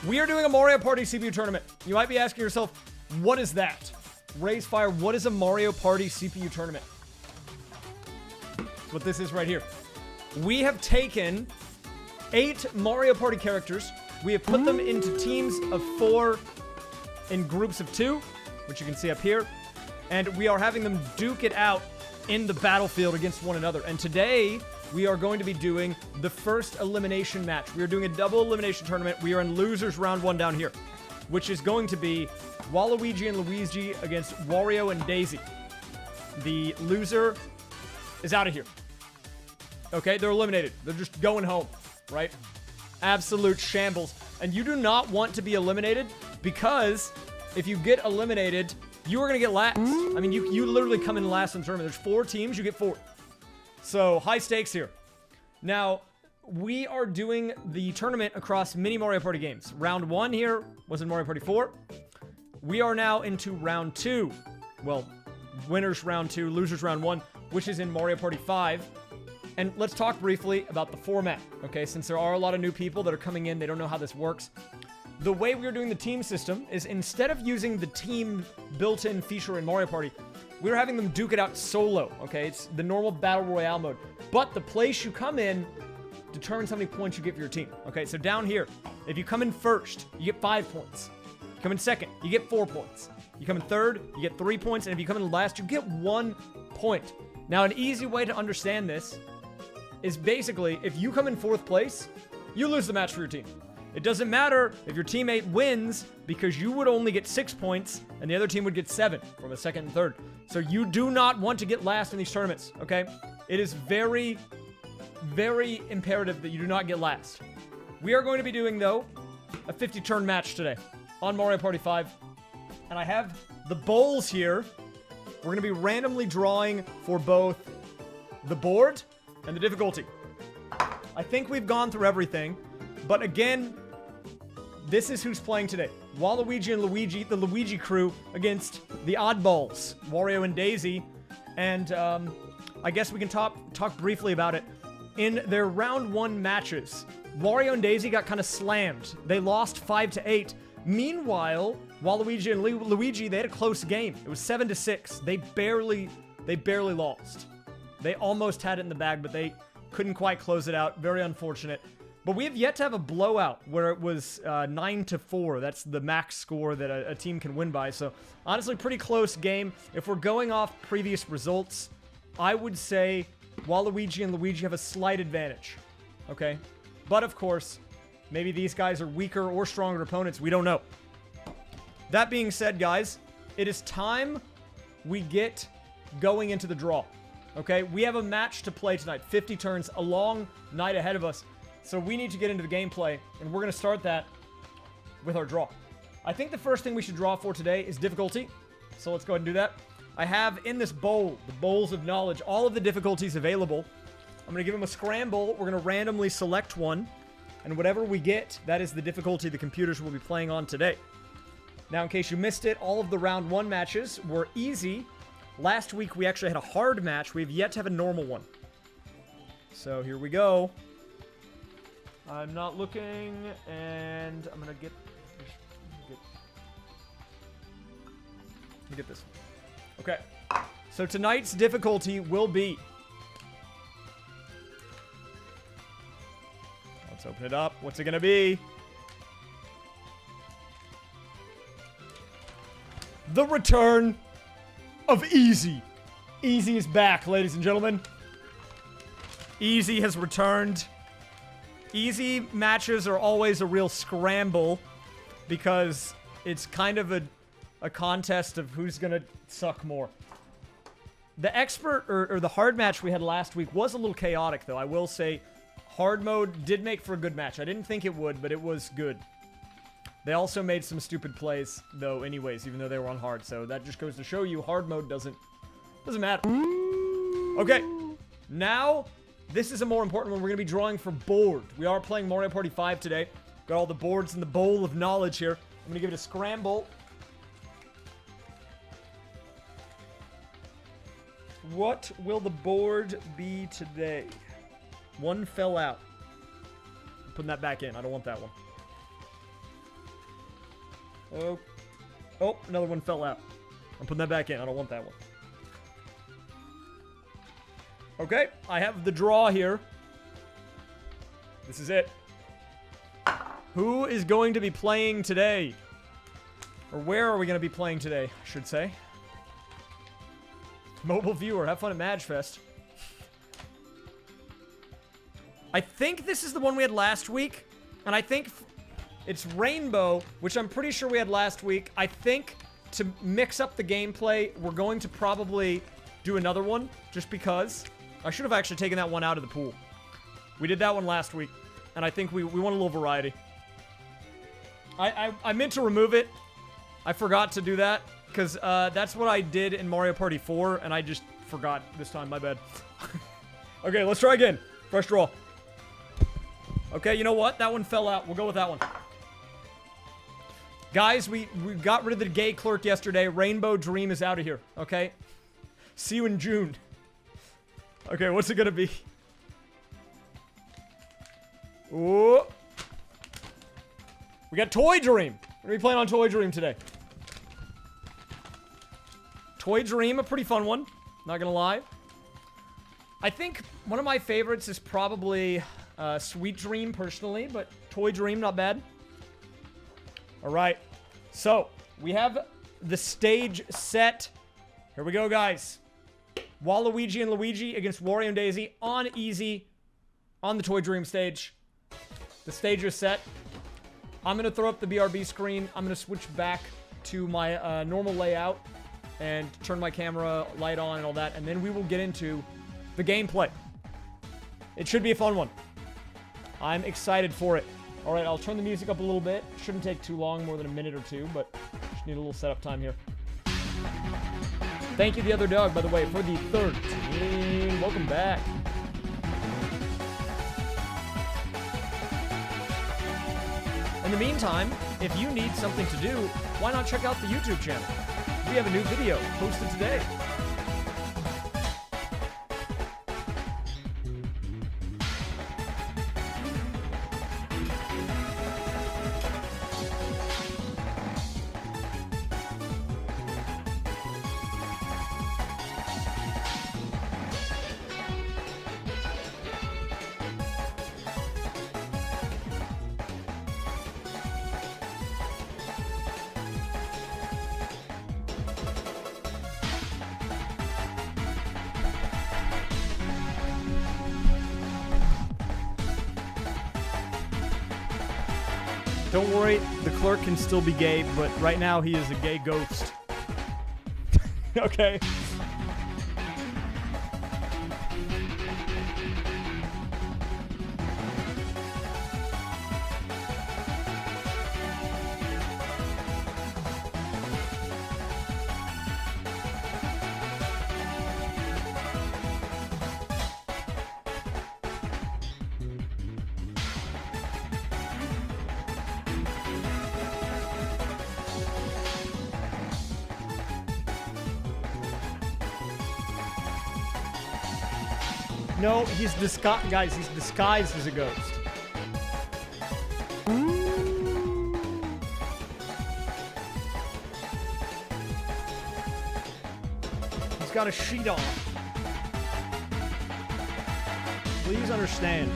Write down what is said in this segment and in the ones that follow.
We are doing a Mario Party CPU tournament. You might be asking yourself, what is that? Raysfire, what is a Mario Party CPU tournament? That's what this is right here. We have taken 8 Mario Party characters. We have put them into teams of 4 in groups of 2, which you can see up here. And we are having them duke it out in the battlefield against one another. And today, we are going to be doing the first elimination match. We are doing a double elimination tournament. We are in losers round 1 down here, which is going to be Waluigi and Luigi against Wario and Daisy. The loser is out of here. Okay, they're eliminated. They're just going home, right? Absolute shambles. And you do not want to be eliminated because if you get eliminated, you are going to get last. I mean, you literally come in last in the tournament. There's 4 teams, you get 4. So, high stakes here. Now, we are doing the tournament across mini Mario Party games. Round 1 here was in Mario Party 4. We are now into round 2. Well, winners round 2, losers round 1, which is in Mario Party 5. And let's talk briefly about the format, okay? Since there are a lot of new people that are coming in, they don't know how this works. The way we're doing the team system is instead of using the team built-in feature in Mario Party, we're having them duke it out solo, okay? It's the normal Battle Royale mode. But the place you come in determines how many points you get for your team, okay? So down here, if you come in first, you get 5 points. You come in second, you get 4 points. You come in third, you get 3 points. And if you come in last, you get 1 point. Now, an easy way to understand this is basically, if you come in 4th place, you lose the match for your team. It doesn't matter if your teammate wins because you would only get 6 points and the other team would get 7 from a second and third. So you do not want to get last in these tournaments, okay? It is very, very imperative that you do not get last. We are going to be doing, though, a 50-turn match today on Mario Party 5. And I have the bowls here. We're going to be randomly drawing for both the board and the difficulty. I think we've gone through everything. But again, this is who's playing today. Waluigi and Luigi, the Luigi crew, against the oddballs, Wario and Daisy. And I guess we can talk briefly about it. In their round 1 matches, Wario and Daisy got kind of slammed. They lost 5-8. Meanwhile, Waluigi and Luigi, they had a close game. It was 7-6. They barely lost. They almost had it in the bag, but they couldn't quite close it out. Very unfortunate. But we have yet to have a blowout where it was 9-4. That's the max score that a team can win by. So, honestly, pretty close game. If we're going off previous results, I would say Waluigi and Luigi have a slight advantage. Okay? But, of course, maybe these guys are weaker or stronger opponents. We don't know. That being said, guys, it is time we get going into the draw. Okay? We have a match to play tonight. 50 turns, a long night ahead of us. So we need to get into the gameplay, and we're going to start that with our draw. I think the first thing we should draw for today is difficulty. So let's go ahead and do that. I have in this bowl, the bowls of knowledge, all of the difficulties available. I'm going to give them a scramble. We're going to randomly select one. And whatever we get, that is the difficulty the computers will be playing on today. Now, in case you missed it, all of the round 1 matches were easy. Last week, we actually had a hard match. We have yet to have a normal one. So here we go. I'm not looking, and I'm gonna get this one. Okay, so tonight's difficulty will be... Let's open it up. What's it gonna be? The return of Easy. Easy is back, ladies and gentlemen. Easy has returned. Easy matches are always a real scramble because it's kind of a contest of who's going to suck more. The expert or the hard match we had last week was a little chaotic, though. I will say hard mode did make for a good match. I didn't think it would, but it was good. They also made some stupid plays, though, anyways, even though they were on hard. So that just goes to show you hard mode doesn't matter. Okay, now... This is a more important one. We're going to be drawing for board. We are playing Mario Party 5 today. Got all the boards in the bowl of knowledge here. I'm going to give it a scramble. What will the board be today? One fell out. I'm putting that back in. I don't want that one. Oh. Oh, another one fell out. I'm putting that back in. I don't want that one. Okay, I have the draw here. This is it. Who is going to be playing today? Or where are we going to be playing today, I should say. Mobile viewer, have fun at MadgeFest. I think this is the one we had last week. And I think it's Rainbow, which I'm pretty sure we had last week. I think to mix up the gameplay, we're going to probably do another one, just because. I should have actually taken that one out of the pool. We did that one last week, and I think we want a little variety. I meant to remove it. I forgot to do that, because that's what I did in Mario Party 4, and I just forgot this time. My bad. Okay, let's try again. Fresh draw. Okay, you know what? That one fell out. We'll go with that one. Guys, we got rid of the gay clerk yesterday. Rainbow Dream is out of here, okay? See you in June. Okay, what's it gonna be? Ooh. We got Toy Dream. We're gonna be playing on Toy Dream today. Toy Dream, a pretty fun one. Not gonna lie. I think one of my favorites is probably Sweet Dream, personally, but Toy Dream, not bad. Alright, so we have the stage set. Here we go, guys. Waluigi and Luigi against Wario and Daisy on easy on the Toy Dream stage. The stage is set. I'm going to throw up the BRB screen. I'm going to switch back to my normal layout and turn my camera light on and all that, and then we will get into the gameplay. It should be a fun one. I'm excited for it. All right, I'll turn the music up a little bit. Shouldn't take too long, more than a minute or two, but just need a little setup time here. Thank you, the other dog, by the way, for the 13. Welcome back. In the meantime, if you need something to do, why not check out the YouTube channel? We have a new video posted today. Don't worry, the clerk can still be gay, but right now he is a gay ghost. Okay. No, he's disguised, guys, he's disguised as a ghost. He's got a sheet on. Please understand.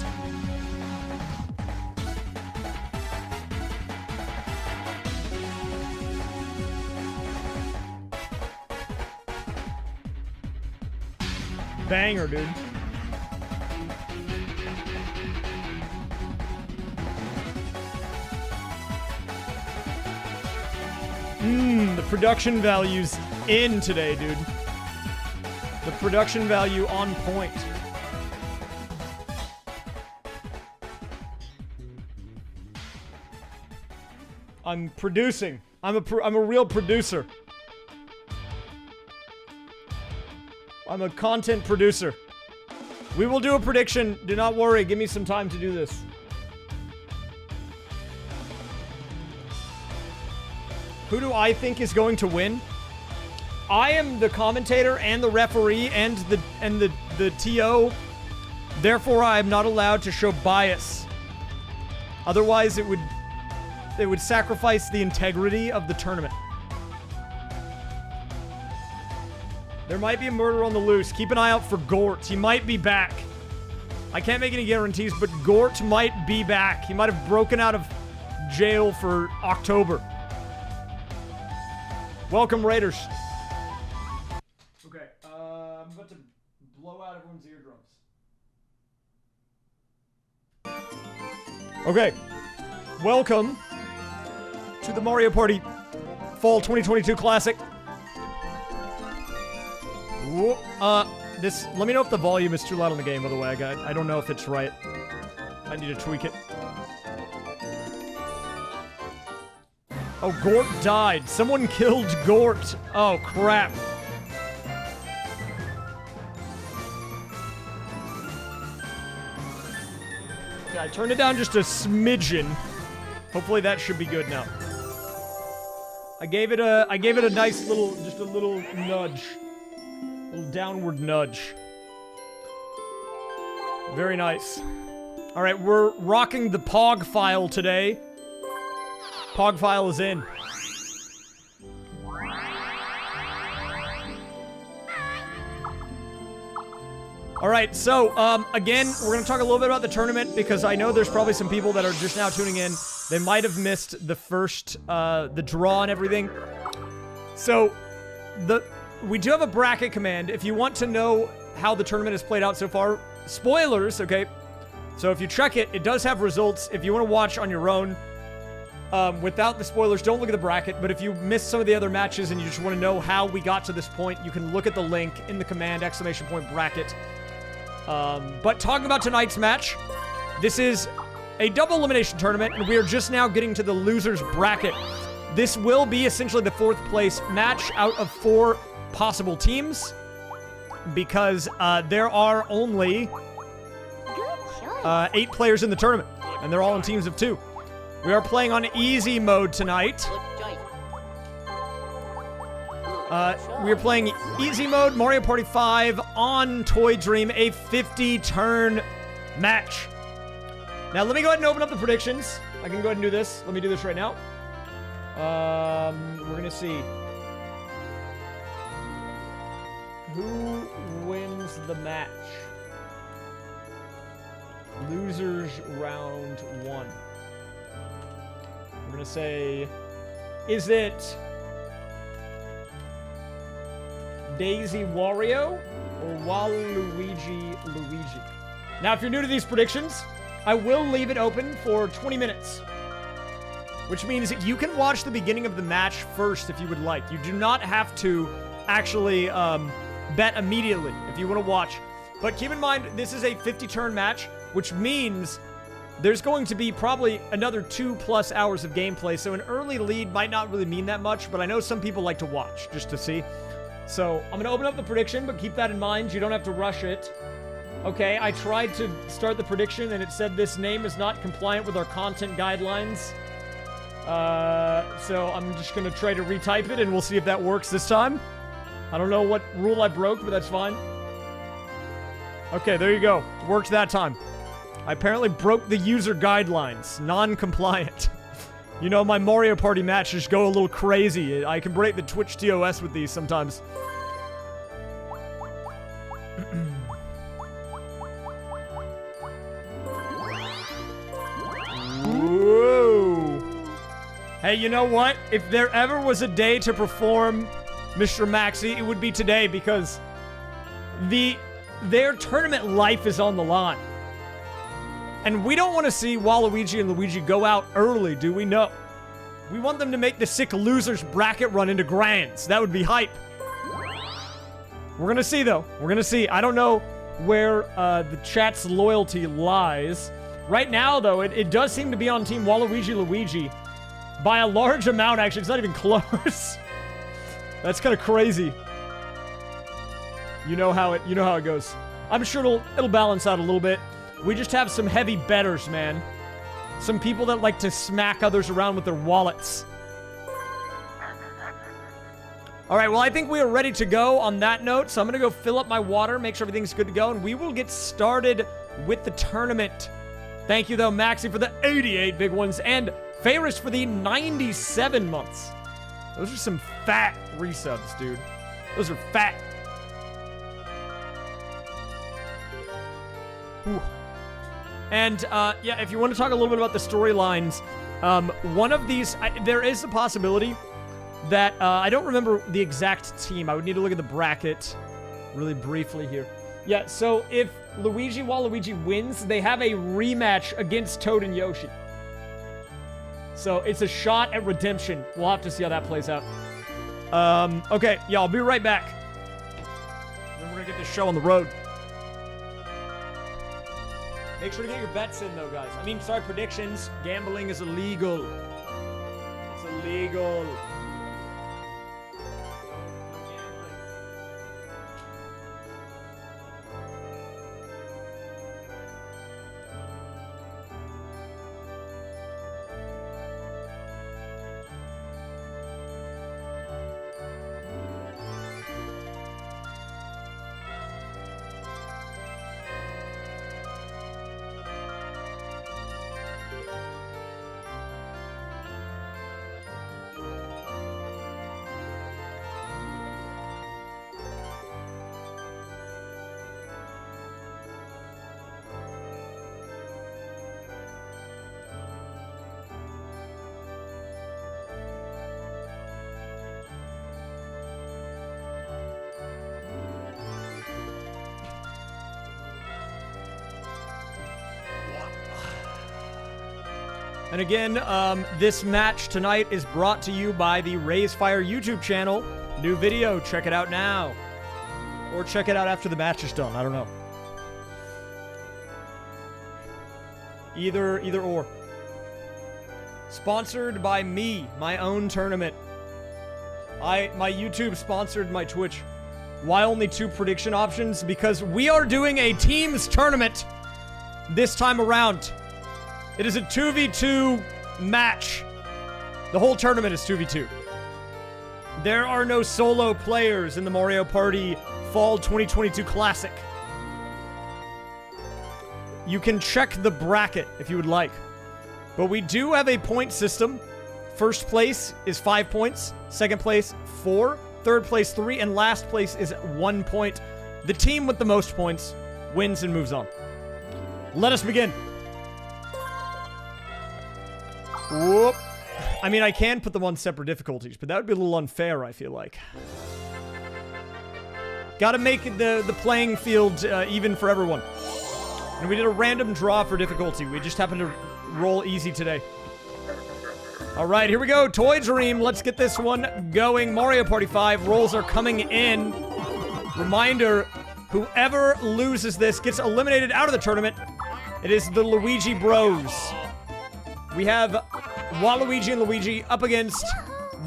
Banger, dude. The production value's in today, dude. The production value on point. I'm producing. I'm a real producer. I'm a content producer. We will do a prediction. Do not worry. Give me some time to do this. Who do I think is going to win? I am the commentator and the referee and the TO. Therefore, I am not allowed to show bias. Otherwise, it would it would sacrifice the integrity of the tournament. There might be a murderer on the loose. Keep an eye out for Gort. He might be back. I can't make any guarantees, but Gort might be back. He might have broken out of jail for October. Welcome, Raiders. Okay, I'm about to blow out everyone's eardrums. Okay, welcome to the Mario Party Fall 2022 Classic. Let me know if the volume is too loud on the game, by the way. I don't know if it's right. I need to tweak it. Oh, Gort died. Someone killed Gort. Oh, crap. Okay, I turned it down just a smidgen. Hopefully that should be good now. I gave it a nice little, just a little nudge. A little downward nudge. Very nice. Alright, we're rocking the POG file today. POG file is in. Alright, so, again, we're gonna talk a little bit about the tournament because I know there's probably some people that are just now tuning in. They might have missed the first, the draw and everything. So, we do have a bracket command. If you want to know how the tournament has played out so far, spoilers, okay? So if you check it, it does have results. If you want to watch on your own, without the spoilers, don't look at the bracket. But if you missed some of the other matches and you just want to know how we got to this point, you can look at the link in the command, !bracket. But talking about tonight's match, this is a double elimination tournament, and we are just now getting to the loser's bracket. This will be essentially the 4th place match out of 4 possible teams, because there are only 8 players in the tournament, and they're all in teams of 2. We are playing on easy mode tonight. We are playing easy mode, Mario Party 5 on Toy Dream, a 50-turn match. Now, let me go ahead and open up the predictions. I can go ahead and do this. Let me do this right now. We're gonna see who wins the match. Losers round 1. We're gonna say, is it Daisy Wario or Waluigi Luigi? Now, if you're new to these predictions, I will leave it open for 20 minutes. Which means you can watch the beginning of the match first if you would like. You do not have to actually bet immediately if you want to watch. But keep in mind, this is a 50-turn match, which means there's going to be probably another 2+ hours of gameplay. So an early lead might not really mean that much, but I know some people like to watch just to see. So I'm going to open up the prediction, but keep that in mind. You don't have to rush it. Okay, I tried to start the prediction, and it said this name is not compliant with our content guidelines. So I'm just gonna try to retype it, and we'll see if that works this time. I don't know what rule I broke, but that's fine. Okay, there you go. Worked that time. I apparently broke the user guidelines. Non-compliant. You know, my Mario Party matches go a little crazy. I can break the Twitch TOS with these sometimes. Whoa. Hey, you know what? If there ever was a day to perform Mr. Maxi, it would be today, because their tournament life is on the line. And we don't want to see Waluigi and Luigi go out early, do we? No. We want them to make the sick losers bracket run into grands. That would be hype. We're gonna see, though. We're gonna see. I don't know where the chat's loyalty lies. Right now, though, it does seem to be on Team Waluigi Luigi. By a large amount, actually. It's not even close. That's kind of crazy. You know how it goes. I'm sure it'll balance out a little bit. We just have some heavy bettors, man. Some people that like to smack others around with their wallets. Alright, well, I think we are ready to go on that note, so I'm gonna go fill up my water, make sure everything's good to go, and we will get started with the tournament. Thank you, though, Maxi, for the 88 big ones, and Ferris for the 97 months. Those are some fat resubs, dude. Those are fat. Ooh. And, yeah, if you want to talk a little bit about the storylines, one of these, there is a possibility that, I don't remember the exact team. I would need to look at the bracket really briefly here. Yeah, so if Waluigi wins, they have a rematch against Toad and Yoshi. So it's a shot at redemption. We'll have to see how that plays out. Okay, yeah, I'll be right back. Then we're gonna get this show on the road. Make sure to get your bets in, though, guys. I mean, sorry, predictions. Gambling is illegal. It's illegal. And again, this match tonight is brought to you by the Raysfire YouTube channel. New video, check it out now. Or check it out after the match is done, I don't know. Either or. Sponsored by me, my own tournament. My YouTube sponsored my Twitch. Why only 2 prediction options? Because we are doing a teams tournament this time around. It is a 2v2 match. The whole tournament is 2v2. There are no solo players in the Mario Party Fall 2022 Classic. You can check the bracket if you would like. But we do have a point system. First place is 5 points. Second place, 4. Third place, 3. And last place is 1 point. The team with the most points wins and moves on. Let us begin. Whoop. I mean, I can put them on separate difficulties, but that would be a little unfair, I feel like. Gotta make the playing field even for everyone. And we did a random draw for difficulty. We just happened to roll easy today. Alright, here we go. Toy Dream. Let's get this one going. Mario Party 5. Rolls are coming in. Reminder, whoever loses this gets eliminated out of the tournament. It is the Luigi Bros. We have Waluigi and Luigi up against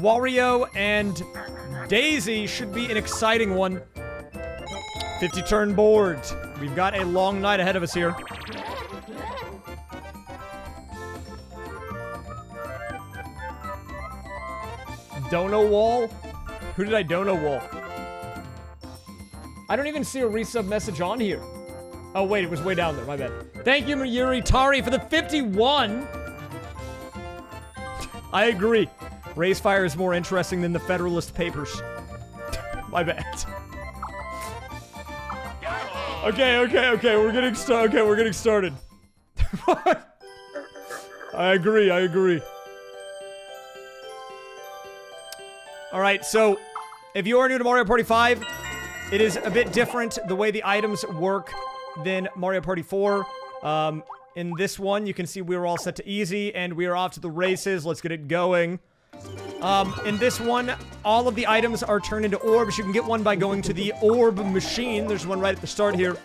Wario and Daisy. Should be an exciting one. 50-turn board. We've got a long night ahead of us here. Dono wall? Who did I dono wall? I don't even see a resub message on here. Oh, wait, it was way down there. My bad. Thank you, Yuri Tari, for the 51. I agree. Raysfire is more interesting than the Federalist Papers. My bad. Okay. We're getting started. I agree. Alright, so if you are new to Mario Party 5, it is a bit different the way the items work than Mario Party 4. In this one, you can see we were all set to easy, and we are off to the races. Let's get it going. In this one, all of the items are turned into orbs. You can get one by going to the orb machine. There's one right at the start here.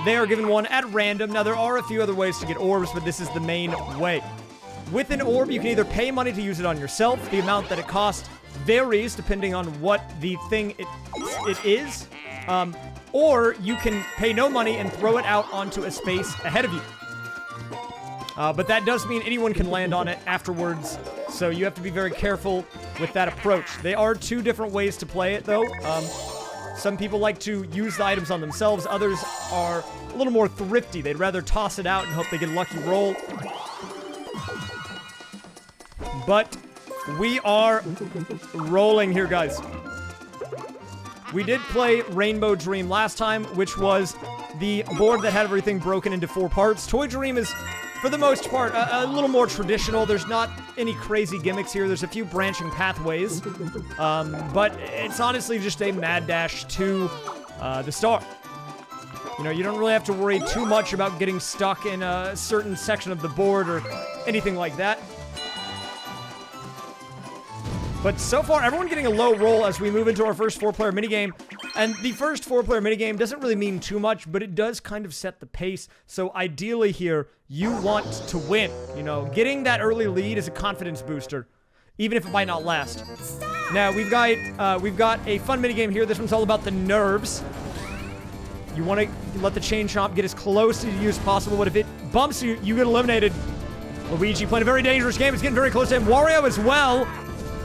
They are given one at random. Now, there are a few other ways to get orbs, but this is the main way. With an orb, you can either pay money to use it on yourself. The amount that it costs varies depending on what the thing it is. Or you can pay no money and throw it out onto a space ahead of you. But that does mean anyone can land on it afterwards, so you have to be very careful with that approach. There are 2 different ways to play it, though. Some people like to use the items on themselves. Others are a little more thrifty. They'd rather toss it out and hope they get a lucky roll. But we are rolling here, guys. We did play Rainbow Dream last time, which was the board that had everything broken into 4 parts. Toy Dream is, for the most part, a little more traditional. There's not any crazy gimmicks here. There's a few branching pathways. But it's honestly just a mad dash to the star. You know, you don't really have to worry too much about getting stuck in a certain section of the board or anything like that. But so far, everyone getting a low roll as we move into our first 4-player minigame. And the first 4-player minigame doesn't really mean too much, but it does kind of set the pace. So ideally here, you want to win. You know, getting that early lead is a confidence booster, even if it might not last. Now, we've got a fun minigame here. This one's all about the nerves. You want to let the chain chomp get as close to you as possible, but if it bumps you, you get eliminated. Luigi playing a very dangerous game. It's getting very close to him. Wario as well.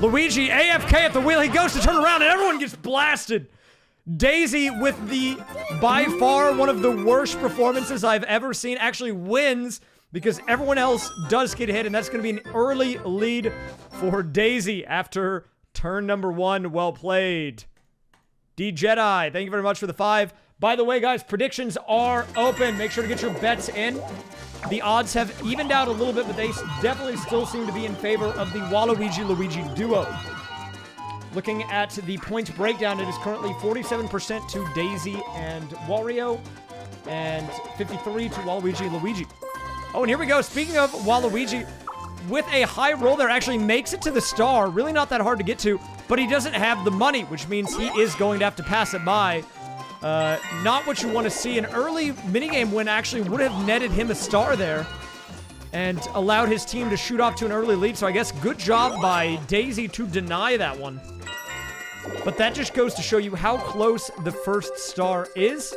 Luigi, AFK at the wheel. He goes to turn around, and everyone gets blasted. Daisy, with the, by far, one of the worst performances I've ever seen, actually wins because everyone else does get hit, and that's going to be an early lead for Daisy after turn number 1. Well played. D-Jedi, thank you very much for the 5. By the way, guys, predictions are open. Make sure to get your bets in. The odds have evened out a little bit, but they definitely still seem to be in favor of the Waluigi-Luigi duo. Looking at the points breakdown, it is currently 47% to Daisy and Wario, and 53% to Waluigi-Luigi. Oh, and here we go. Speaking of Waluigi, with a high roll there, actually makes it to the star. Really not that hard to get to, but he doesn't have the money, which means he is going to have to pass it by. Not what you want to see. An early minigame win actually would have netted him a star there and allowed his team to shoot off to an early lead. So I guess good job by Daisy to deny that one. But that just goes to show you how close the first star is.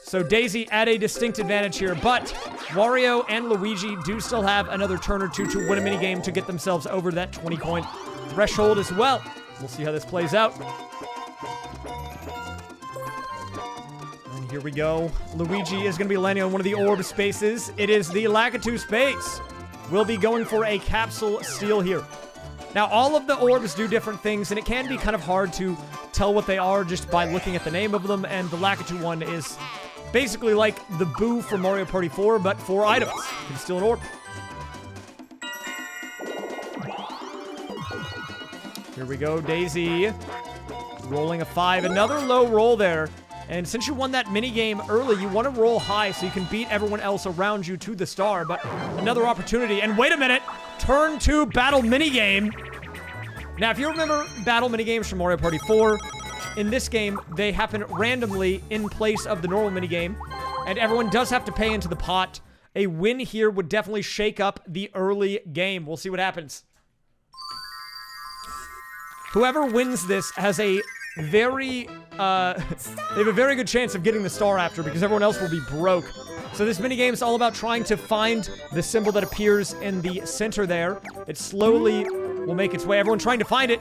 So Daisy at a distinct advantage here, but Wario and Luigi do still have another turn or two to win a minigame to get themselves over that 20-coin threshold as well. We'll see how this plays out. Here we go. Luigi is going to be landing on one of the orb spaces. It is the Lakitu space. We'll be going for a capsule steal here. Now, all of the orbs do different things, and it can be kind of hard to tell what they are just by looking at the name of them, and the Lakitu one is basically like the Boo from Mario Party 4, but 4 items. You can steal an orb. Here we go, Daisy. Rolling a 5. Another low roll there. And since you won that minigame early, you want to roll high so you can beat everyone else around you to the star. But another opportunity. And wait a minute. Turn 2 battle minigame. Now, if you remember battle minigames from Mario Party 4, in this game, they happen randomly in place of the normal minigame. And everyone does have to pay into the pot. A win here would definitely shake up the early game. We'll see what happens. Whoever wins this has a very, they have a very good chance of getting the star after because everyone else will be broke. So this minigame is all about trying to find the symbol that appears in the center there. It slowly will make its way. Everyone trying to find it.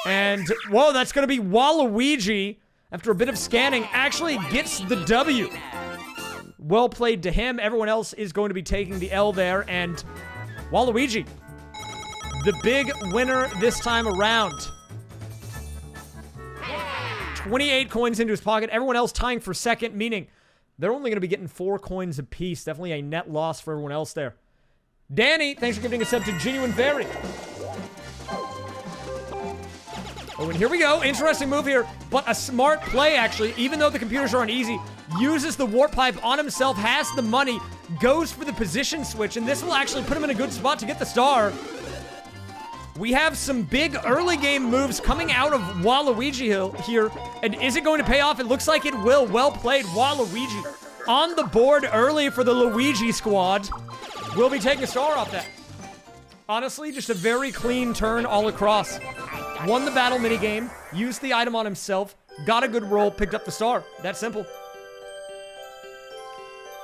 And, whoa, that's going to be Waluigi, after a bit of scanning, actually gets the W. Well played to him. Everyone else is going to be taking the L there. And Waluigi, the big winner this time around. 28 coins into his pocket. Everyone else tying for second, meaning they're only going to be getting 4 coins apiece. Definitely a net loss for everyone else there. Danny, thanks for giving us up to Genuine Fairy. Oh, and here we go. Interesting move here, but a smart play, actually. Even though the computers aren't easy, uses the warp pipe on himself, has the money, goes for the position switch, and this will actually put him in a good spot to get the star. We have some big early game moves coming out of Waluigi here. And is it going to pay off? It looks like it will. Well played, Waluigi. On the board early for the Luigi squad. We'll be taking a star off that. Honestly, just a very clean turn all across. Won the battle minigame, used the item on himself, got a good roll, picked up the star. That simple.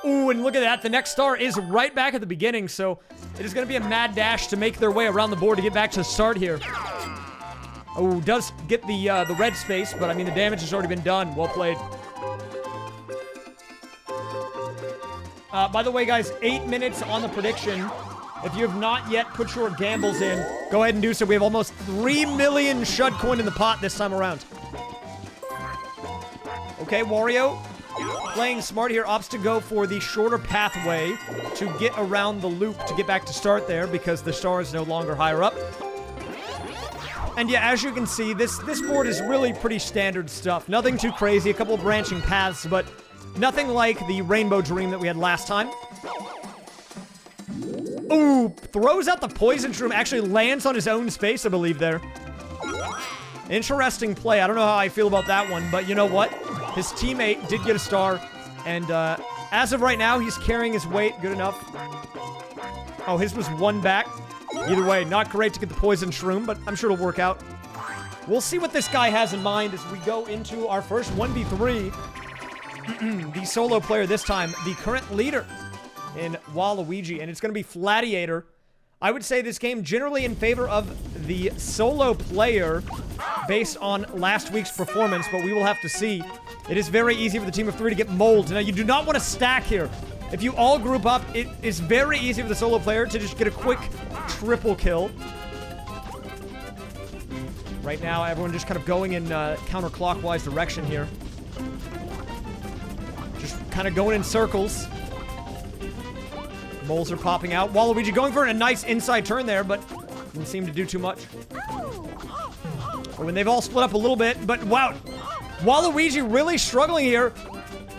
Ooh, and look at that. The next star is right back at the beginning, so it is going to be a mad dash to make their way around the board to get back to the start here. Oh, does get the red space, but I mean, the damage has already been done. Well played. By the way, guys, 8 minutes on the prediction. If you have not yet put your gambles in, go ahead and do so. We have almost 3 million Shud coin in the pot this time around. Okay, Wario, playing smart here, opts to go for the shorter pathway to get around the loop to get back to start there because the star is no longer higher up. And yeah, as you can see, this board is really pretty standard stuff. Nothing too crazy, a couple of branching paths, but nothing like the Rainbow Dream that we had last time. Ooh, throws out the poison shroom, actually lands on his own space, I believe, there. Interesting play. I don't know how I feel about that one, but you know what? His teammate did get a star, and as of right now, he's carrying his weight. Good enough. Oh, his was one back. Either way, not great to get the poison shroom, but I'm sure it'll work out. We'll see what this guy has in mind as we go into our first 1v3. The solo player this time, the current leader in Waluigi, and it's going to be Fladiator. I would say this game generally in favor of the solo player based on last week's performance, but we will have to see. It is very easy for the team of 3 to get mold. Now, you do not want to stack here. If you all group up, it is very easy for the solo player to just get a quick triple kill. Right now, everyone just kind of going in counterclockwise direction here. Just kind of going in circles. Moles are popping out. Waluigi going for a nice inside turn there, but didn't seem to do too much. When they've all split up a little bit, but wow. Waluigi really struggling here.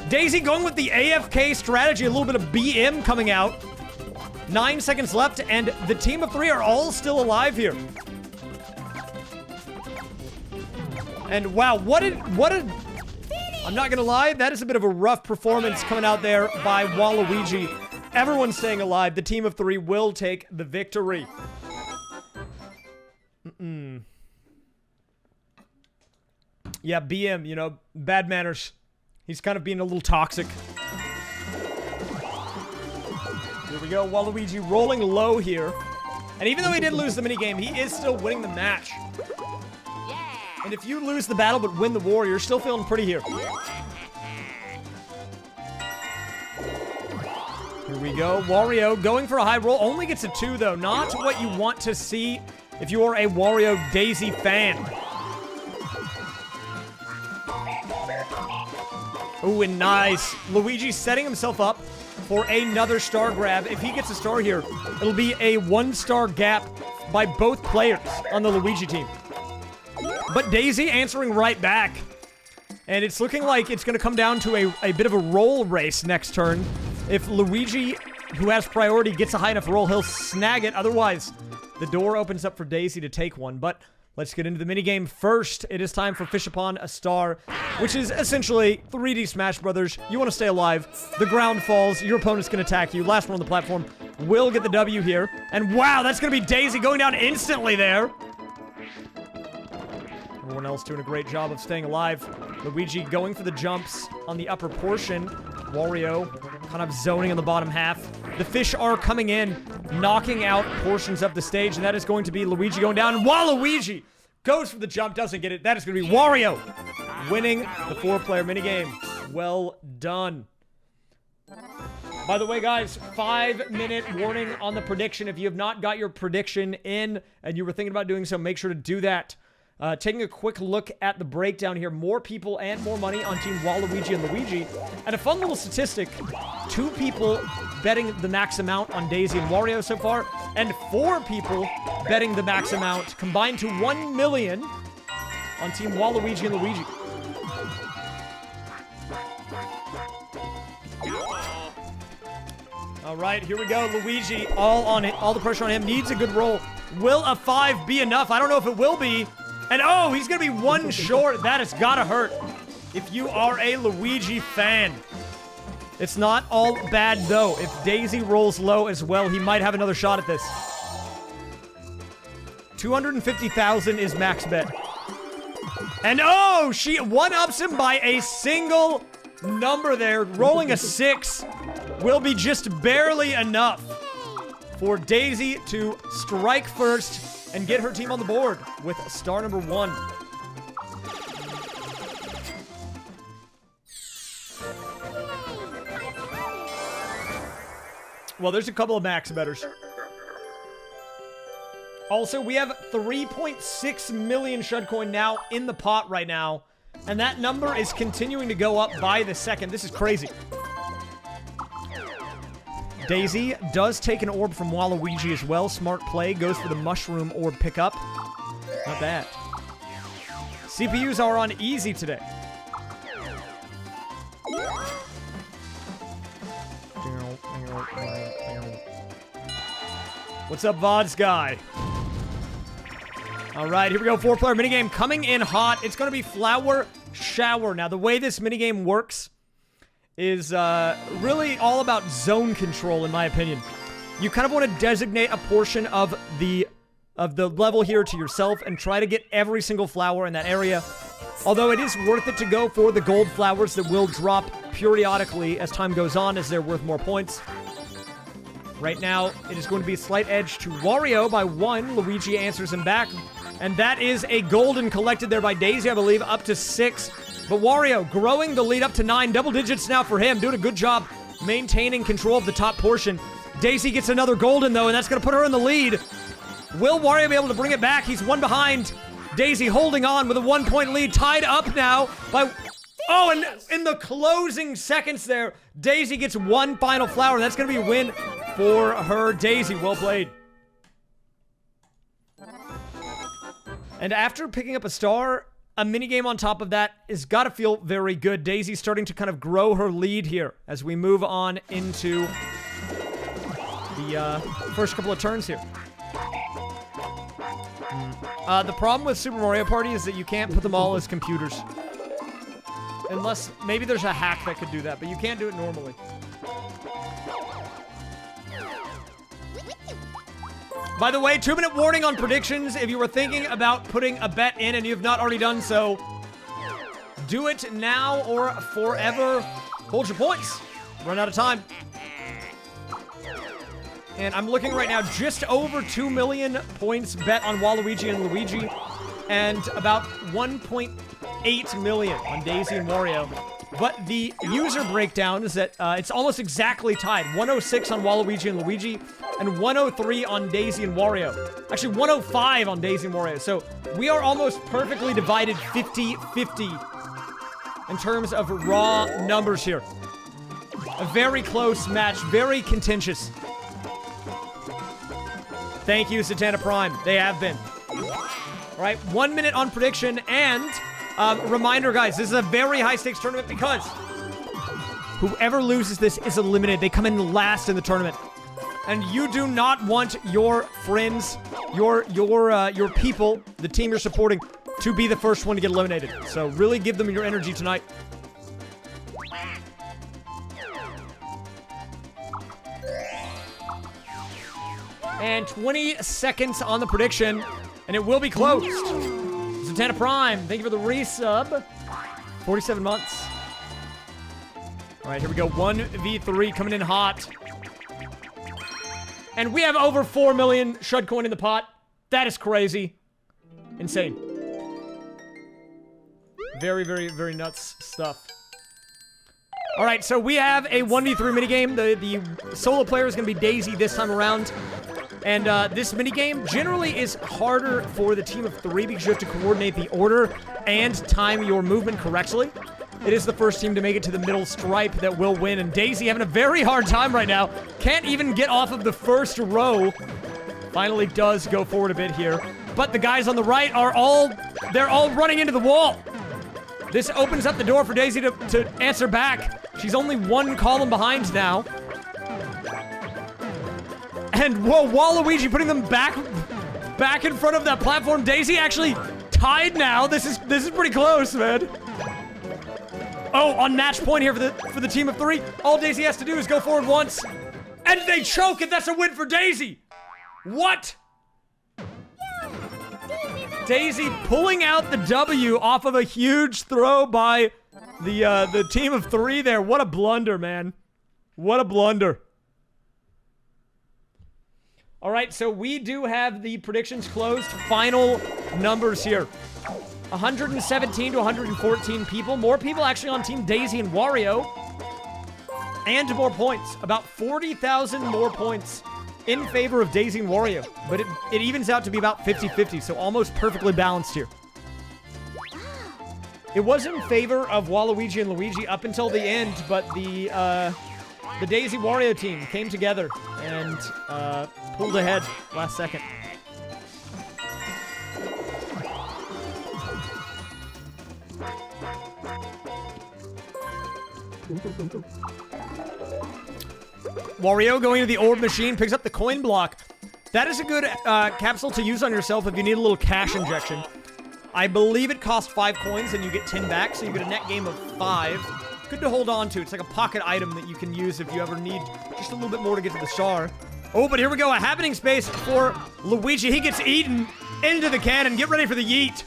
Daisy going with the AFK strategy, a little bit of BM coming out. 9 seconds left, and the team of 3 are all still alive here. And wow, what a... I'm not gonna lie, that is a bit of a rough performance coming out there by Waluigi. Everyone's staying alive. The team of 3 will take the victory. Yeah, BM, you know, bad manners. He's kind of being a little toxic. Here we go, Waluigi rolling low here. And even though he did lose the minigame, he is still winning the match. And if you lose the battle but win the war, you're still feeling pretty here. Here we go. Wario going for a high roll. Only gets a 2, though. Not what you want to see if you are a Wario Daisy fan. Ooh, and nice. Luigi setting himself up for another star grab. If he gets a star here, it'll be a 1-star gap by both players on the Luigi team. But Daisy answering right back. And it's looking like it's going to come down to a bit of a roll race next turn. If Luigi, who has priority, gets a high enough roll, he'll snag it. Otherwise, the door opens up for Daisy to take one. But let's get into the minigame first. It is time for Fish Upon a Star, which is essentially 3D Smash Brothers. You want to stay alive. The ground falls. Your opponent's going to attack you. Last one on the platform will get the W here. And wow, that's going to be Daisy going down instantly there. Everyone else doing a great job of staying alive. Luigi going for the jumps on the upper portion. Wario kind of zoning on the bottom half. The fish are coming in, knocking out portions of the stage, and that is going to be Luigi going down. And Waluigi goes for the jump, doesn't get it. That is going to be Wario winning the 4-player minigame. Well done. By the way, guys, 5-minute warning on the prediction. If you have not got your prediction in and you were thinking about doing so, make sure to do that. Taking a quick look at the breakdown here. More people and more money on Team Waluigi and Luigi. And a fun little statistic. 2 people betting the max amount on Daisy and Wario so far. And 4 people betting the max amount. Combined to 1 million on Team Waluigi and Luigi. Alright, here we go. Luigi, all on it. All the pressure on him. Needs a good roll. Will a 5 be enough? I don't know if it will be. And oh, he's gonna be 1 short. That has gotta hurt. If you are a Luigi fan. It's not all bad, though. If Daisy rolls low as well, he might have another shot at this. 250,000 is max bet. And oh, she 1-ups him by a single number there. Rolling a 6 will be just barely enough for Daisy to strike first and get her team on the board with star number 1. Well, there's a couple of max bettors. Also, we have 3.6 million Shudcoin now in the pot right now. And that number is continuing to go up by the second. This is crazy. Daisy does take an orb from Waluigi as well. Smart play. Goes for the mushroom orb pickup. Not bad. CPUs are on easy today. What's up, VODs guy? All right, here we go. 4-player minigame coming in hot. It's going to be Flower Shower. Now, the way this minigame works is really all about zone control, in my opinion. You kind of want to designate a portion of the level here to yourself and try to get every single flower in that area. Although it is worth it to go for the gold flowers that will drop periodically as time goes on, as they're worth more points. Right now, it is going to be a slight edge to Wario by 1. Luigi answers him back. And that is a golden collected there by Daisy, I believe, up to 6. But Wario growing the lead up to 9. Double digits now for him. Doing a good job maintaining control of the top portion. Daisy gets another golden, though, and that's going to put her in the lead. Will Wario be able to bring it back? He's one behind. Daisy holding on with a 1-point lead. Tied up now by... Oh, and in the closing seconds there, Daisy gets one final flower. That's going to be a win for her. Daisy, well played. And after picking up a star, a minigame on top of that has got to feel very good. Daisy's starting to kind of grow her lead here as we move on into the first couple of turns here. The problem with Super Mario Party is that you can't put them all as computers. Unless, maybe there's a hack that could do that, but you can't do it normally. By the way, 2-minute warning on predictions. If you were thinking about putting a bet in and you have not already done so, do it now or forever. Hold your points. Run out of time. And I'm looking right now, just over 2 million points bet on Waluigi and Luigi, and about 1.8 million on Daisy and Wario. But the user breakdown is that it's almost exactly tied. 106 on Waluigi and Luigi, and 103 on Daisy and Wario. Actually, 105 on Daisy and Wario. So we are almost perfectly divided 50-50 in terms of raw numbers here. A very close match, very contentious. Thank you, Satana Prime. They have been. All right, 1 minute on prediction, and reminder, guys, this is a very high-stakes tournament because whoever loses this is eliminated. They come in last in the tournament. And you do not want your friends, your people, the team you're supporting, to be the first one to get eliminated. So really give them your energy tonight. And 20 seconds on the prediction, and it will be closed. Santana Prime, thank you for the resub. 47 months. All right, here we go. 1v3 coming in hot. And we have over 4 million Shudcoin in the pot. That is crazy. Insane. Very, very, very nuts stuff. All right, so we have a 1v3 minigame. The solo player is going to be Daisy this time around. And this minigame generally is harder for the team of 3 because you have to coordinate the order and time your movement correctly. It is the first team to make it to the middle stripe that will win. And Daisy having a very hard time right now. Can't even get off of the first row. Finally does go forward a bit here. But the guys on the right are they're all running into the wall. This opens up the door for Daisy to answer back. She's only one column behind now. And whoa, Waluigi putting them back in front of that platform. Daisy actually tied now. This is pretty close, man. Oh, on match point here for the team of 3. All Daisy has to do is go forward once, and they choke, and that's a win for Daisy. What? Daisy pulling out the W off of a huge throw by the team of 3 there. What a blunder, man. What a blunder. All right, so we do have the predictions closed. Final numbers here. 117 to 114 people. More people actually on Team Daisy and Wario. And more points. About 40,000 more points in favor of Daisy and Wario, but it evens out to be about 50-50, so almost perfectly balanced here. It was in favor of Waluigi and Luigi up until the end, but the Daisy Wario team came together and pulled ahead last second. Wario going to the orb machine, picks up the coin block. That is a good capsule to use on yourself if you need a little cash injection. I believe it costs 5 coins and you get 10 back, so you get a net game of 5. Good to hold on to. It's like a pocket item that you can use if you ever need just a little bit more to get to the star. Oh, but here we go. A happening space for Luigi. He gets eaten into the cannon. Get ready for the yeet.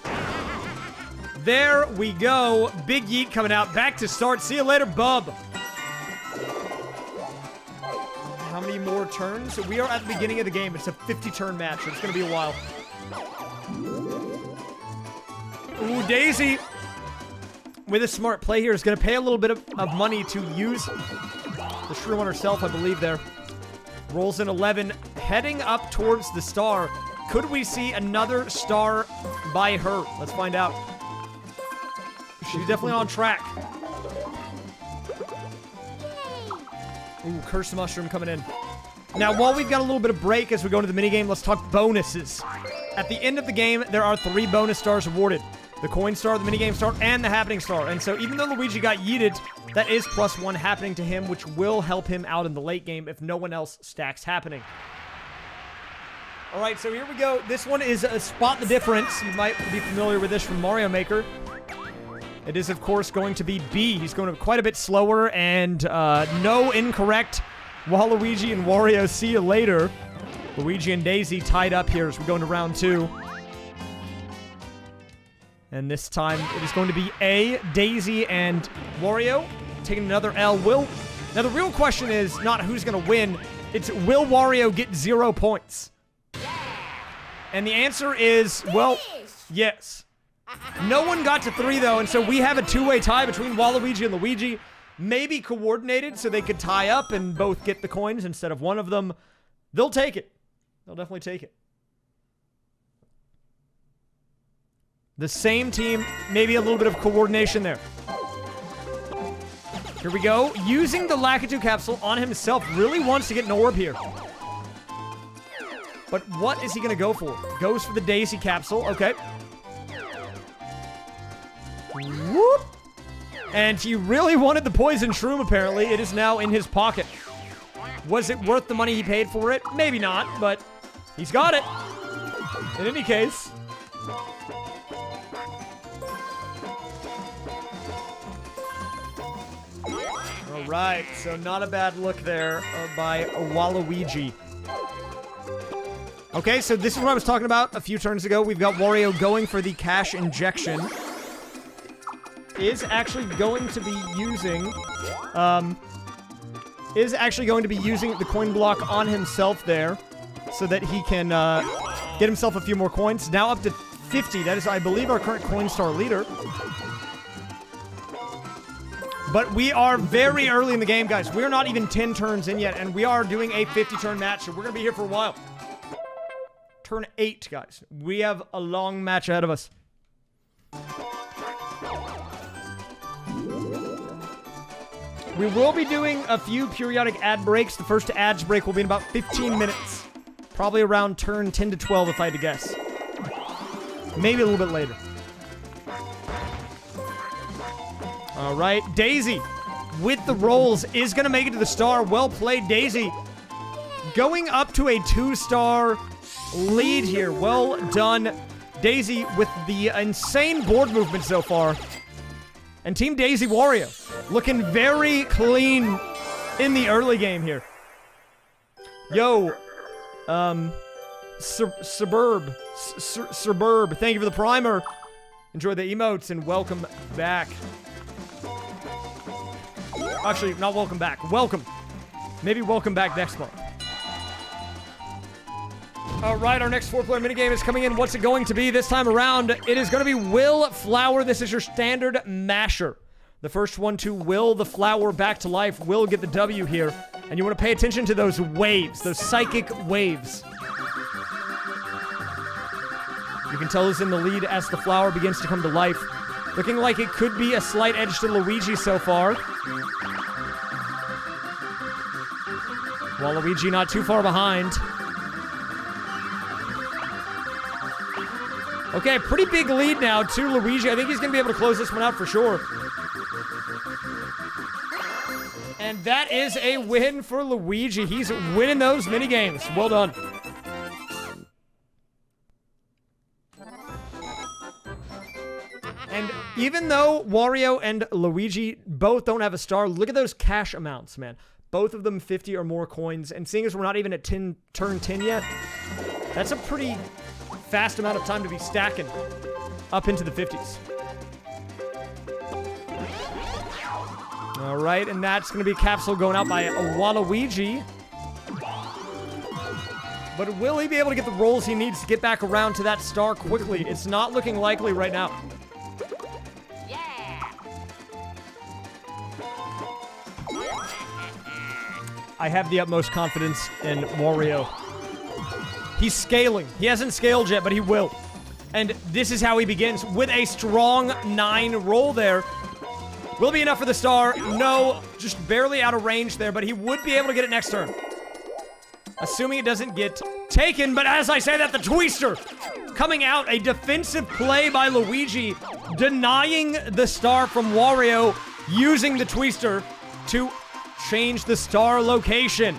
There we go. Big yeet coming out. Back to start. See you later, bub. How many more turns? We are at the beginning of the game. It's a 50-turn match, so it's going to be a while. Ooh, Daisy, with a smart play here, is going to pay a little bit of money to use the shroom on herself, I believe, there. Rolls in 11, heading up towards the star. Could we see another star by her? Let's find out. She's definitely on track. Ooh, Curse Mushroom coming in. Now, while we've got a little bit of break as we go into the minigame, let's talk bonuses. At the end of the game, there are 3 bonus stars awarded. The coin star, the minigame star, and the happening star. And so even though Luigi got yeeted, that is +1 happening to him, which will help him out in the late game if no one else stacks happening. Alright, so here we go. This one is Spot the Difference. You might be familiar with this from Mario Maker. It is, of course, going to be B. He's going quite a bit slower, and no incorrect. Waluigi and Wario, see you later. Luigi and Daisy tied up here as we go into round 2. And this time, it is going to be A, Daisy and Wario taking another L. Now, the real question is not who's going to win. It's, will Wario get 0 points? And the answer is, well, yes. No one got to 3, though, and so we have a 2-way tie between Waluigi and Luigi. Maybe coordinated so they could tie up and both get the coins instead of one of them. They'll take it. They'll definitely take it. The same team, maybe a little bit of coordination there. Here we go. Using the Lakitu capsule on himself. Really wants to get an orb here. But what is he going to go for? Goes for the Daisy capsule. Okay. Whoop. And he really wanted the poison shroom, apparently. It is now in his pocket. Was it worth the money he paid for it? Maybe not, but he's got it. In any case. Alright, so not a bad look there by Waluigi. Okay, so this is what I was talking about a few turns ago. We've got Wario going for the cash injection. Is actually going to be using the coin block on himself there so that he can get himself a few more coins. Now up to 50. That is, I believe, our current coin star leader. But we are very early in the game, guys. We're not even 10 turns in yet, and we are doing a 50-turn match, so we're going to be here for a while. Turn 8, guys. We have a long match ahead of us. We will be doing a few periodic ad breaks. The first ads break will be in about 15 minutes. Probably around turn 10 to 12, if I had to guess. Maybe a little bit later. All right, Daisy with the rolls is going to make it to the star. Well played, Daisy. Going up to a 2-star lead here. Well done, Daisy, with the insane board movement so far. And Team Daisy Wario looking very clean in the early game here. Yo, Suburb, thank you for the primer. Enjoy the emotes and welcome back. Actually, not welcome back. Welcome. Maybe welcome back next month. Alright, our next 4-player minigame is coming in. What's it going to be this time around? It is going to be Will Flower. This is your standard masher. The first one to will the flower back to life will get the W here. And you want to pay attention to those waves, those psychic waves. You can tell who's in the lead as the flower begins to come to life. Looking like it could be a slight edge to Luigi so far. Waluigi not too far behind. Okay, pretty big lead now to Luigi. I think he's going to be able to close this one out for sure. And that is a win for Luigi. He's winning those minigames. Well done. And even though Wario and Luigi both don't have a star, look at those cash amounts, man. Both of them 50 or more coins. And seeing as we're not even at turn 10 yet, that's a pretty fast amount of time to be stacking up into the 50s. All right, and that's going to be a capsule going out by Waluigi. But will he be able to get the rolls he needs to get back around to that star quickly? It's not looking likely right now. I have the utmost confidence in Wario. He's scaling. He hasn't scaled yet, but he will. And this is how he begins, with a strong 9 roll there. Will be enough for the star. No, just barely out of range there, but he would be able to get it next turn. Assuming it doesn't get taken, but as I say that, the twister coming out, a defensive play by Luigi, denying the star from Wario, using the twister to change the star location.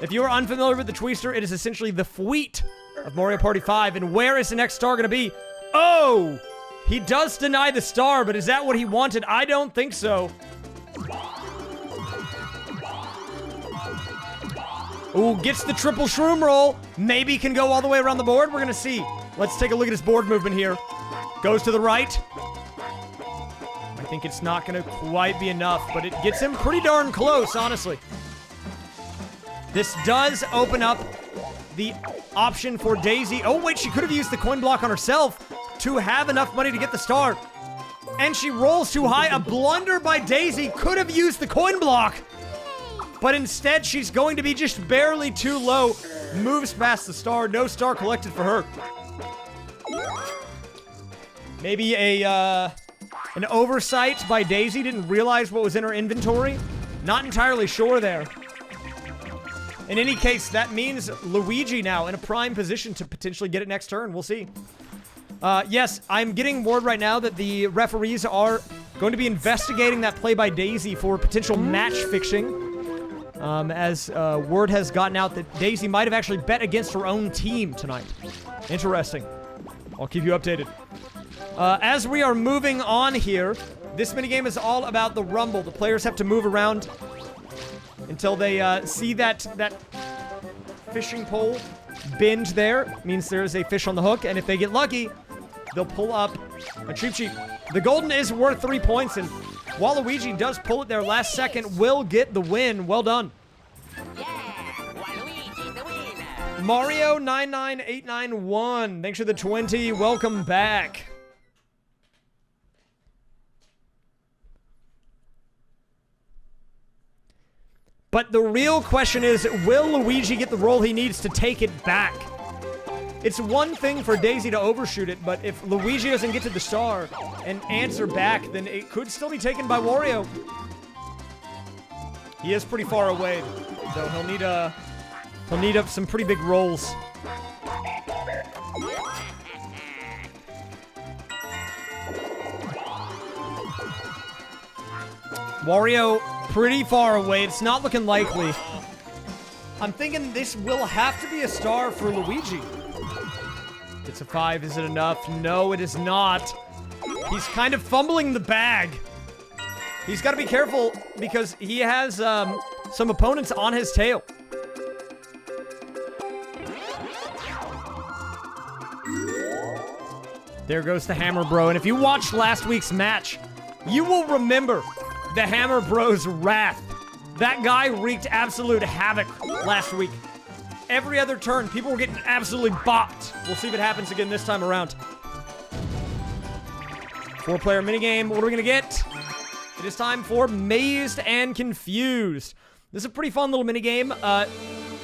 If you are unfamiliar with the twister, it is essentially the fleet of Mario Party 5. And where is the next star going to be? Oh! He does deny the star, but is that what he wanted? I don't think so. Ooh, gets the triple shroom roll. Maybe can go all the way around the board. We're going to see. Let's take a look at his board movement here. Goes to the right. I think it's not going to quite be enough, but it gets him pretty darn close, honestly. This does open up the option for Daisy. Oh, wait, she could have used the coin block on herself to have enough money to get the star. And she rolls too high. A blunder by Daisy. Could have used the coin block. But instead, she's going to be just barely too low. Moves past the star. No star collected for her. Maybe an oversight by Daisy. Didn't realize what was in her inventory. Not entirely sure there. In any case, that means Luigi now in a prime position to potentially get it next turn. We'll see. Yes, I'm getting word right now that the referees are going to be investigating that play by Daisy for potential match fixing. As word has gotten out that Daisy might have actually bet against her own team tonight. Interesting. I'll keep you updated. As we are moving on here, this minigame is all about the rumble. The players have to move around until they see that fishing pole bend there. Means there is a fish on the hook, and if they get lucky, they'll pull up a Cheep Cheep. The golden is worth 3 points, and Waluigi does pull it there last second, will get the win. Well done. Yeah, Waluigi the winner. Mario99891, thanks for the 20. Welcome back. But the real question is, will Luigi get the roll he needs to take it back? It's one thing for Daisy to overshoot it, but if Luigi doesn't get to the star and answer back, then it could still be taken by Wario. He is pretty far away, though. He'll need some pretty big rolls. Wario pretty far away. It's not looking likely. I'm thinking this will have to be a star for Luigi. It's a 5. Is it enough? No, it is not. He's kind of fumbling the bag. He's got to be careful because he has some opponents on his tail. There goes the Hammer Bro. And if you watched last week's match, you will remember the Hammer Bro's wrath. That guy wreaked absolute havoc last week. Every other turn, people were getting absolutely bopped. We'll see if it happens again this time around. 4-player minigame. What are we going to get? It is time for Mazed and Confused. This is a pretty fun little minigame.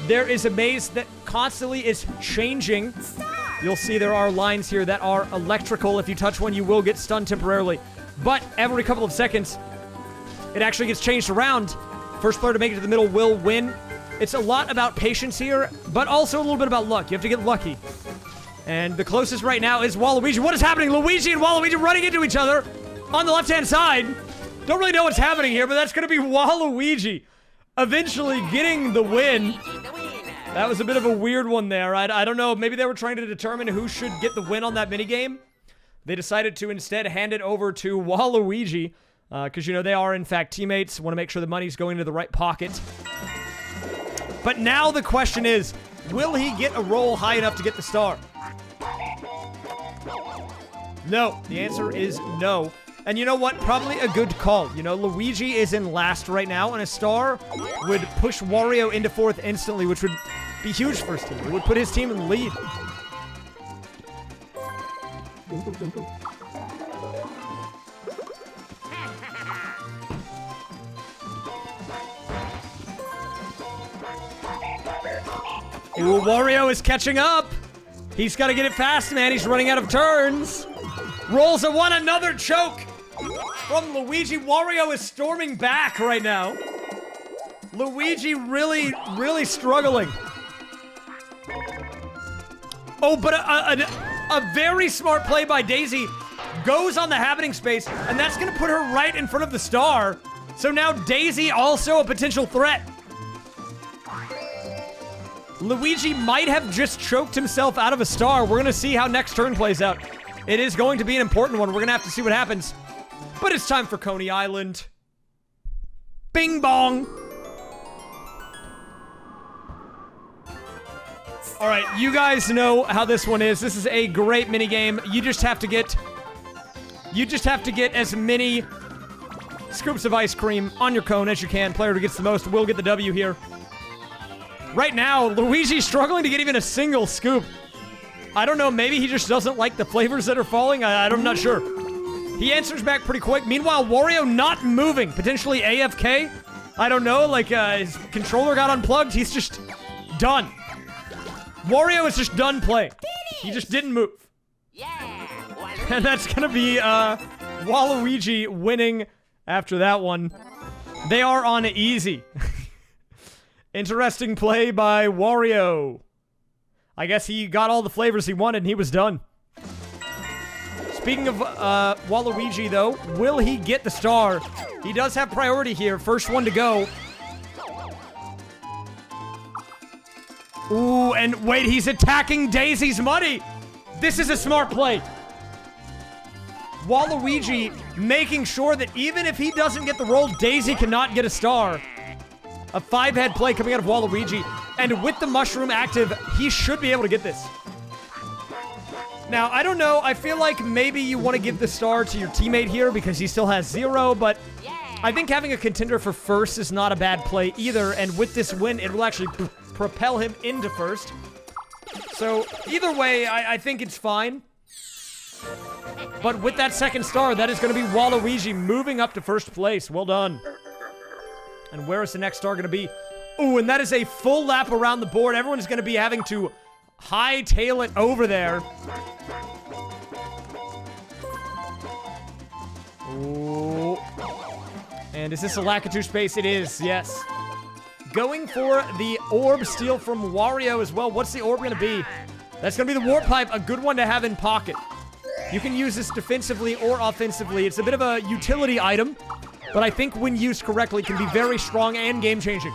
There is a maze that constantly is changing. You'll see there are lines here that are electrical. If you touch one, you will get stunned temporarily. But every couple of seconds, it actually gets changed around. First player to make it to the middle will win. It's a lot about patience here, but also a little bit about luck. You have to get lucky. And the closest right now is Waluigi. What is happening? Luigi and Waluigi running into each other on the left-hand side. Don't really know what's happening here, but that's going to be Waluigi eventually getting the win. That was a bit of a weird one there. I don't know. Maybe they were trying to determine who should get the win on that minigame. They decided to instead hand it over to Waluigi because, you know, they are, in fact, teammates. Want to make sure the money's going to the right pocket. But now the question is, will he get a roll high enough to get the star? No. The answer is no. And you know what? Probably a good call. You know, Luigi is in last right now, and a star would push Wario into fourth instantly, which would be huge for his team. It would put his team in the lead. Ooh, Wario is catching up. He's got to get it fast, man. He's running out of turns. Rolls a one, another choke from Luigi. Wario is storming back right now. Luigi really struggling. Oh, but a very smart play by Daisy goes on the happening space, and that's going to put her right in front of the star. So now Daisy also a potential threat. Luigi might have just choked himself out of a star. We're going to see how next turn plays out. It is going to be an important one. We're going to have to see what happens. But it's time for Coney Island. Bing bong. All right, you guys know how this one is. This is a great minigame. You just have to get as many scoops of ice cream on your cone as you can. Player who gets the most will get the W here. Right now, Luigi's struggling to get even a single scoop. I don't know, maybe he just doesn't like the flavors that are falling. I'm not sure. He answers back pretty quick. Meanwhile, Wario not moving. Potentially AFK. I don't know, like his controller got unplugged. He's just done. Wario is just done playing. He just didn't move. Yeah. And that's gonna be Waluigi winning after that one. They are on easy. Interesting play by Wario. I guess he got all the flavors he wanted and he was done. Speaking of Waluigi, though, will he get the star? He does have priority here. First one to go. Ooh, and wait, he's attacking Daisy's money. This is a smart play. Waluigi making sure that even if he doesn't get the roll, Daisy cannot get a star. A 5-head play coming out of Waluigi. And with the mushroom active, he should be able to get this. Now, I don't know. I feel like maybe you want to give the star to your teammate here because he still has 0, but I think having a contender for first is not a bad play either. And with this win, it will actually propel him into first. So, either way, I think it's fine. But with that second star, that is going to be Waluigi moving up to first place. Well done. And where is the next star going to be? Ooh, and that is a full lap around the board. Everyone's going to be having to hightail it over there. Ooh. And is this a Lakitu space? It is, yes. Going for the orb steal from Wario as well. What's the orb going to be? That's going to be the warp pipe, a good one to have in pocket. You can use this defensively or offensively. It's a bit of a utility item, but I think when used correctly can be very strong and game-changing.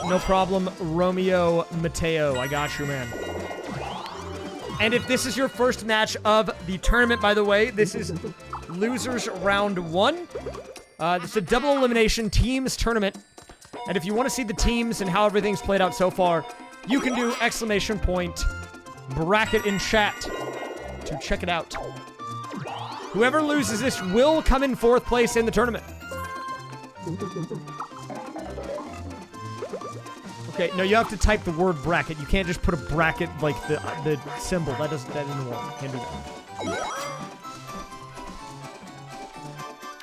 No problem, Romeo Mateo. I got you, man. And if this is your first match of the tournament, by the way, this is losers round 1. This is a double elimination teams tournament. And if you want to see the teams and how everything's played out so far, you can do ! bracket in chat to check it out. Whoever loses this will come in 4th place in the tournament. Okay, no, you have to type the word bracket. You can't just put a bracket like the symbol. That doesn't work. Can't do that.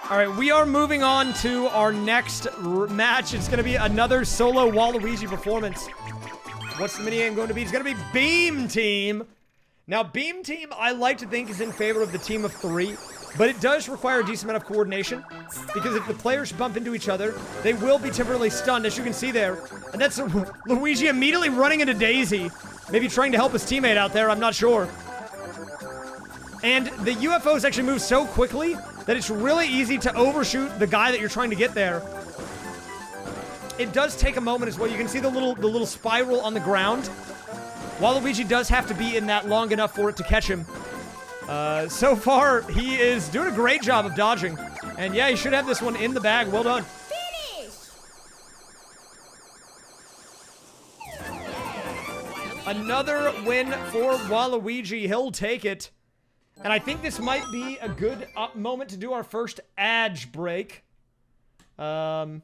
All right, we are moving on to our next match. It's going to be another solo Waluigi performance. What's the minigame going to be? It's going to be Beam Team. Now, Beam Team, I like to think, is in favor of the team of 3, but it does require a decent amount of coordination, because if the players bump into each other, they will be temporarily stunned, as you can see there. And that's Luigi immediately running into Daisy, maybe trying to help his teammate out there, I'm not sure. And the UFOs actually move so quickly that it's really easy to overshoot the guy that you're trying to get there. It does take a moment as well. You can see the little spiral on the ground. Waluigi does have to be in that long enough for it to catch him. So far, he is doing a great job of dodging. And yeah, he should have this one in the bag. Well done. Finish! Another win for Waluigi. He'll take it. And I think this might be a good moment to do our first Adge break. No,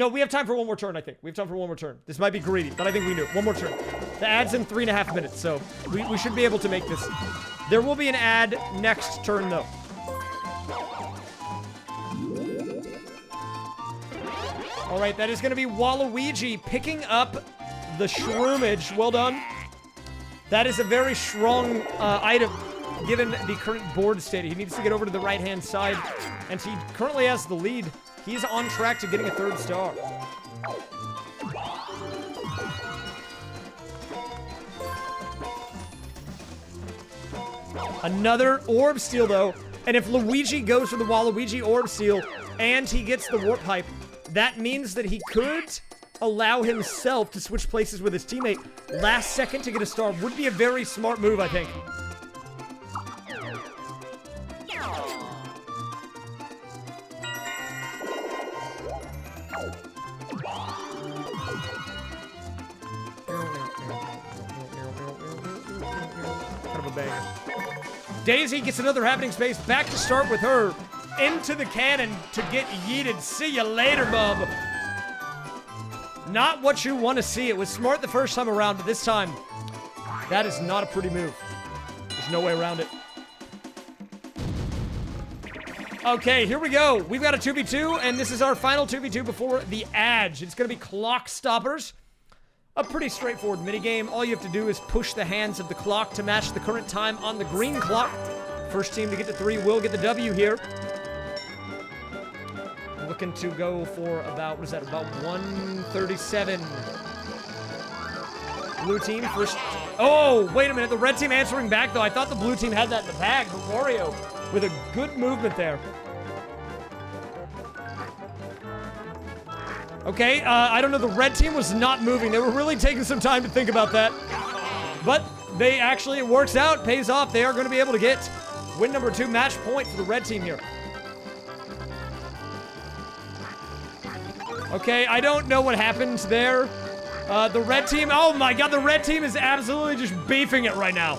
we have time for one more turn, I think. We have time for one more turn. This might be greedy, but I think we do. One more turn. The ad's in 3.5 minutes, so we should be able to make this. There will be an ad next turn, though. All right, that is going to be Waluigi picking up the shroomage. Well done. That is a very strong item, given the current board state. He needs to get over to the right-hand side, and he currently has the lead. He's on track to getting a 3rd star. Another orb steal, though. And if Luigi goes for the Waluigi orb steal and he gets the warp pipe, that means that he could allow himself to switch places with his teammate last second to get a star. Would be a very smart move, I think. Daisy gets another happening space. Back to start with her. Into the cannon to get yeeted. See you later, bub. Not what you want to see. It was smart the first time around, but this time, that is not a pretty move. There's no way around it. Okay, here we go. We've got a 2v2, and this is our final 2v2 before the Adge. It's going to be clock stoppers. A pretty straightforward minigame. All you have to do is push the hands of the clock to match the current time on the green clock. First team to get to 3 will get the W here. Looking to go for about, what is that, about 137. Blue team first. Oh, wait a minute. The red team answering back, though. I thought the blue team had that in the bag, but Wario with a good movement there. Okay, I don't know. The red team was not moving. They were really taking some time to think about that. But they actually, it works out, pays off. They are going to be able to get win number 2, match point for the red team here. Okay, I don't know what happened there. The red team, oh my god, the red team is absolutely just beefing it right now.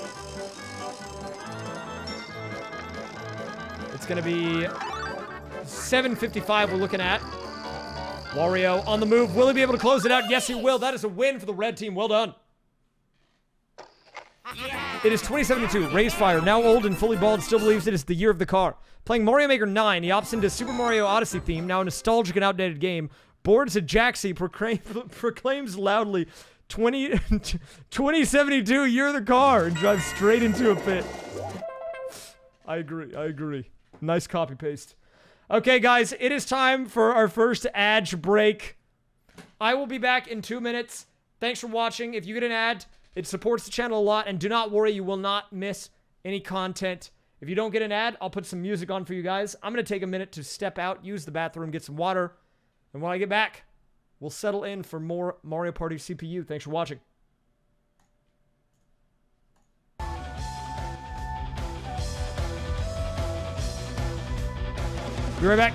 It's going to be 7:55 we're looking at. Wario on the move. Will he be able to close it out? Yes, he will. That is a win for the red team. Well done. It is 2072. Raysfire, now old and fully bald, still believes it is the year of the car. Playing Mario Maker 9, he opts into Super Mario Odyssey theme, now a nostalgic and outdated game. Bored to Jaxie, proclaims loudly, 2072, year of the car, and drives straight into a pit. I agree. Nice copy-paste. Okay, guys, it is time for our first Adge break. I will be back in 2 minutes. Thanks for watching. If you get an ad, it supports the channel a lot, and do not worry, you will not miss any content. If you don't get an ad, I'll put some music on for you guys. I'm going to take a minute to step out, use the bathroom, get some water, and when I get back, we'll settle in for more Mario Party CPU. Thanks for watching. Be right back.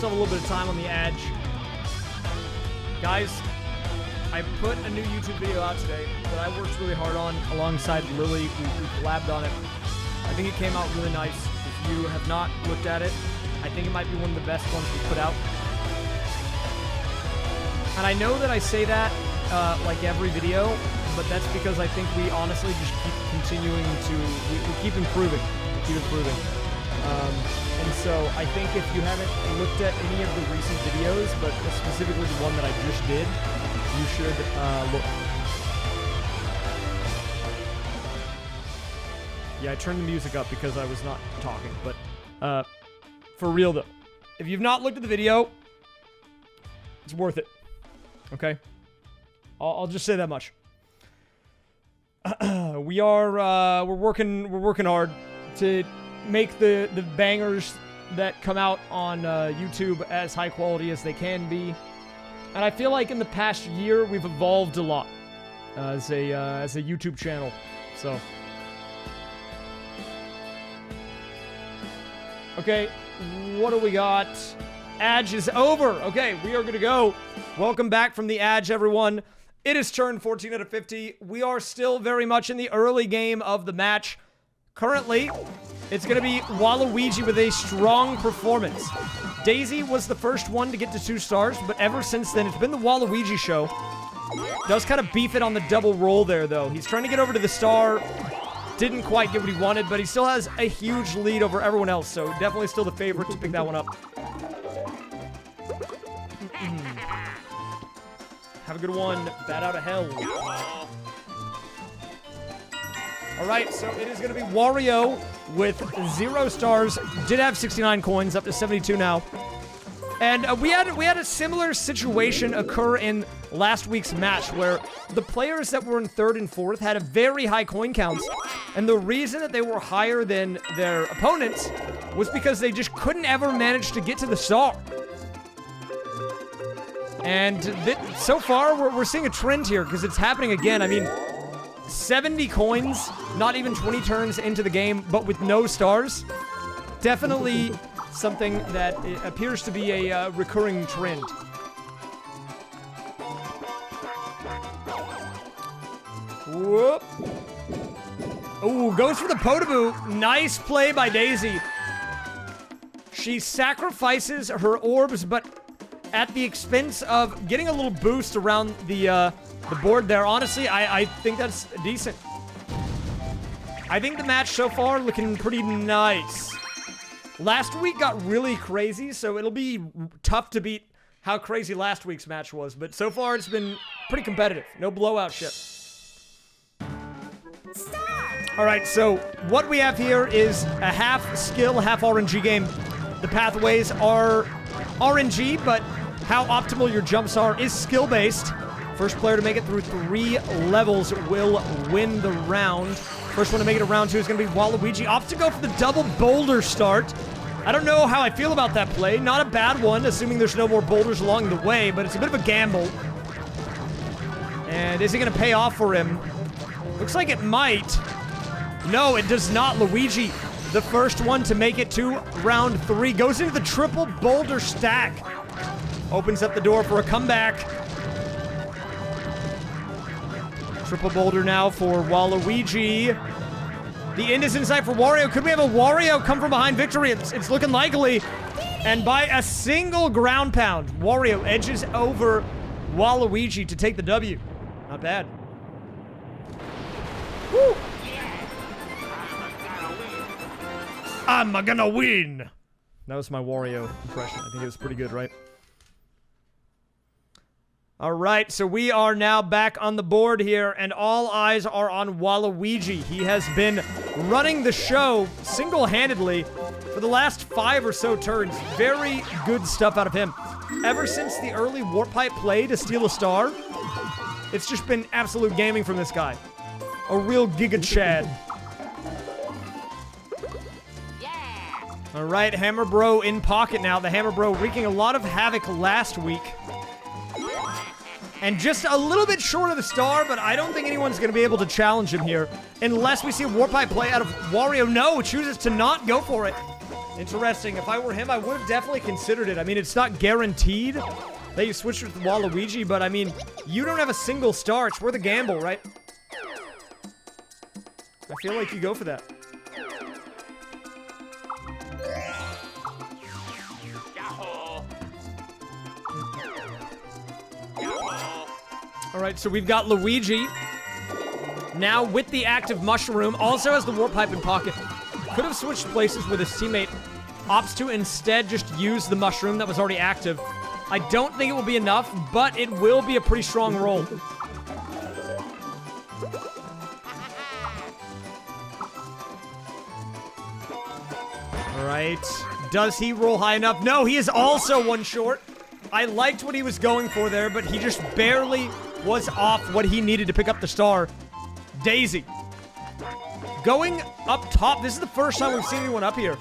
still have a little bit of time on the edge. Guys, I put a new YouTube video out today that I worked really hard on alongside Lily. We collabed on it. I think it came out really nice. If you have not looked at it, I think it might be one of the best ones we put out. And I know that I say that like every video, but that's because I think we honestly just keep continuing to, we keep improving. We keep improving. And so I think if you haven't looked at any of the recent videos, but specifically the one that I just did, you should look. Yeah, I turned the music up because I was not talking, but for real though, if you've not looked at the video, it's worth it. Okay? I'll just say that much. We're working hard to make the bangers that come out on YouTube as high quality as they can be. And I feel like in the past year we've evolved a lot as a YouTube channel. So okay, what do we got? Adge is over. Okay, we are gonna go. Welcome back from the Adge, everyone. It is turn 14 out of 50. We are still very much in the early game of the match. Currently, it's going to be Waluigi with a strong performance. Daisy was the first one to get to 2 stars, but ever since then, it's been the Waluigi show. Does kind of beef it on the double roll there, though. He's trying to get over to the star. Didn't quite get what he wanted, but he still has a huge lead over everyone else, so definitely still the favorite to pick that one up. Have a good one. Bat out of hell. Alright, so it is going to be Wario with 0 stars. Did have 69 coins, up to 72 now. And we had a similar situation occur in last week's match, where the players that were in 3rd and 4th had a very high coin counts. And the reason that they were higher than their opponents was because they just couldn't ever manage to get to the star. And so far, we're seeing a trend here, because it's happening again. I mean, 70 coins, not even 20 turns into the game, but with no stars. Definitely something that appears to be a recurring trend. Whoop. Ooh, goes for the Potaboo. Nice play by Daisy. She sacrifices her orbs, but at the expense of getting a little boost around the board there. Honestly, I think that's decent. I think the match so far looking pretty nice. Last week got really crazy, so it'll be tough to beat how crazy last week's match was. But so far, it's been pretty competitive. No blowout shit. All right, so what we have here is a half skill, half RNG game. The pathways are RNG, but how optimal your jumps are is skill-based. First player to make it through 3 levels will win the round. First one to make it to round 2 is going to be Waluigi. Off to go for the double boulder start. I don't know how I feel about that play. Not a bad one, assuming there's no more boulders along the way, but it's a bit of a gamble. And is it going to pay off for him? Looks like it might. No, it does not. Luigi, the first one to make it to round 3, goes into the triple boulder stack. Opens up the door for a comeback. Triple boulder now for Waluigi. The end is in sight for Wario. Could we have a Wario come from behind victory? It's looking likely. And by a single ground pound, Wario edges over Waluigi to take the W. Not bad. Woo! I'm gonna win. That was my Wario impression. I think it was pretty good, right? All right, so we are now back on the board here, and all eyes are on Waluigi. He has been running the show single-handedly for the last 5 or so turns. Very good stuff out of him. Ever since the early Warp Pipe play to steal a star, it's just been absolute gaming from this guy. A real Giga Chad. All right, Hammer Bro in pocket now. The Hammer Bro wreaking a lot of havoc last week. And just a little bit short of the star, but I don't think anyone's going to be able to challenge him here. Unless we see a Warp Pipe play out of Wario. No, chooses to not go for it. Interesting. If I were him, I would have definitely considered it. I mean, it's not guaranteed that you switch with Waluigi, but I mean, you don't have a single star. It's worth a gamble, right? I feel like you go for that. Alright, so we've got Luigi. Now with the active mushroom, also has the warp pipe in pocket. Could have switched places with his teammate. Opts to instead just use the mushroom that was already active. I don't think it will be enough, but it will be a pretty strong roll. Alright. Does he roll high enough? No, he is also one short. I liked what he was going for there, but he just barely was off what he needed to pick up the star. Daisy. Going up top. This is the first time we've seen anyone up here.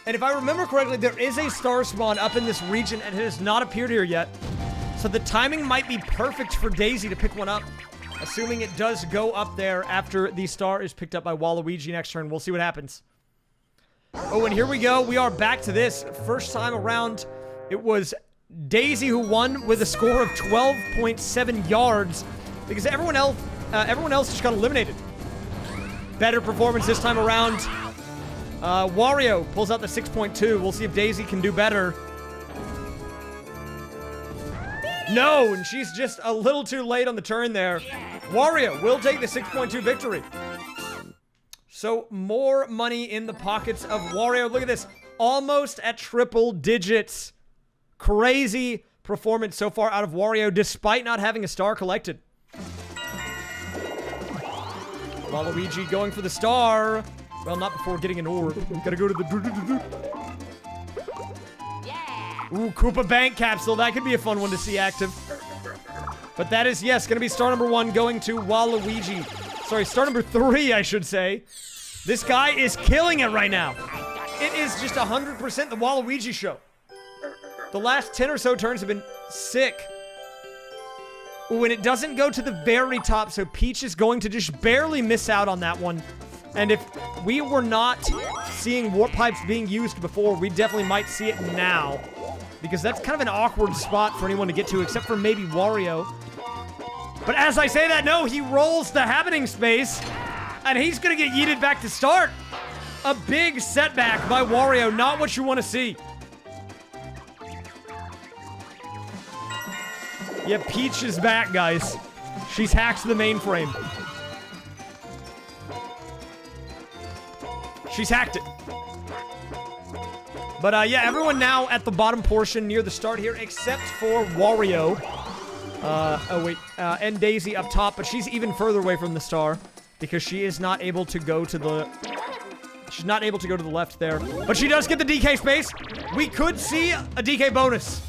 And if I remember correctly, there is a star spawn up in this region, and it has not appeared here yet. So the timing might be perfect for Daisy to pick one up, assuming it does go up there after the star is picked up by Waluigi next turn. We'll see what happens. Oh, and here we go. We are back to this. First time around, it was Daisy who won with a score of 12.7 yards because everyone else just got eliminated. Better performance this time around. Wario pulls out the 6.2. We'll see if Daisy can do better. No, and she's just a little too late on the turn there. Wario will take the 6.2 victory. So more money in the pockets of Wario. Look at this. Almost at triple digits. Crazy performance so far out of Wario, despite not having a star collected. Waluigi going for the star. Well, not before getting an orb. Gotta go to the... Ooh, Koopa Bank Capsule. That could be a fun one to see active. But that is, yes, gonna be star number 1 going to Waluigi. Sorry, star number 3, I should say. This guy is killing it right now. It is just 100% the Waluigi show. The last 10 or so turns have been sick. Ooh, and it doesn't go to the very top, so Peach is going to just barely miss out on that one. And if we were not seeing warp pipes being used before, we definitely might see it now. Because that's kind of an awkward spot for anyone to get to, except for maybe Wario. But as I say that, no, he rolls the happening space, and he's going to get yeeted back to start. A big setback by Wario, not what you want to see. Yeah, Peach is back, guys. She's hacked the mainframe. She's hacked it. But, yeah, everyone now at the bottom portion near the start here, except for Wario. And Daisy up top, but she's even further away from the star because she is not able to go to the... She's not able to go to the left there. But she does get the DK space. We could see a DK bonus.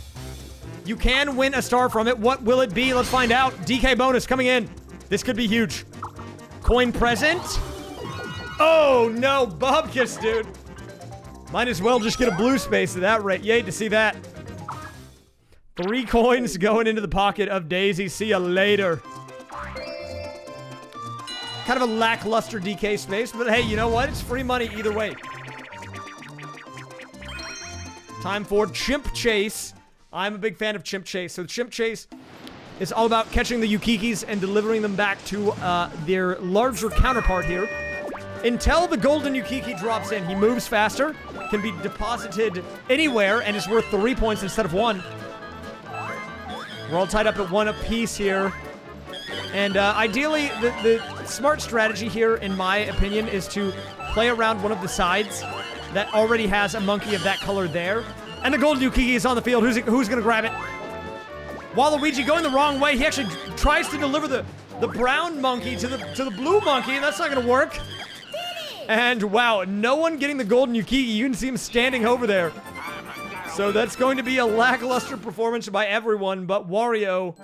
You can win a star from it. What will it be? Let's find out. DK bonus coming in. This could be huge. Coin present. Oh, no. Bubkus, dude. Might as well just get a blue space at that rate. Yay to see that. 3 coins going into the pocket of Daisy. See ya later. Kind of a lackluster DK space, but hey, you know what? It's free money either way. Time for Chimp Chase. I'm a big fan of Chimp Chase. So Chimp Chase is all about catching the Yukikis and delivering them back to their larger counterpart here. Until the golden Yukiki drops in, he moves faster, can be deposited anywhere, and is worth 3 points instead of 1. We're all tied up at 1 apiece here. And ideally, the smart strategy here, in my opinion, is to play around one of the sides that already has a monkey of that color there. And the golden Yukiki is on the field. Who's going to grab it? Waluigi going the wrong way. He actually tries to deliver the brown monkey to the blue monkey, and that's not going to work. And wow, no one getting the golden Yukiki. You can see him standing over there. So that's going to be a lackluster performance by everyone, but Wario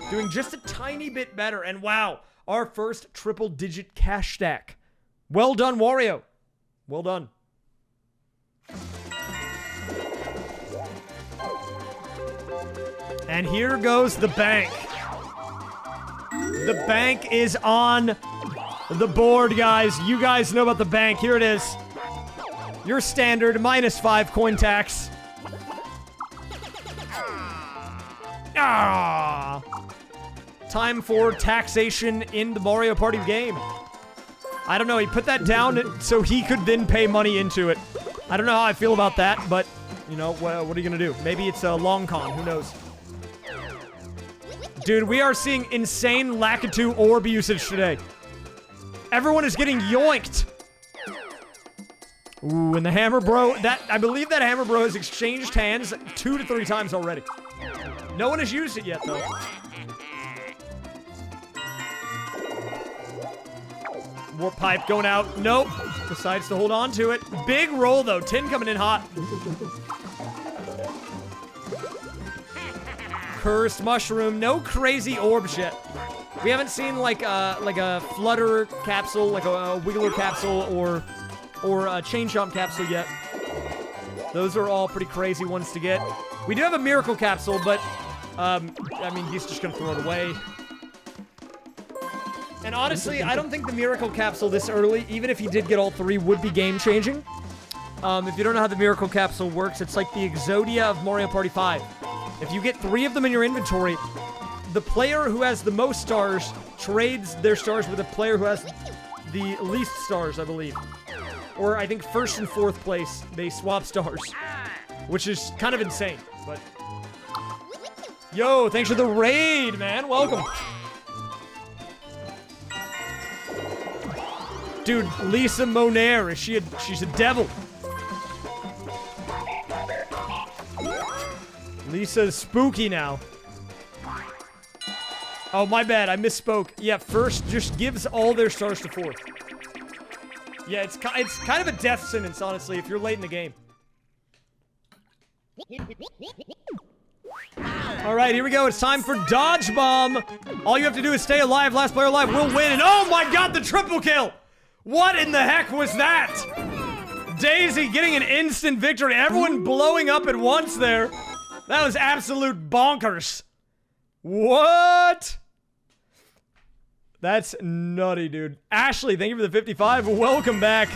doing just a tiny bit better. And wow, our first triple-digit cash stack. Well done, Wario. Well done. And here goes the bank. The bank is on the board, guys. You guys know about the bank. Here it is. Your standard -5 coin tax. Ah! Time for taxation in the Mario Party game. I don't know, he put that down so he could then pay money into it. I don't know how I feel about that, but, you know, what are you gonna do? Maybe it's a long con, who knows? Dude, we are seeing insane Lakitu orb usage today. Everyone is getting yoinked. Ooh, and the Hammer Bro, I believe that Hammer Bro has exchanged hands 2 to 3 times already. No one has used it yet, though. Warp pipe going out. Nope. Decides to hold on to it. Big roll, though. Tin coming in hot. Cursed mushroom. No crazy orbs yet. We haven't seen like a flutter capsule, like a wiggler capsule, or a chain jump capsule yet. Those are all pretty crazy ones to get. We do have a miracle capsule, but I mean, he's just gonna throw it away. And honestly, I don't think the miracle capsule this early, even if he did get all 3, would be game-changing. If you don't know how the miracle capsule works, it's like the Exodia of Mario Party 5. If you get 3 of them in your inventory, the player who has the most stars trades their stars with a player who has the least stars, I believe. Or I think 1st and 4th place, they swap stars. Which is kind of insane, but... Yo, thanks for the raid, man. Welcome. Dude, Lisa Monaire, she's a devil. Lisa's spooky now. Oh, my bad, I misspoke. Yeah, 1st just gives all their stars to 4th. Yeah, it's kind of a death sentence, honestly, if you're late in the game. Alright, here we go. It's time for Dodge Bomb. All you have to do is stay alive. Last player alive will win. And oh my god, the triple kill! What in the heck was that? Daisy getting an instant victory. Everyone blowing up at once there. That was absolute bonkers. What? That's nutty, dude. Ashley, thank you for the 55. Welcome back.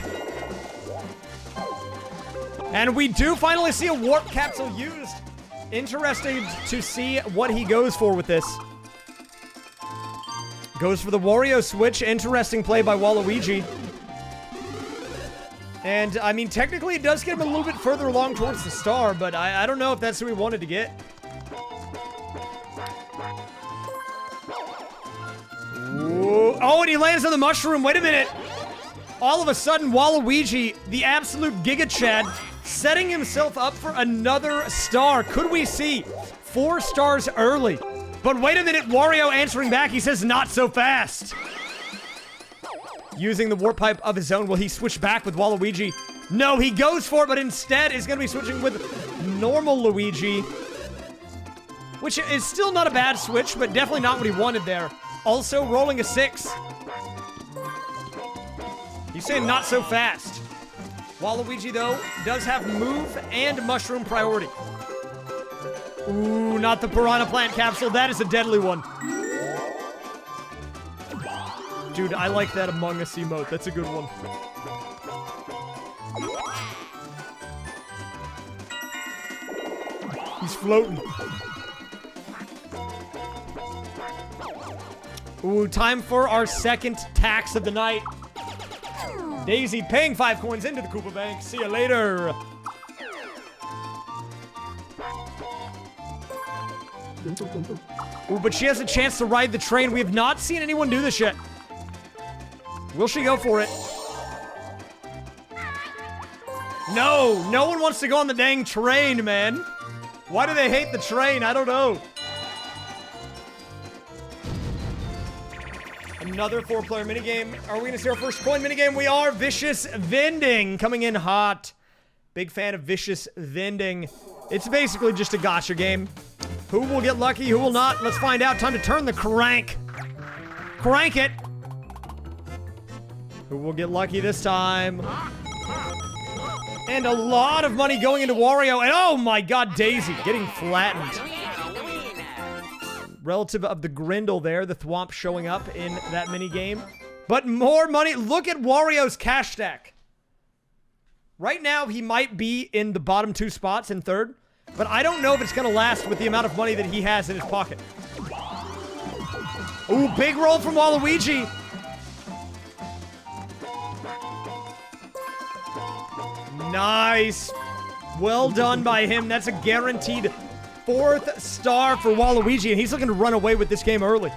And we do finally see a warp capsule used. Interesting to see what he goes for with this. Goes for the Wario switch. Interesting play by Waluigi. And, I mean, technically it does get him a little bit further along towards the star, but I don't know if that's who he wanted to get. Ooh. Oh, and he lands on the mushroom. Wait a minute. All of a sudden, Waluigi, the absolute Giga Chad, setting himself up for another star. Could we see 4 stars early? But wait a minute, Wario answering back. He says, not so fast. Using the warp pipe of his own, will he switch back with Waluigi? No, he goes for it, but instead is going to be switching with normal Luigi. Which is still not a bad switch, but definitely not what he wanted there. Also rolling a 6. He's saying not so fast. Waluigi, though, does have move and mushroom priority. Ooh, not the Piranha Plant capsule. That is a deadly one. Dude, I like that Among Us emote. That's a good one. He's floating. Ooh, time for our second tax of the night. Daisy paying 5 coins into the Koopa Bank. See you later. Ooh, but she has a chance to ride the train. We have not seen anyone do this yet. Will she go for it? No, no one wants to go on the dang train, man. Why do they hate the train? I don't know. Another 4-player minigame. Are we going to see our first coin minigame? We are. Vicious Vending coming in hot. Big fan of Vicious Vending. It's basically just a gacha game. Who will get lucky? Who will not? Let's find out. Time to turn the crank. Crank it. Who will get lucky this time? And a lot of money going into Wario. And oh my god, Daisy getting flattened. Relative of the Grindle there, the Thwomp showing up in that mini game. But more money. Look at Wario's cash stack. Right now, he might be in the bottom 2 spots in third, but I don't know if it's going to last with the amount of money that he has in his pocket. Ooh, big roll from Waluigi. Nice. Well done by him. That's a guaranteed 4th star for Waluigi, and he's looking to run away with this game early.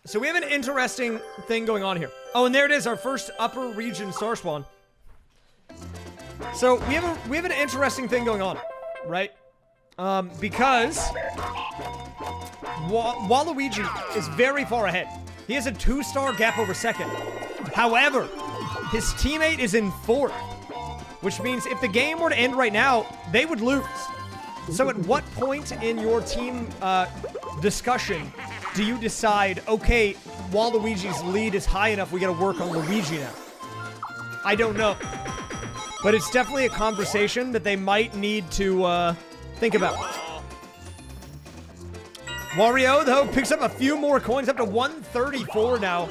So we have an interesting thing going on here. Oh, and there it is, our first upper region star spawn. So we have an interesting thing going on, right? Because Waluigi is very far ahead. He has a 2-star gap over second. However, his teammate is in 4th, which means if the game were to end right now, they would lose. So at what point in your team discussion do you decide, okay, Waluigi's lead is high enough, we gotta work on Luigi now? I don't know. But it's definitely a conversation that they might need to think about. Wario, though, picks up a few more coins, up to 134 now.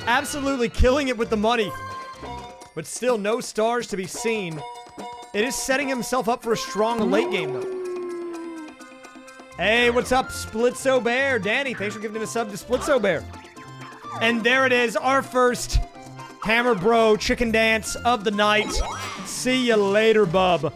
Absolutely killing it with the money. But still, no stars to be seen. It is setting himself up for a strong late game, though. Hey, what's up, Splitso Bear? Danny, thanks for giving him a sub to Splitso Bear. And there it is, our first Hammer Bro chicken dance of the night. See you later, bub.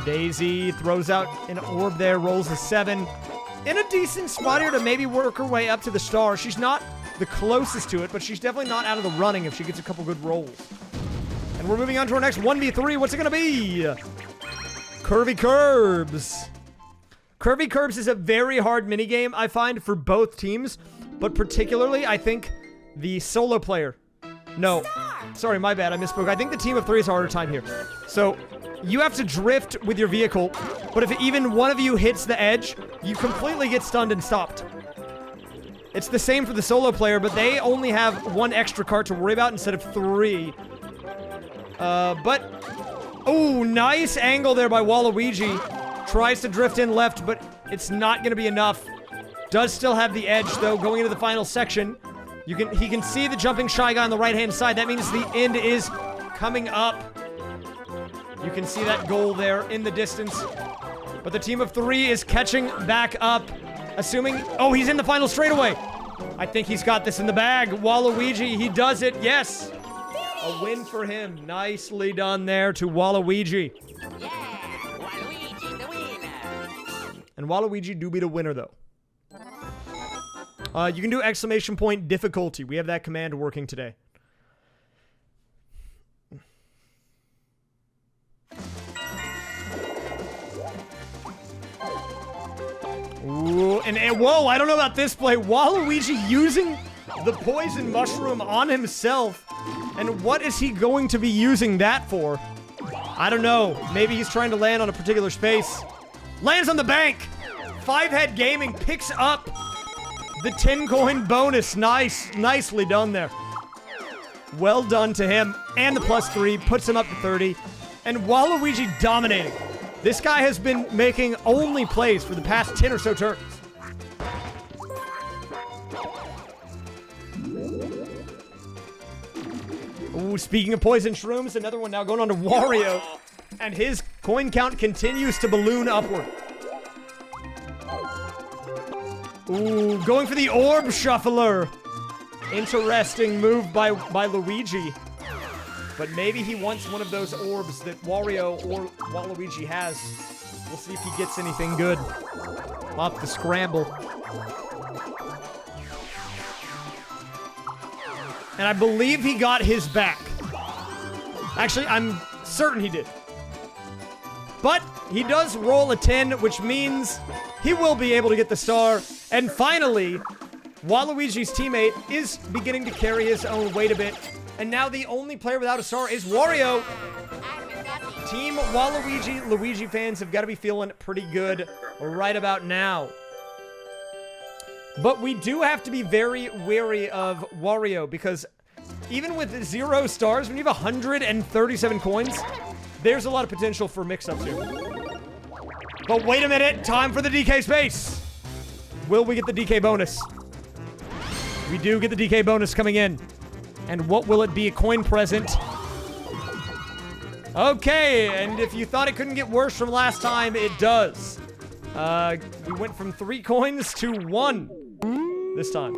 Daisy throws out an orb there, rolls a 7. In a decent spot here to maybe work her way up to the star. She's not the closest to it, but she's definitely not out of the running if she gets a couple good rolls. And we're moving on to our next 1v3. What's it gonna be? Curvy Curbs. Curvy Curbs is a very hard minigame, I find, for both teams, but particularly, I think, the solo player. No. Sorry, my bad, I misspoke. I think the team of 3 is a harder time here. So, you have to drift with your vehicle, but if even one of you hits the edge, you completely get stunned and stopped. It's the same for the solo player, but they only have 1 extra cart to worry about instead of 3. Oh, nice angle there by Waluigi. Tries to drift in left, but it's not going to be enough. Does still have the edge, though, going into the final section. He can see the jumping Shy Guy on the right-hand side. That means the end is coming up. You can see that goal there in the distance. But the team of 3 is catching back up. Assuming... Oh, he's in the final straightaway. I think he's got this in the bag. Waluigi, he does it. Yes. A win for him. Nicely done there to Waluigi. Yeah, Waluigi the winner. And Waluigi do be the winner, though. You can do exclamation point difficulty. We have that command working today. Ooh, and whoa, I don't know about this play. Waluigi using the poison mushroom on himself. And what is he going to be using that for? I don't know. Maybe he's trying to land on a particular space. Lands on the bank. 5-Head Gaming picks up the 10 coin bonus. Nicely done there. Well done to him. And the +3 puts him up to 30. And Waluigi dominating. This guy has been making only plays for the past 10 or so turns. Ooh, speaking of poison shrooms, another one now going on to Wario. And his coin count continues to balloon upward. Ooh, going for the orb shuffler. Interesting move by Luigi. But maybe he wants one of those orbs that Wario or Waluigi has. We'll see if he gets anything good. Off the scramble. And I believe he got his back. Actually, I'm certain he did. But he does roll a 10, which means he will be able to get the star. And finally, Waluigi's teammate is beginning to carry his own weight a bit. And now the only player without a star is Wario. Team Waluigi, Luigi fans have got to be feeling pretty good right about now. But we do have to be very wary of Wario because even with 0 stars, when you have 137 coins, there's a lot of potential for mix-ups here. But wait a minute, time for the DK space. Will we get the DK bonus? We do get the DK bonus coming in. And what will it be? A coin present. Okay, and if you thought it couldn't get worse from last time, it does. We went from 3 coins to 1 this time.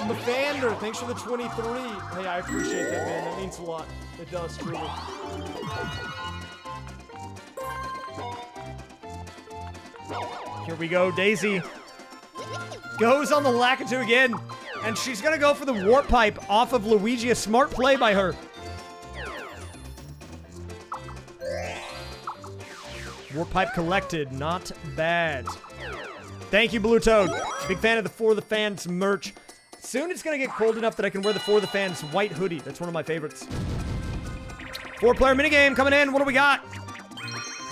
Mavander, thanks for the 23. Hey, I appreciate that, man. That means a lot. It does, truly. Here we go. Daisy goes on the Lakitu again. And she's going to go for the warp pipe off of Luigi. A smart play by her. Warp pipe collected. Not bad. Thank you, Blue Toad. Big fan of the For the Fans merch. Soon it's going to get cold enough that I can wear the For the Fans white hoodie. That's one of my favorites. 4-player minigame coming in. What do we got?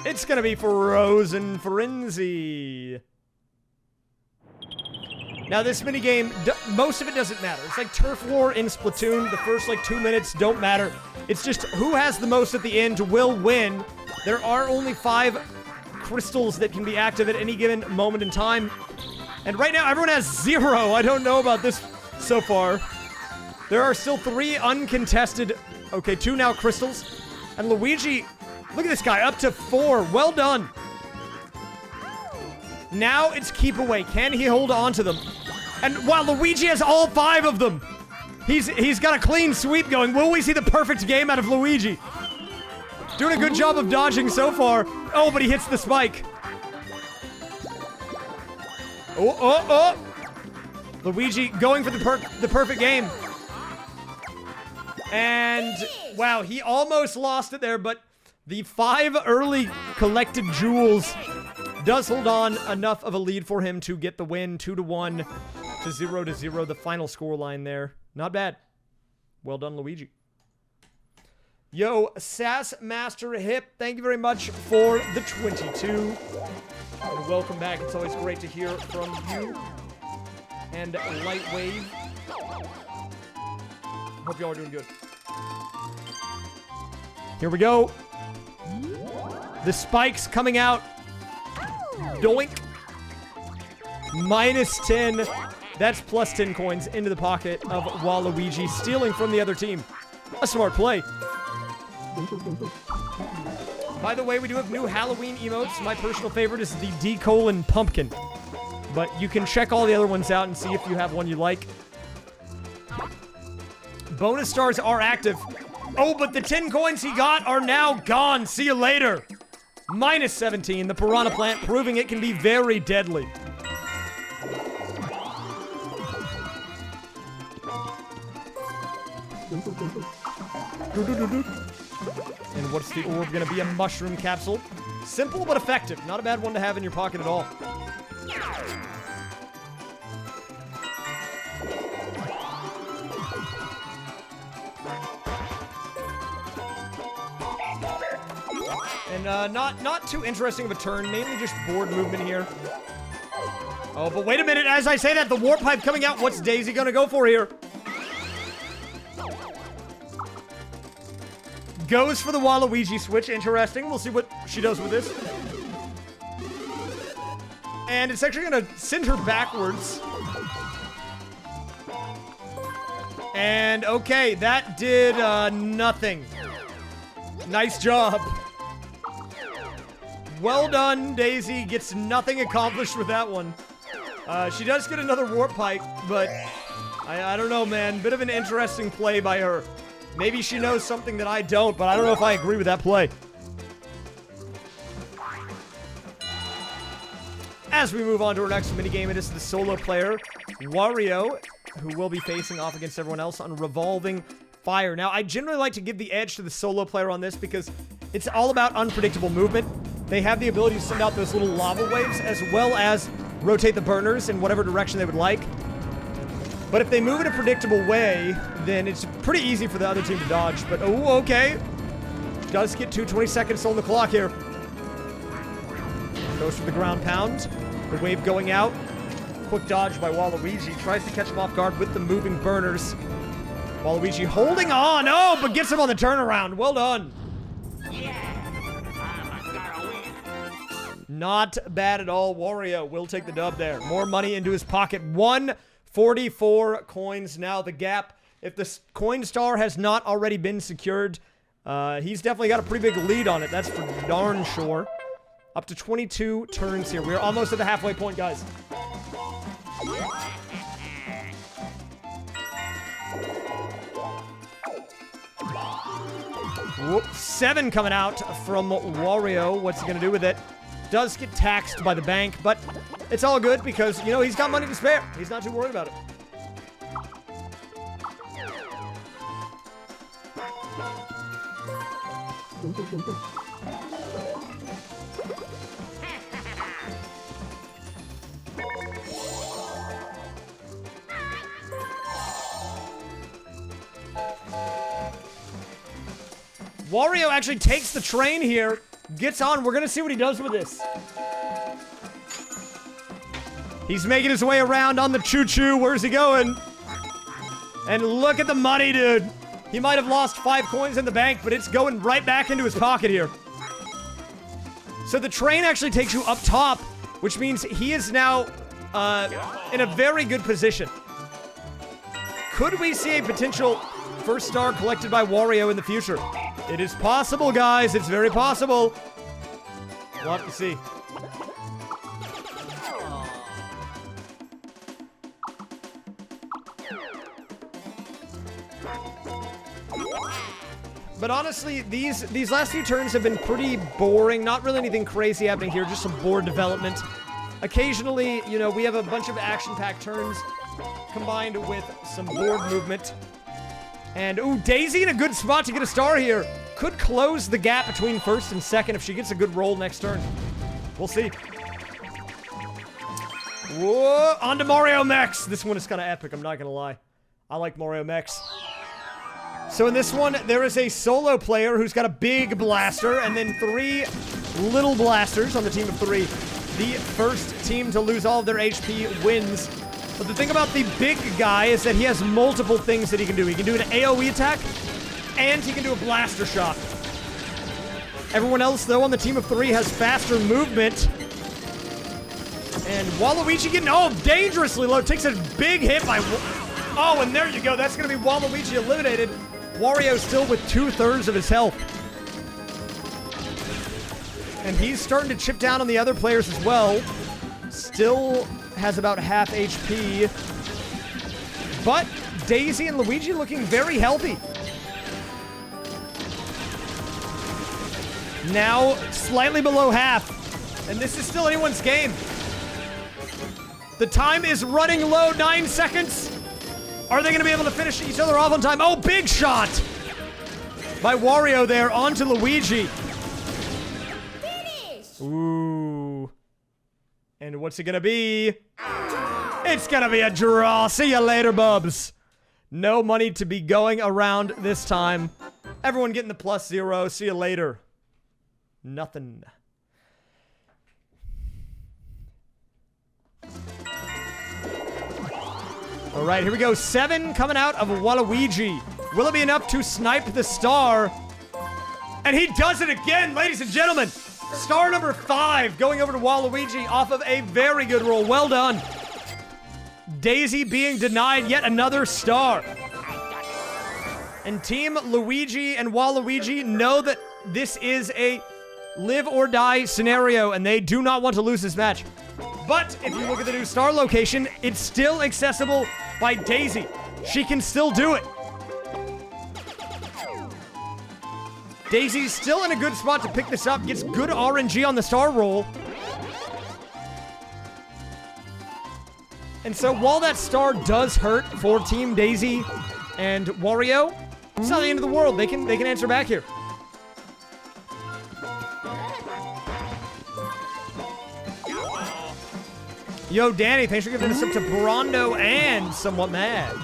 It's going to be Frozen Frenzy. Now, this minigame, most of it doesn't matter. It's like Turf War in Splatoon. The first, 2 minutes don't matter. It's just who has the most at the end will win. There are only 5 crystals that can be active at any given moment in time. And right now, everyone has 0. I don't know about this so far. There are still 3 uncontested... Okay, 2 now crystals. And Luigi... Look at this guy, up to 4. Well done. Now it's keep away. Can he hold on to them? And wow, Luigi has all 5 of them. He's got a clean sweep going. Will we see the perfect game out of Luigi? Doing a good job of dodging so far. Oh, but he hits the spike. Oh. Luigi going for the perfect game. And wow, he almost lost it there, but the 5 early collected jewels does hold on enough of a lead for him to get the win. 2-1 to 0-0, the final score line there. Not bad. Well done, Luigi. Yo, Sass Master Hip, thank you very much for the 22. And welcome back. It's always great to hear from you. And Light Wave. Hope y'all are doing good. Here we go. The spikes coming out. Doink. -10. That's plus 10 coins into the pocket of Waluigi, stealing from the other team. A smart play. By the way, we do have new Halloween emotes. My personal favorite is the D::pumpkin. But you can check all the other ones out and see if you have one you like. Bonus stars are active. Oh, but the 10 coins he got are now gone. See you later. -17. The Piranha Plant proving it can be very deadly. And what's the orb gonna be? A mushroom capsule. Simple but effective. Not a bad one to have in your pocket at all. And not too interesting of a turn, mainly just board movement here. Oh, but wait a minute, as I say that, the warp pipe coming out. What's Daisy gonna go for here? Goes for the Waluigi switch. Interesting. We'll see what she does with this. And it's actually gonna send her backwards. And okay, that did nothing. Nice job. Well done, Daisy. Gets nothing accomplished with that one. She does get another warp pipe, but I don't know, man. Bit of an interesting play by her. Maybe she knows something that I don't, but I don't know if I agree with that play. As we move on to our next minigame, it is the solo player, Wario, who will be facing off against everyone else on Revolving Fire. Now, I generally like to give the edge to the solo player on this because it's all about unpredictable movement. They have the ability to send out those little lava waves as well as rotate the burners in whatever direction they would like. But if they move in a predictable way, then it's pretty easy for the other team to dodge. But, oh, okay. does get 2:20 seconds on the clock here. Goes for the ground pound. The wave going out. Quick dodge by Waluigi. Tries to catch him off guard with the moving burners. Waluigi holding on. Oh, but gets him on the turnaround. Well done. Not bad at all. Wario will take the dub there. More money into his pocket. 144 coins. Now the gap. If the coin star has not already been secured, he's definitely got a pretty big lead on it. That's for darn sure. Up to 22 turns here. We're almost at the halfway point, guys. Whoop. 7 coming out from Wario. What's he going to do with it? Does get taxed by the bank, but it's all good because, you know, he's got money to spare. He's not too worried about it. Wario actually takes the train here, gets on. We're gonna see what he does with this. He's making his way around on the choo-choo. Where's he going? And look at the money, dude. He might have lost 5 coins in the bank, but it's going right back into his pocket here. So the train actually takes you up top, which means he is now in a very good position. Could we see a potential first star collected by Wario in the future? It is possible, guys. It's very possible. We'll have to see. But honestly, these last few turns have been pretty boring. Not really anything crazy happening here, just some board development. Occasionally, you know, we have a bunch of action-packed turns combined with some board movement. And, ooh, Daisy in a good spot to get a star here. Could close the gap between first and second if she gets a good roll next turn. We'll see. Whoa, on to Mario Mechs. This one is kind of epic, I'm not going to lie. I like Mario Mechs. So in this one, there is a solo player who's got a big blaster, and then 3 little blasters on the team of 3. The first team to lose all of their HP wins. But the thing about the big guy is that he has multiple things that he can do. He can do an AoE attack, and he can do a blaster shot. Everyone else, though, on the team of 3 has faster movement. And Waluigi getting, dangerously low. Takes a big hit by... Oh, and there you go. That's going to be Waluigi eliminated. Wario still with 2/3 of his health. And he's starting to chip down on the other players as well. Still has about half HP. But Daisy and Luigi looking very healthy. Now slightly below half. And this is still anyone's game. The time is running low, 9 seconds. Are they going to be able to finish each other off on time? Oh, big shot by Wario there onto Luigi. Finish. Ooh. And what's it going to be? It's going to be a draw. See you later, bubs. No money to be going around this time. Everyone getting the +0. See you later. Nothing. All right, here we go. 7 coming out of Waluigi. Will it be enough to snipe the star? And he does it again, ladies and gentlemen. Star number 5 going over to Waluigi off of a very good roll. Well done. Daisy being denied yet another star. And Team Luigi and Waluigi know that this is a live or die scenario, and they do not want to lose this match. But if you look at the new star location, it's still accessible by Daisy. She can still do it. Daisy's still in a good spot to pick this up, gets good RNG on the star roll. And so while that star does hurt for Team Daisy and Wario, it's not the end of the world. They can answer back here. Yo, Danny, thanks for giving us up to Brondo and Somewhat Mad.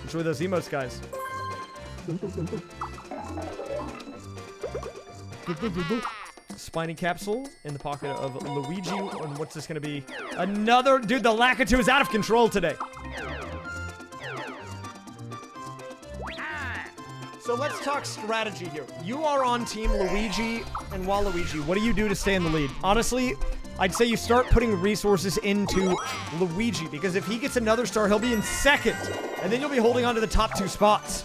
Enjoy those emotes, guys. Spiny capsule in the pocket of Luigi. And what's this gonna be? Another... Dude, the Lakitu is out of control today. So let's talk strategy here. You are on Team Luigi and Waluigi. What do you do to stay in the lead? Honestly, I'd say you start putting resources into Luigi, because if he gets another star, he'll be in second, and then you'll be holding on to the top 2 spots.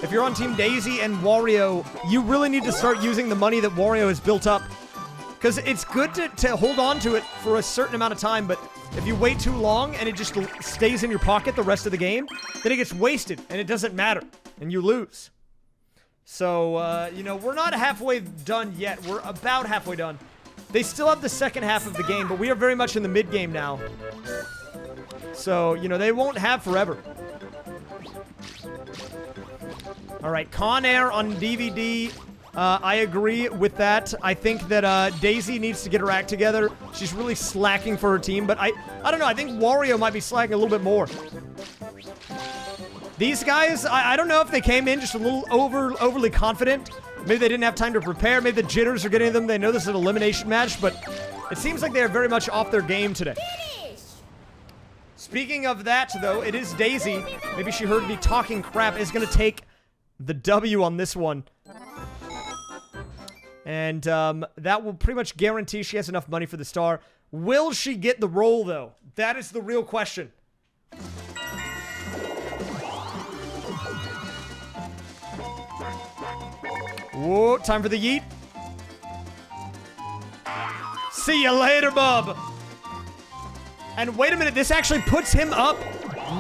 If you're on Team Daisy and Wario, you really need to start using the money that Wario has built up, because it's good to hold on to it for a certain amount of time, but if you wait too long and it just stays in your pocket the rest of the game, then it gets wasted, and it doesn't matter, and you lose. So, you know, we're not halfway done yet. We're about halfway done. They still have the second half of the game, but we are very much in the mid-game now. So, you know, they won't have forever. Alright, Con Air on DVD. I agree with that. I think that Daisy needs to get her act together. She's really slacking for her team, but I don't know. I think Wario might be slacking a little bit more. These guys, I don't know if they came in just a little overly confident. Maybe they didn't have time to prepare. Maybe the jitters are getting to them. They know this is an elimination match, but it seems like they are very much off their game today. Speaking of that, though, it is Daisy. Maybe she heard me talking crap. Is going to take the W on this one. And that will pretty much guarantee she has enough money for the star. Will she get the roll, though? That is the real question. Whoa, time for the yeet. See you later, bub. And wait a minute, this actually puts him up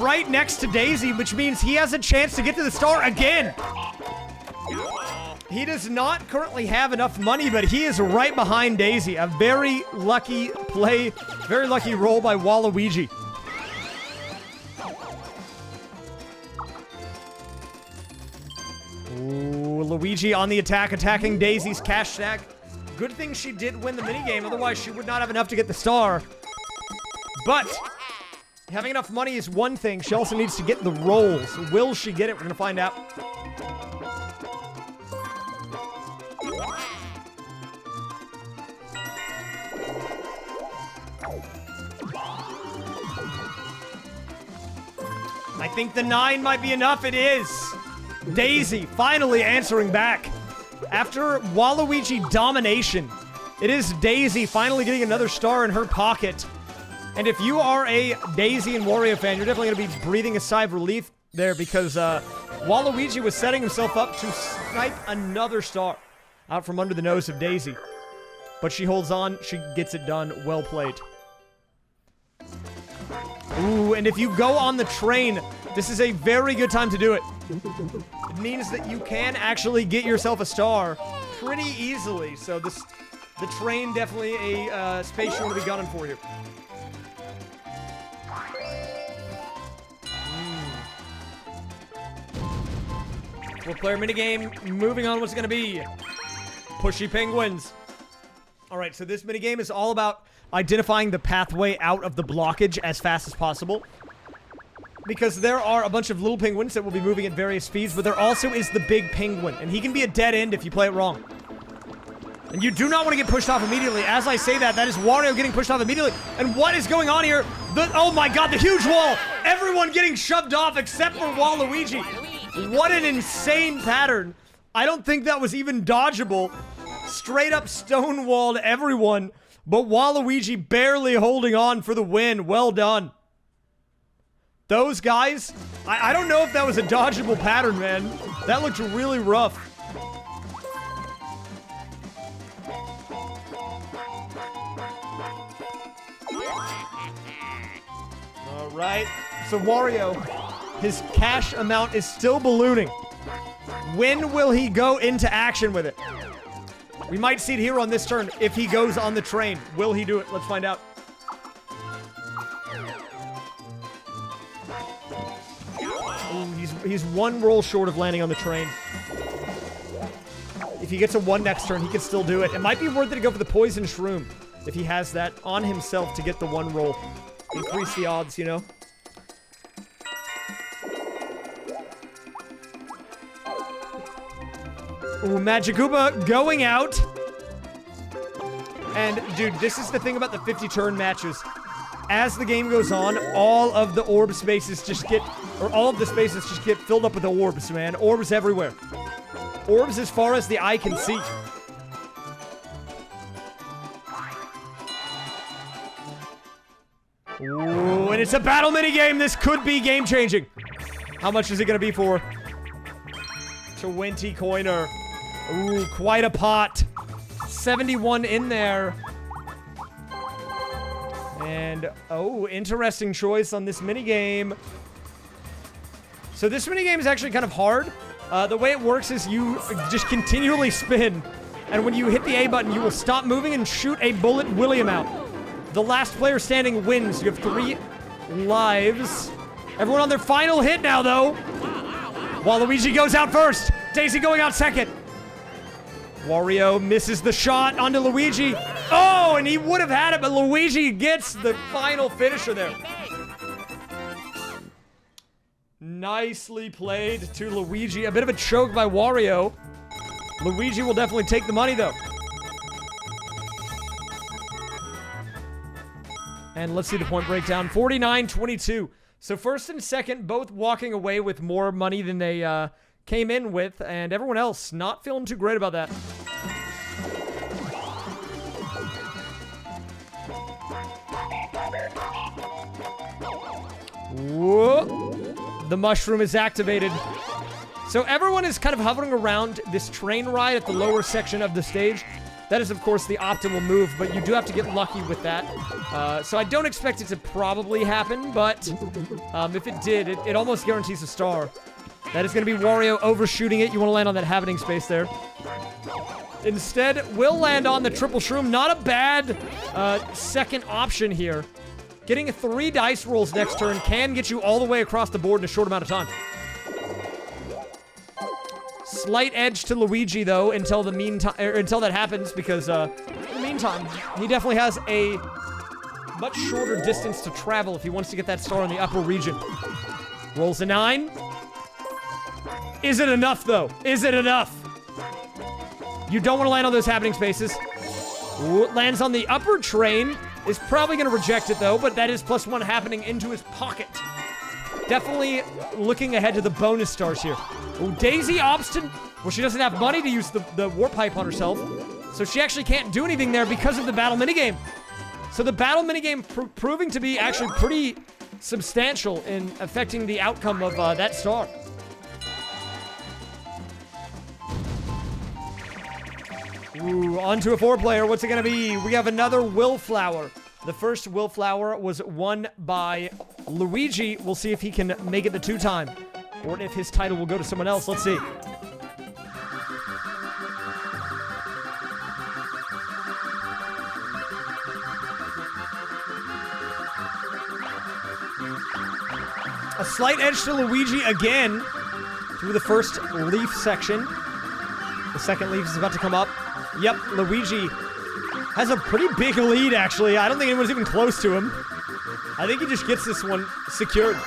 right next to Daisy, which means he has a chance to get to the star again. He does not currently have enough money, but he is right behind Daisy. A very lucky play, very lucky roll by Waluigi. Ooh, Luigi on the attack, attacking Daisy's cash stack. Good thing she did win the minigame, otherwise she would not have enough to get the star. But having enough money is one thing. She also needs to get the rolls. Will she get it? We're gonna find out. I think the 9 might be enough. It is. Daisy finally answering back. After Waluigi domination, it is Daisy finally getting another star in her pocket. And if you are a Daisy and Wario fan, you're definitely going to be breathing a sigh of relief there, because Waluigi was setting himself up to snipe another star out from under the nose of Daisy. But she holds on. She gets it done. Well played. Ooh, and if you go on the train, this is a very good time to do it. It means that you can actually get yourself a star pretty easily. So the train definitely a space you want to be gunning for here. Four-player minigame. Moving on, what's it going to be? Pushy penguins. Alright, so this minigame is all about identifying the pathway out of the blockage as fast as possible. Because there are a bunch of little penguins that will be moving at various speeds, but there also is the big penguin, and he can be a dead end if you play it wrong. And you do not want to get pushed off immediately. As I say that, that is Wario getting pushed off immediately. And what is going on here? Oh my god, the huge wall! Everyone getting shoved off except for Waluigi. What an insane pattern. I don't think that was even dodgeable. Straight up stonewalled everyone, but Waluigi barely holding on for the win. Well done. Those guys, I don't know if that was a dodgeable pattern, man. That looked really rough. Alright, so Wario, his cash amount is still ballooning. When will he go into action with it? We might see it here on this turn if he goes on the train. Will he do it? Let's find out. Ooh, he's one roll short of landing on the train. If he gets a 1 next turn, he can still do it. It might be worth it to go for the poison shroom if he has that on himself to get the 1 roll. Increase the odds, you know? Ooh, Magikoopa going out. And, dude, this is the thing about the 50-turn matches. As the game goes on, all of the orb spaces just get... Or all of the spaces just get filled up with orbs, man. Orbs everywhere. Orbs as far as the eye can see. Ooh, and it's a battle minigame. This could be game-changing. How much is it going to be for? 20 coiner. Ooh, quite a pot. 71 in there. And, oh, interesting choice on this minigame. So this minigame is actually kind of hard. The way it works is you just continually spin. And when you hit the A button, you will stop moving and shoot a bullet William out. The last player standing wins. You have 3 lives. Everyone on their final hit now, though. Waluigi goes out first. Daisy going out second. Wario misses the shot onto Luigi. Oh, and he would have had it, but Luigi gets the final finisher there. Nicely played to Luigi. A bit of a choke by Wario. Luigi will definitely take the money, though. And let's see the point breakdown. 49-22. So first and second, both walking away with more money than they came in with, and everyone else not feeling too great about that. Whoa. The mushroom is activated. So everyone is kind of hovering around this train ride at the lower section of the stage. That is, of course, the optimal move, but you do have to get lucky with that. So I don't expect it to probably happen, but if it did, it almost guarantees a star. That is going to be Wario overshooting it. You want to land on that happening space there. Instead, we'll land on the triple shroom. Not a bad second option here. Getting 3 dice rolls next turn can get you all the way across the board in a short amount of time. Slight edge to Luigi, though, until that happens, because in the meantime, he definitely has a much shorter distance to travel if he wants to get that star in the upper region. Rolls a 9. Is it enough, though? Is it enough? You don't want to land on those happening spaces. Ooh, lands on the upper train. Is probably going to reject it, though, but that is +1 happening into his pocket. Definitely looking ahead to the bonus stars here. Oh, Daisy Obstin. Well, she doesn't have money to use the warp pipe on herself, so she actually can't do anything there because of the battle minigame. So the battle minigame proving to be actually pretty substantial in affecting the outcome of that star. Ooh, on to a 4-player. What's it gonna be? We have another Willflower. The first Willflower was won by Luigi. We'll see if he can make it the 2-time, or if his title will go to someone else. Let's see. A slight edge to Luigi again through the first leaf section. The second leaf is about to come up. Yep, Luigi has a pretty big lead, actually. I don't think anyone's even close to him. I think he just gets this one secured.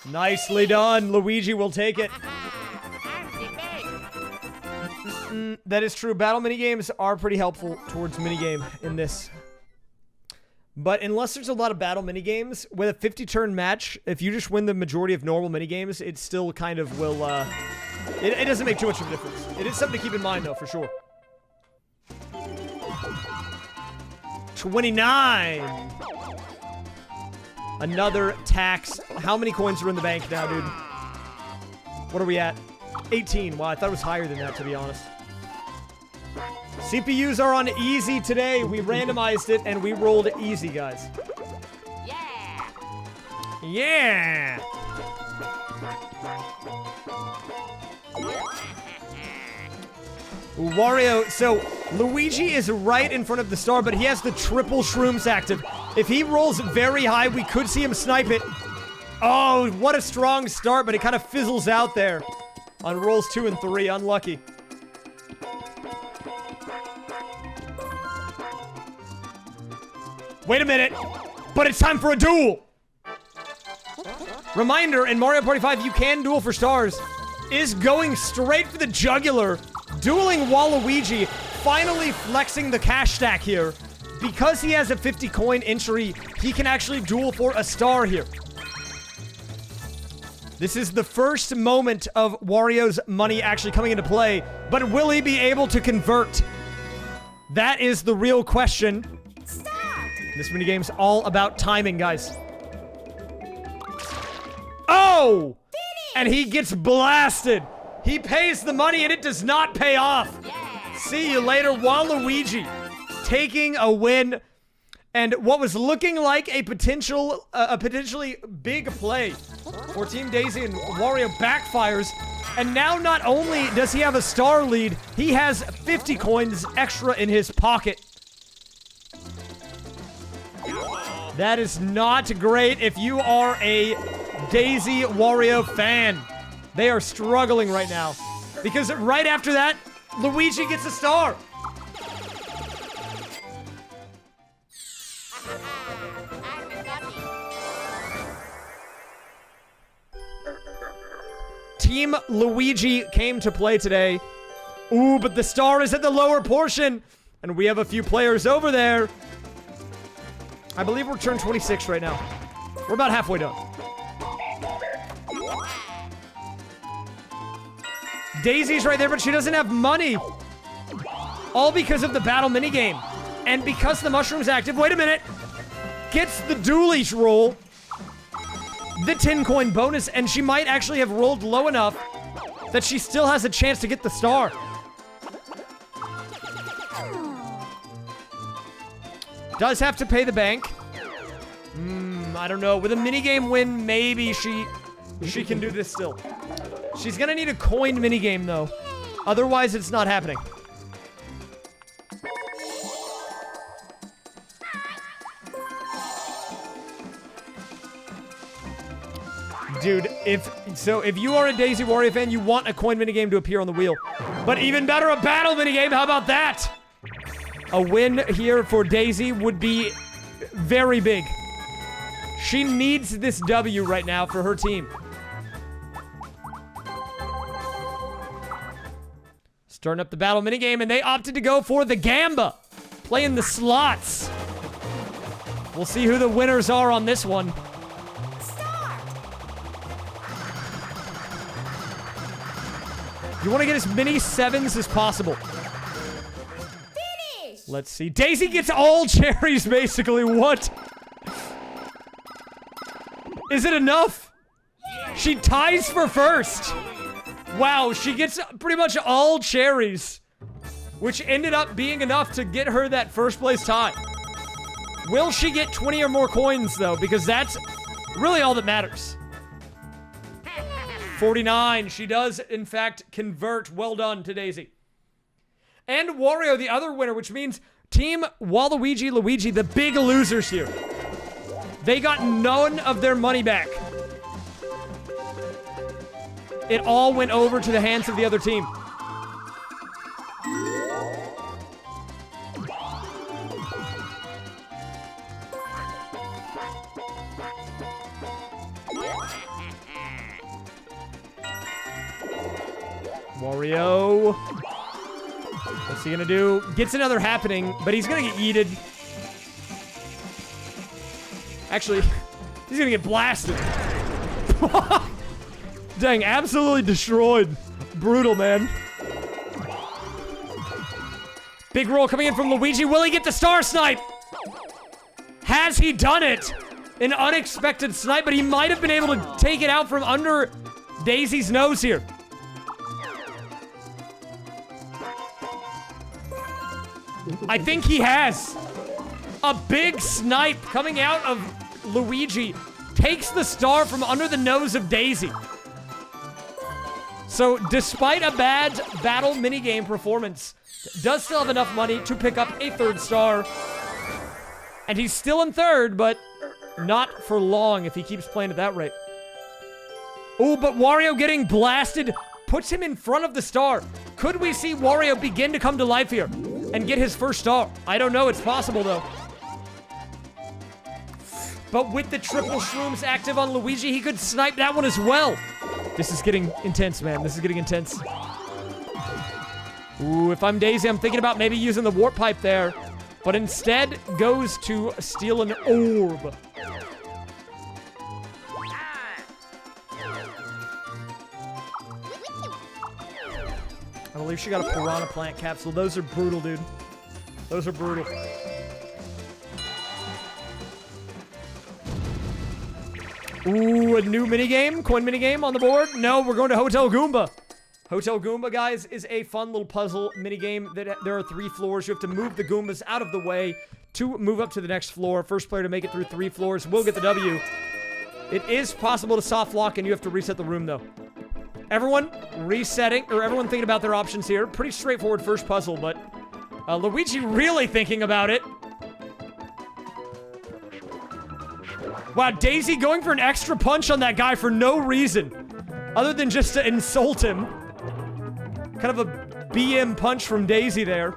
Nicely done. Luigi will take it. That is true. Battle minigames are pretty helpful towards minigame in this. But unless there's a lot of battle minigames, with a 50-turn match, if you just win the majority of normal minigames, it still kind of will, it doesn't make too much of a difference. It is something to keep in mind, though, for sure. 29! Another tax. How many coins are in the bank now, dude? What are we at? 18. Wow, I thought it was higher than that, to be honest. CPUs are on easy today. We randomized it, and we rolled easy, guys. Yeah! Yeah! Wario, so Luigi is right in front of the star, but he has the triple shrooms active. If he rolls very high, we could see him snipe it. Oh, what a strong start, but it kind of fizzles out there on rolls 2 and 3. Unlucky. Wait a minute, but it's time for a duel. Reminder, in Mario Party 5, you can duel for stars. Is going straight for the jugular dueling Waluigi, finally flexing the cash stack here. Because he has a 50 coin entry, he can actually duel for a star here. This is the first moment of Wario's money actually coming into play, but will he be able to convert? That is the real question. Stop. This minigame's all about timing, guys. Oh! And he gets blasted. He pays the money and it does not pay off. Yeah. See you later, Waluigi. Taking a win. And what was looking like a potentially big play for Team Daisy and Wario backfires. And now not only does he have a star lead, he has 50 coins extra in his pocket. That is not great if you are a Daisy Wario fan. They are struggling right now. Because right after that, Luigi gets a star. Team Luigi came to play today. Ooh, but the star is at the lower portion. And we have a few players over there. I believe we're turn 26 right now. We're about halfway done. Daisy's right there, but she doesn't have money. All because of the battle minigame. And because the mushroom's active, wait a minute. Gets the dualies roll. The 10 coin bonus, and she might actually have rolled low enough that she still has a chance to get the star. Does have to pay the bank. I don't know. With a minigame win, maybe she can do this still. She's gonna need a coin minigame, though. Otherwise, it's not happening. Dude, if you are a Daisy Wario fan, you want a coin minigame to appear on the wheel. But even better, a battle minigame. How about that? A win here for Daisy would be very big. She needs this W right now for her team. Starting up the battle minigame, and they opted to go for the Gamba. Playing the slots. We'll see who the winners are on this one. You want to get as many 7s as possible. Finish. Let's see. Daisy gets all cherries, basically. What? Is it enough? She ties for first. Wow, she gets pretty much all cherries, which ended up being enough to get her that first place tie. Will she get 20 or more coins, though? Because that's really all that matters. 49. She does, in fact, convert. Well done to Daisy. And Wario, the other winner, which means Team Waluigi, Luigi, the big losers here. They got none of their money back. It all went over to the hands of the other team. Wario. What's he gonna do? Gets another happening, but he's gonna get yeeted. Actually, he's gonna get blasted. Dang, absolutely destroyed. Brutal, man. Big roll coming in from Luigi. Will he get the star snipe? Has he done it? An unexpected snipe, but he might have been able to take it out from under Daisy's nose here. I think he has. A big snipe coming out of Luigi takes the star from under the nose of Daisy. So, despite a bad battle minigame performance, does still have enough money to pick up a third star. And he's still in third, but not for long if he keeps playing at that rate. Oh, but Wario getting blasted puts him in front of the star. Could we see Wario begin to come to life here and get his first star? I don't know. It's possible, though. But with the triple shrooms active on Luigi, he could snipe that one as well. This is getting intense, man. This is getting intense. Ooh, if I'm Daisy, I'm thinking about maybe using the warp pipe there. But instead goes to steal an orb. I believe she got a piranha plant capsule. Those are brutal, dude. Those are brutal. Ooh, a new minigame? Coin minigame on the board? No, we're going to Hotel Goomba. Hotel Goomba, guys, is a fun little puzzle minigame. There are 3 floors. You have to move the Goombas out of the way to move up to the next floor. First player to make it through 3 floors will get the W. It is possible to soft lock, and you have to reset the room, though. Everyone everyone thinking about their options here. Pretty straightforward first puzzle, but Luigi really thinking about it. Wow, Daisy going for an extra punch on that guy for no reason. Other than just to insult him. Kind of a BM punch from Daisy there.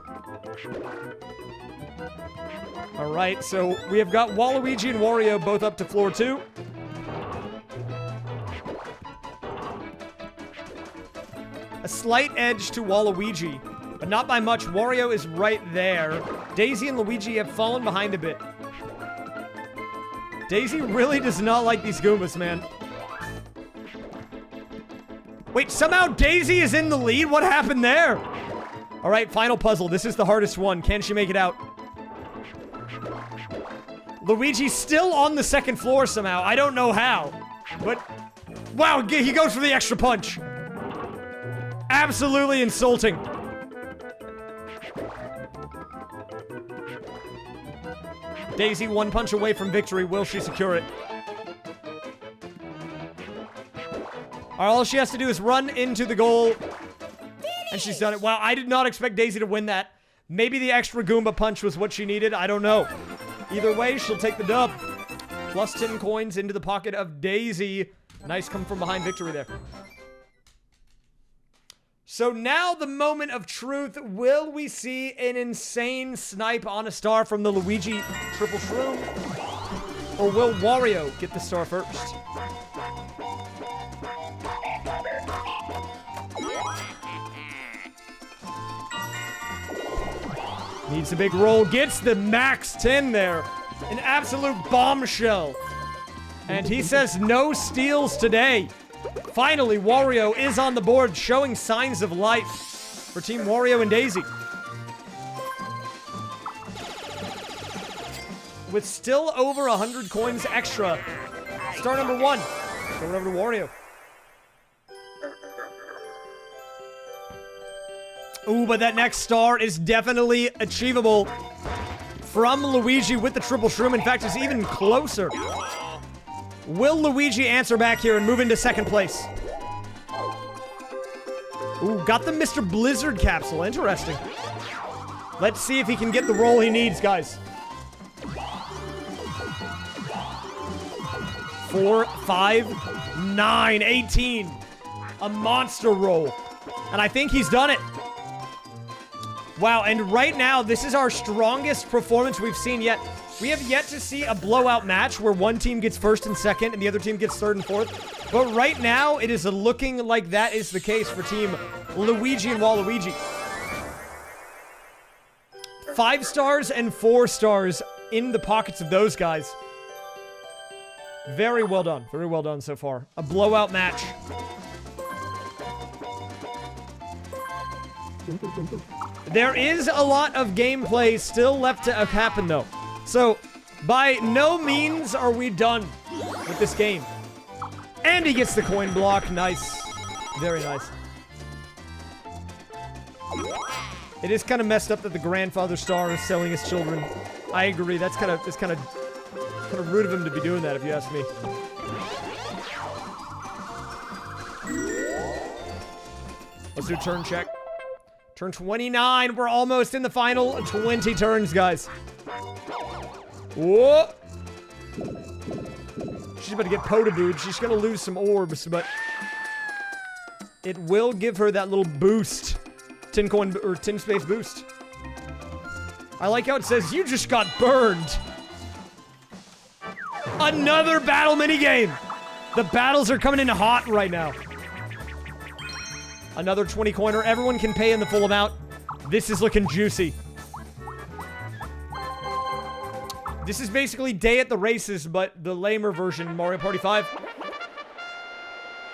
Alright, so we have got Waluigi and Wario both up to floor 2. A slight edge to Waluigi, but not by much. Wario is right there. Daisy and Luigi have fallen behind a bit. Daisy really does not like these Goombas, man. Wait, somehow Daisy is in the lead? What happened there? All right, final puzzle. This is the hardest one. Can she make it out? Luigi's still on the 2nd floor somehow. I don't know how. But, wow, he goes for the extra punch. Absolutely insulting. Daisy 1 punch away from victory. Will she secure it? All she has to do is run into the goal. And she's done it. Wow, I did not expect Daisy to win that. Maybe the extra Goomba punch was what she needed. I don't know. Either way, she'll take the dub. Plus 10 coins into the pocket of Daisy. Nice come from behind victory there. So now the moment of truth. Will we see an insane snipe on a star from the Luigi triple shroom? Or will Wario get the star first? Needs a big roll. Gets the max 10 there. An absolute bombshell. And he says no steals today. Finally, Wario is on the board, showing signs of life for Team Wario and Daisy. With still over 100 coins extra. Star number 1. Going over to Wario. Ooh, but that next star is definitely achievable from Luigi with the triple shroom. In fact, it's even closer. Will Luigi answer back here and move into 2nd place? Ooh, got the Mr. Blizzard capsule. Interesting. Let's see if he can get the roll he needs, guys. 4, 5, 9, 18. A monster roll. And I think he's done it. Wow, and right now, this is our strongest performance we've seen yet. We have yet to see a blowout match where one team gets 1st and 2nd and the other team gets 3rd and 4th. But right now, it is looking like that is the case for Team Luigi and Waluigi. 5 stars and 4 stars in the pockets of those guys. Very well done. Very well done so far. A blowout match. There is a lot of gameplay still left to happen, though. So, by no means are we done with this game. And he gets the coin block. Nice. Very nice. It is kind of messed up that the grandfather star is selling his children. I agree. That's kind of rude of him to be doing that, if you ask me. Let's do a turn check. Turn 29. We're almost in the final 20 turns, guys. Whoa! She's about to get potabooed. She's gonna lose some orbs, but it will give her that little boost. 10 coin, or 10 space boost. I like how it says, you just got burned. Another battle minigame. The battles are coming in hot right now. Another 20 coiner. Everyone can pay in the full amount. This is looking juicy. This is basically Day at the Races, but the lamer version, Mario Party 5.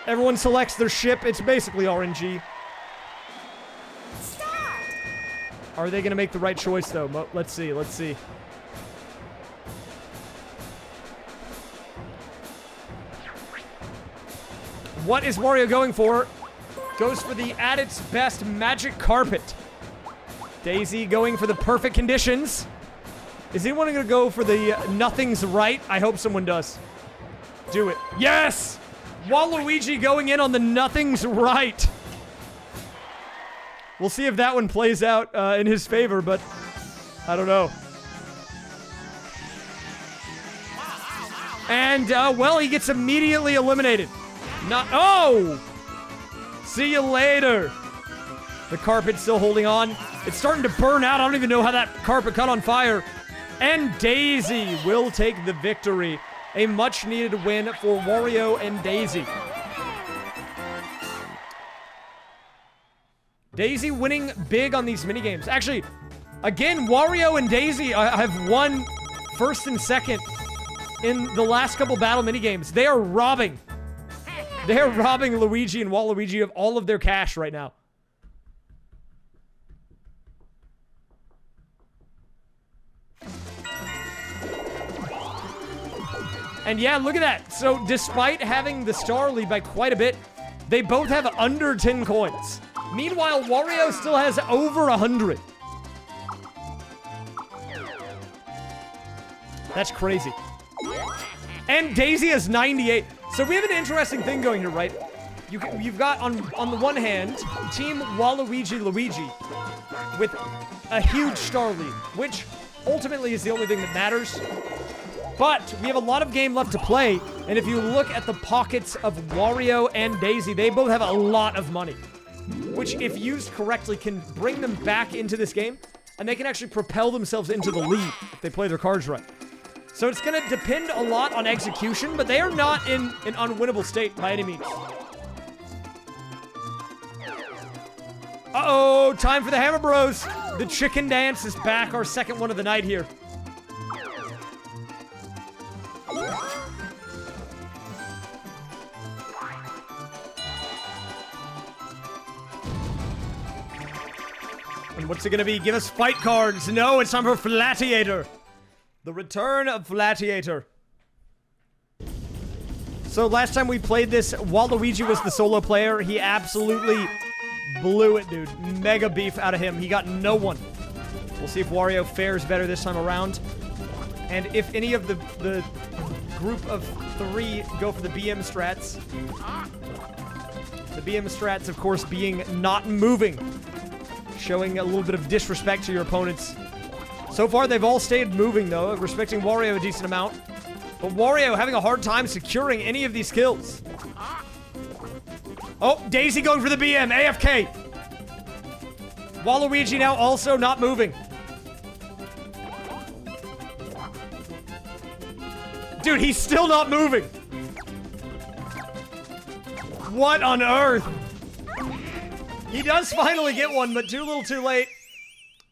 Everyone selects their ship. It's basically RNG. Start. Are they going to make the right choice, though? Let's see. Let's see. What is Wario going for? Goes for the at its best magic carpet. Daisy going for the perfect conditions. Is anyone going to go for the nothing's right? I hope someone does. Do it. Yes! Waluigi going in on the nothing's right. We'll see if that one plays out in his favor, but I don't know. And, well, he gets immediately eliminated. Not. Oh! See you later. The carpet's still holding on. It's starting to burn out. I don't even know how that carpet caught on fire. And Daisy will take the victory. A much-needed win for Wario and Daisy. Daisy winning big on these minigames. Actually, again, Wario and Daisy have won first and second in the last couple battle minigames. They are robbing. They are robbing Luigi and Waluigi of all of their cash right now. And yeah, look at that. So despite having the star lead by quite a bit, they both have under 10 coins. Meanwhile, Wario still has over 100. That's crazy. And Daisy has 98. So we have an interesting thing going here, right? You've got, on the one hand, Team Waluigi Luigi with a huge star lead, which ultimately is the only thing that matters. But we have a lot of game left to play, and if you look at the pockets of Wario and Daisy, they both have a lot of money, which, if used correctly, can bring them back into this game, and they can actually propel themselves into the lead if they play their cards right. So it's going to depend a lot on execution, but they are not in an unwinnable state by any means. Uh-oh, time for the Hammer Bros. The chicken dance is back, our second one of the night here. And what's it gonna be? Give us fight cards. No, it's time for Flatiator. The return of Flatiator. So last time we played this, Waluigi was the solo player. He absolutely blew it, dude. Mega beef out of him. He got no one. We'll see if Wario fares better this time around. And if any of the group of 3 go for the BM strats. The BM strats, of course, being not moving. Showing a little bit of disrespect to your opponents. So far, they've all stayed moving, though, respecting Wario a decent amount. But Wario having a hard time securing any of these kills. Oh, Daisy going for the BM, AFK. Waluigi now also not moving. Dude, he's still not moving. What on earth? He does finally get one, but too little too late.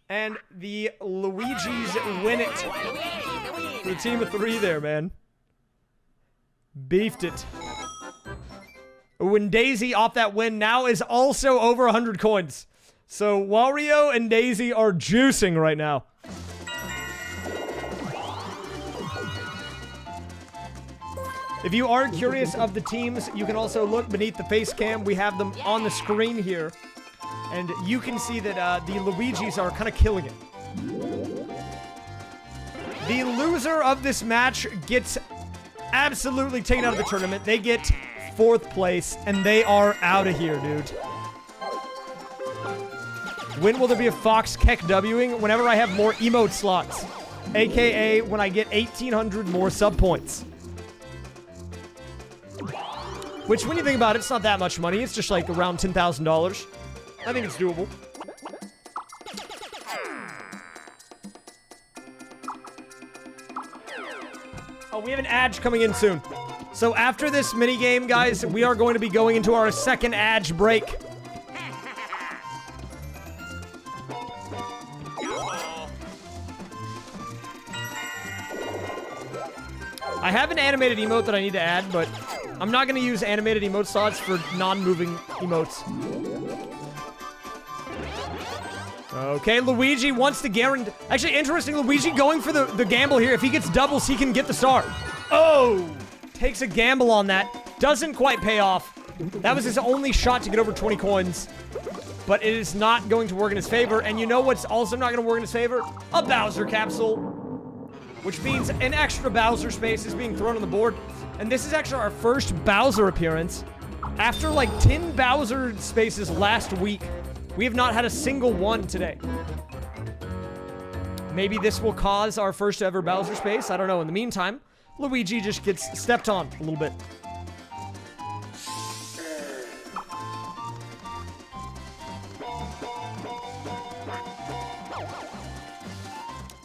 And the Luigis win it. For the team of 3 there, man. Beefed it. When Daisy off that win now is also over 100 coins. So Wario and Daisy are juicing right now. If you are curious of the teams, you can also look beneath the face cam. We have them on the screen here. And you can see that the Luigis are kind of killing it. The loser of this match gets absolutely taken out of the tournament. They get 4th place, and they are out of here, dude. When will there be a Fox Keck Wing? Whenever I have more emote slots. AKA when I get 1,800 more sub points. Which, when you think about it, it's not that much money. It's just like around $10,000. I think it's doable. Oh, we have an Adge coming in soon. So after this minigame, guys, we are going to be going into our second Adge break. I have an animated emote that I need to add, but I'm not going to use animated emote slots for non-moving emotes. Okay, Luigi wants to guarantee... Actually, interesting, Luigi going for the gamble here. If he gets doubles, he can get the star. Oh! Takes a gamble on that. Doesn't quite pay off. That was his only shot to get over 20 coins. But it is not going to work in his favor. And you know what's also not going to work in his favor? A Bowser capsule. Which means an extra Bowser space is being thrown on the board. And this is actually our first Bowser appearance. After like 10 Bowser spaces last week, we have not had a single one today. Maybe this will cause our first ever Bowser space. I don't know. In the meantime, Luigi just gets stepped on a little bit.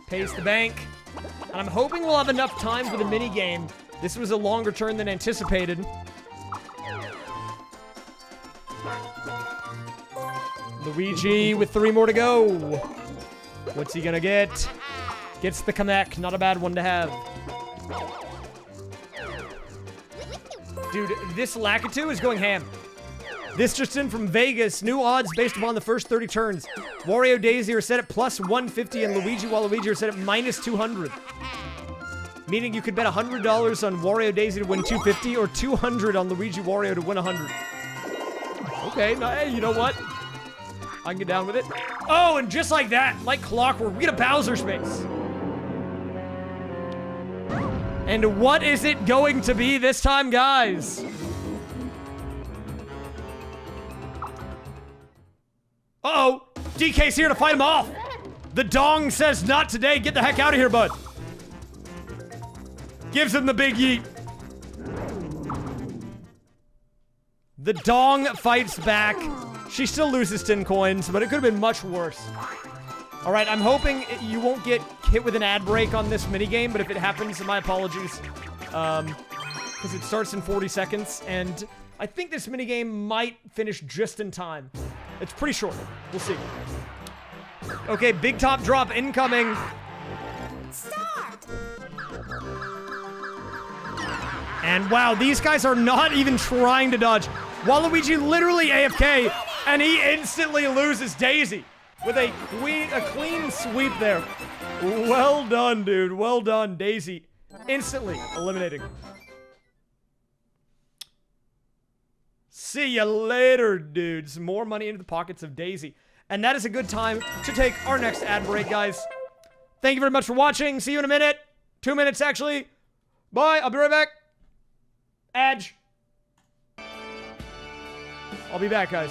Pays the bank. And I'm hoping we'll have enough time for the mini game. This was a longer turn than anticipated. Luigi with 3 more to go. What's he gonna get? Gets the Kamek. Not a bad one to have. Dude, this Lakitu is going ham. This just in from Vegas. New odds based upon the first 30 turns. Wario Daisy are set at plus 150 and Luigi Waluigi are set at minus 200. Meaning you could bet $100 on Wario Daisy to win 250 or 200 on Luigi Wario to win 100. Okay, no, hey, you know what? I can get down with it. Oh, and just like that, like clockwork, we get a Bowser space. And what is it going to be this time, guys? Uh-oh, DK's here to fight him off. The dong says not today. Get the heck out of here, bud. Gives him the big yeet. The dong fights back. She still loses 10 coins, but it could have been much worse. All right, I'm hoping you won't get hit with an ad break on this minigame, but if it happens, my apologies. Because it starts in 40 seconds, and I think this minigame might finish just in time. It's pretty short. We'll see. Okay, big top drop incoming. Start. And wow, these guys are not even trying to dodge. Waluigi literally AFK, and he instantly loses Daisy with a clean sweep there. Well done, dude. Well done, Daisy. Instantly eliminating. See ya later, dudes. More money into the pockets of Daisy. And that is a good time to take our next ad break, guys. Thank you very much for watching. See you in a minute. 2 minutes, actually. Bye. I'll be right back. Adge. I'll be back, guys.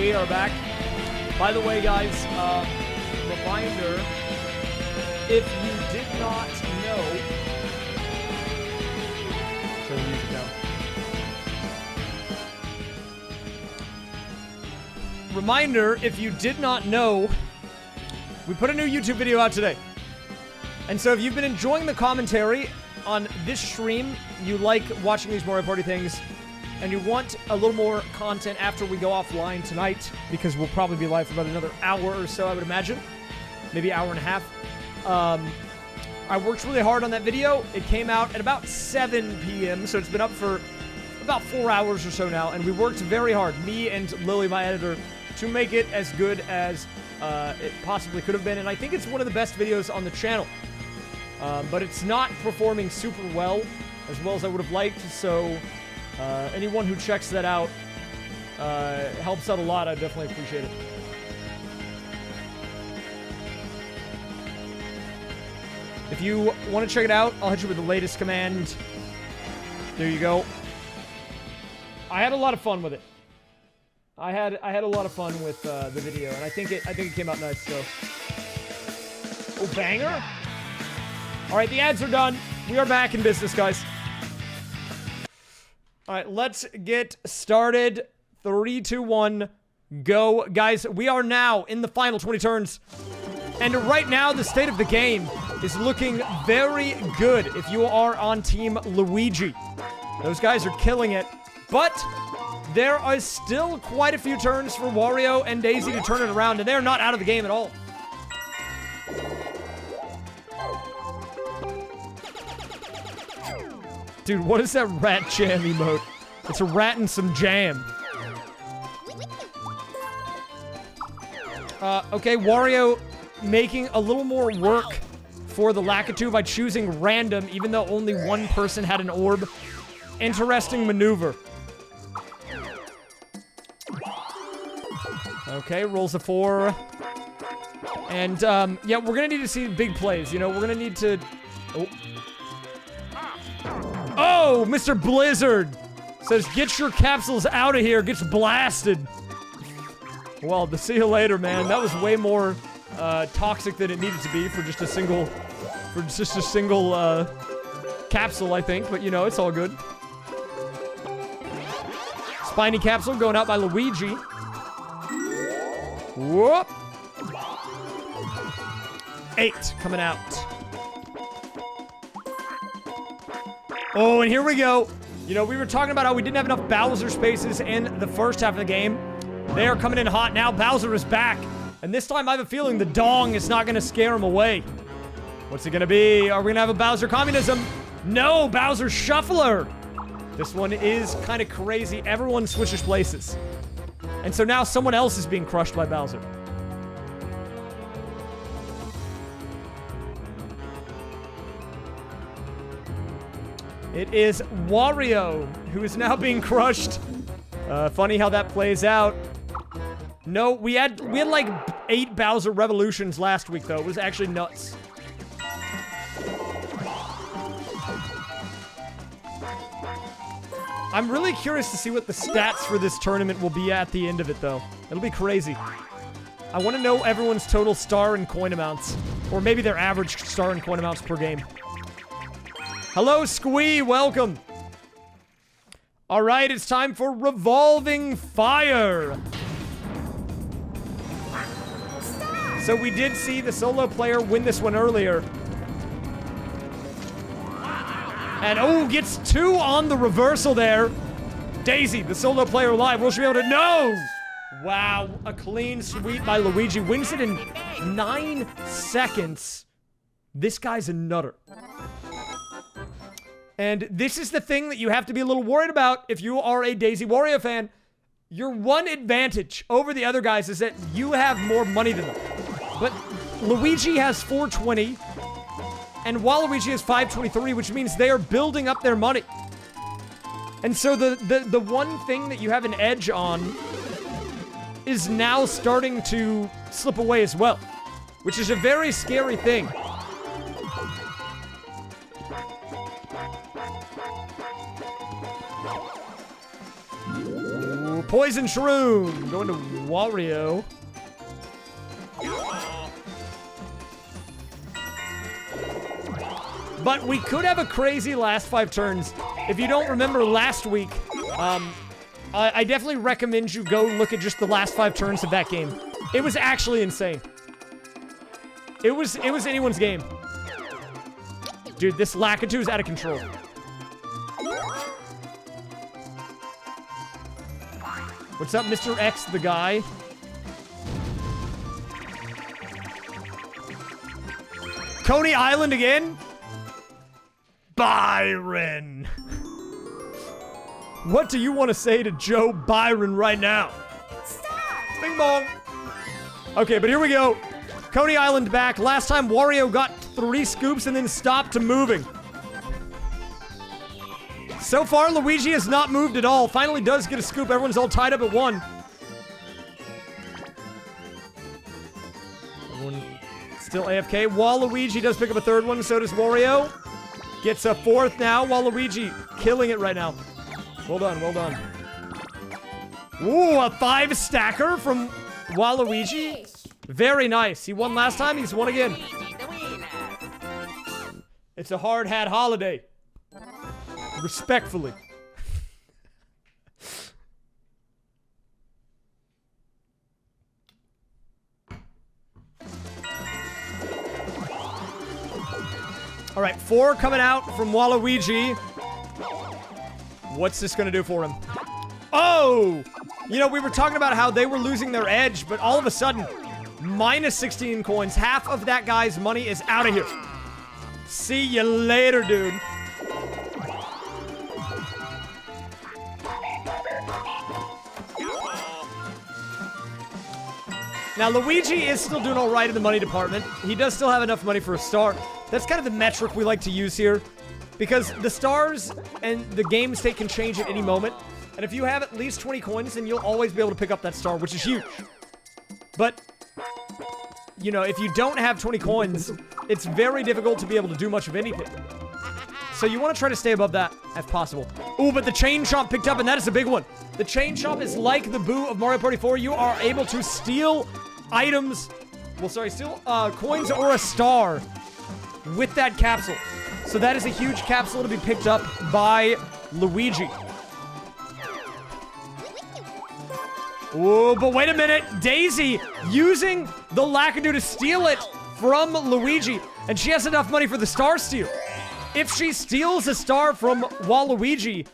We are back. By the way, guys, reminder, if you did not know... Turn the music down. Reminder, if you did not know, we put a new YouTube video out today. And so if you've been enjoying the commentary on this stream, you like watching these Mario Party things, and you want a little more content after we go offline tonight, because we'll probably be live for about another hour or so, I would imagine. Maybe hour and a half. I worked really hard on that video. It came out at about 7 p.m., so it's been up for about 4 hours or so now, and we worked very hard, me and Lily, my editor, to make it as good as it possibly could have been, and I think it's one of the best videos on the channel. But it's not performing super well as I would have liked, so anyone who checks that out helps out a lot. I definitely appreciate it. If you want to check it out, I'll hit you with the latest command. There you go. I had a lot of fun with it. I had a lot of fun with the video, and I think it came out nice. So, oh, banger! All right, the ads are done. We are back in business, guys. All right, let's get started. 3, 2, 1, go, guys. We are now in the final 20 turns, and right now the state of the game is looking very good. If you are on Team Luigi, those guys are killing it, but there are still quite a few turns for Wario and Daisy to turn it around, and they're not out of the game at all. Dude, what is that rat jam emote? It's a rat and some jam. Okay, Wario making a little more work for the Lakitu by choosing random, even though only one person had an orb. Interesting maneuver. Okay, rolls a 4. And, yeah, we're gonna need to see big plays, you know? We're gonna need to... Oh, Mr. Blizzard says, get your capsules out of here, gets blasted. Well, to see you later, man. That was way more, toxic than it needed to be for just a single, capsule, I think. But, you know, it's all good. Spiny capsule going out by Luigi. Whoop. 8 coming out. Oh, and here we go. You know, we were talking about how we didn't have enough Bowser spaces in the first half of the game. They are coming in hot now. Bowser is back. And this time I have a feeling the dong is not going to scare him away. What's it going to be? Are we going to have a Bowser communism? No, Bowser shuffler. This one is kind of crazy. Everyone switches places. And so now someone else is being crushed by Bowser. It is Wario who is now being crushed. Funny how that plays out. No, we had like 8 Bowser revolutions last week, though. It was actually nuts. I'm really curious to see what the stats for this tournament will be at the end of it, though. It'll be crazy. I want to know everyone's total star and coin amounts. Or maybe their average star and coin amounts per game. Hello, Squee. Welcome. All right, it's time for Revolving Fire. So we did see the solo player win this one earlier. And, oh, gets 2 on the reversal there. Daisy, the solo player live. Will she be able to? No! Wow, a clean sweep by Luigi. Wins it in 9 seconds. This guy's a nutter. And this is the thing that you have to be a little worried about if you are a Daisy Wario fan. Your one advantage over the other guys is that you have more money than them. But Luigi has 420, and Waluigi has 523, which means they are building up their money. And so the one thing that you have an edge on is now starting to slip away as well, which is a very scary thing. Poison Shroom. Going to Wario. But we could have a crazy last 5 turns. If you don't remember last week, I definitely recommend you go look at just the last 5 turns of that game. It was actually insane. It was anyone's game. Dude, this Lakitu is out of control. What's up, Mr. X, the guy? Coney Island again? Byron. What do you want to say to Joe Byron right now? Start. Bing bong. Okay, but here we go. Coney Island back. Last time Wario got 3 scoops and then stopped moving. So far, Luigi has not moved at all. Finally does get a scoop. Everyone's all tied up at 1. Everyone still AFK. Waluigi does pick up a 3rd one. So does Wario. Gets a 4th now. Waluigi killing it right now. Well done, well done. Ooh, a 5 stacker from Waluigi. Very nice. He won last time. He's won again. It's a hard hat holiday. Respectfully. All right, 4 coming out from Waluigi. What's this gonna do for him? Oh! You know, we were talking about how they were losing their edge, but all of a sudden, minus 16 coins. Half of that guy's money is out of here. See you later, dude. Now, Luigi is still doing all right in the money department. He does still have enough money for a star. That's kind of the metric we like to use here, because the stars and the game state can change at any moment. And if you have at least 20 coins, then you'll always be able to pick up that star, which is huge. But, you know, if you don't have 20 coins, it's very difficult to be able to do much of anything. So you want to try to stay above that, if possible. Ooh, but the Chain Chomp picked up, and that is a big one. The Chain Chomp is like the Boo of Mario Party 4. You are able to steal items, steal coins or a star with that capsule. So that is a huge capsule to be picked up by Luigi. Oh, but wait a minute. Daisy using the Lakitu to steal it from Luigi. And she has enough money for the star steal. If she steals a star from Waluigi,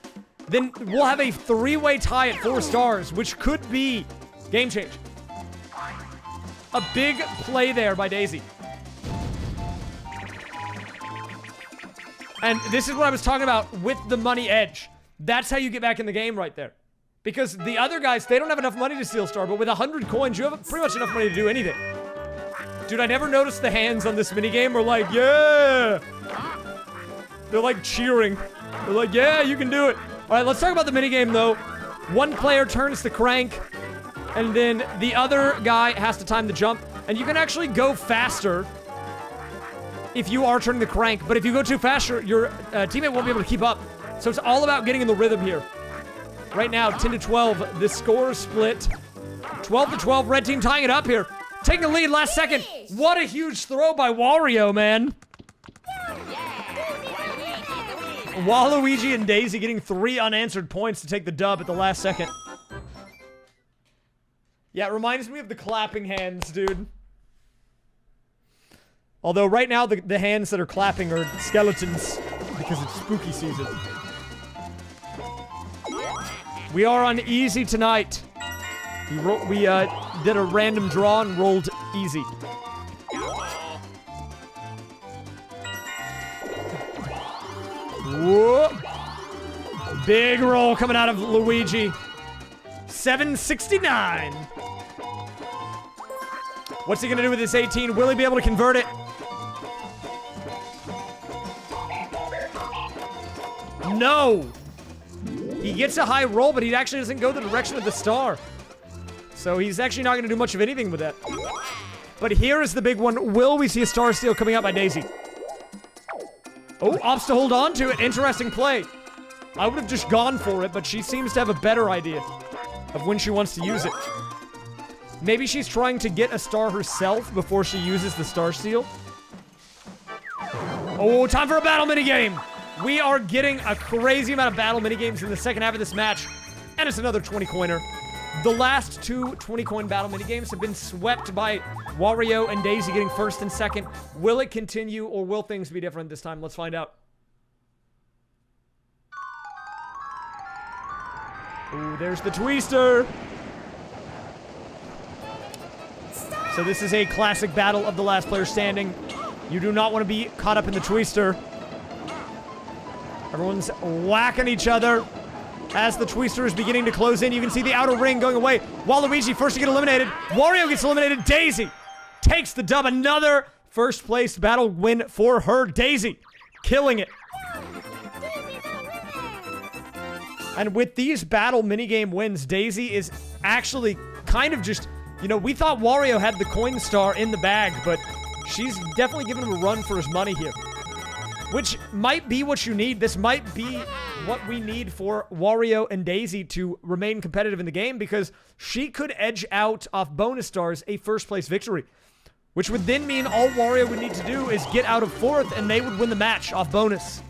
then we'll have a 3-way tie at 4 stars, which could be game change. A big play there by Daisy. And this is what I was talking about with the money edge. That's how you get back in the game right there. Because the other guys, they don't have enough money to steal star, but with 100 coins, you have pretty much enough money to do anything. Dude, I never noticed the hands on this minigame were like, yeah! They're like cheering. They're like, yeah, you can do it. All right, let's talk about the minigame, though. One player turns the crank, and then the other guy has to time the jump. And you can actually go faster if you are turning the crank, but if you go too fast, your teammate won't be able to keep up. So it's all about getting in the rhythm here. Right now, 10 to 12, the score is split. 12 to 12, red team tying it up here. Taking the lead last second. What a huge throw by Wario, man. Waluigi and Daisy getting 3 unanswered points to take the dub at the last second. Yeah, it reminds me of the clapping hands, dude. Although right now, the hands that are clapping are skeletons because it's spooky season. We are on easy tonight. We did a random draw and rolled easy. Whoa. Big roll coming out of Luigi. 769. What's he gonna do with this 18? Will he be able to convert it? No. He gets a high roll, but he actually doesn't go the direction of the star. So he's actually not gonna do much of anything with that. But here is the big one. Will we see a star steal coming out by Daisy? Oh, opts to hold on to it. Interesting play. I would have just gone for it, but she seems to have a better idea. of when she wants to use it. Maybe she's trying to get a star herself before she uses the star steal. Oh, time for a battle minigame! We are getting a crazy amount of battle minigames in the second half of this match. And it's another 20-coiner. The last two 20-coin battle minigames have been swept by Wario and Daisy getting first and second. Will it continue, or will things be different this time? Let's find out. Ooh, there's the Twister! So this is a classic battle of the last player standing. You do not want to be caught up in the Twister. Everyone's whacking each other. As the Twister is beginning to close in, you can see the outer ring going away. Waluigi first to get eliminated. Wario gets eliminated. Daisy takes the dub. Another first place battle win for her. Daisy killing it. And with these battle minigame wins, Daisy is actually kind of just, you know, we thought Wario had the coin star in the bag, but she's definitely giving him a run for his money here. Which might be what you need. This might be what we need for Wario and Daisy to remain competitive in the game, because she could edge out off bonus stars a first place victory. Which would then mean all Wario would need to do is get out of fourth and they would win the match off bonus.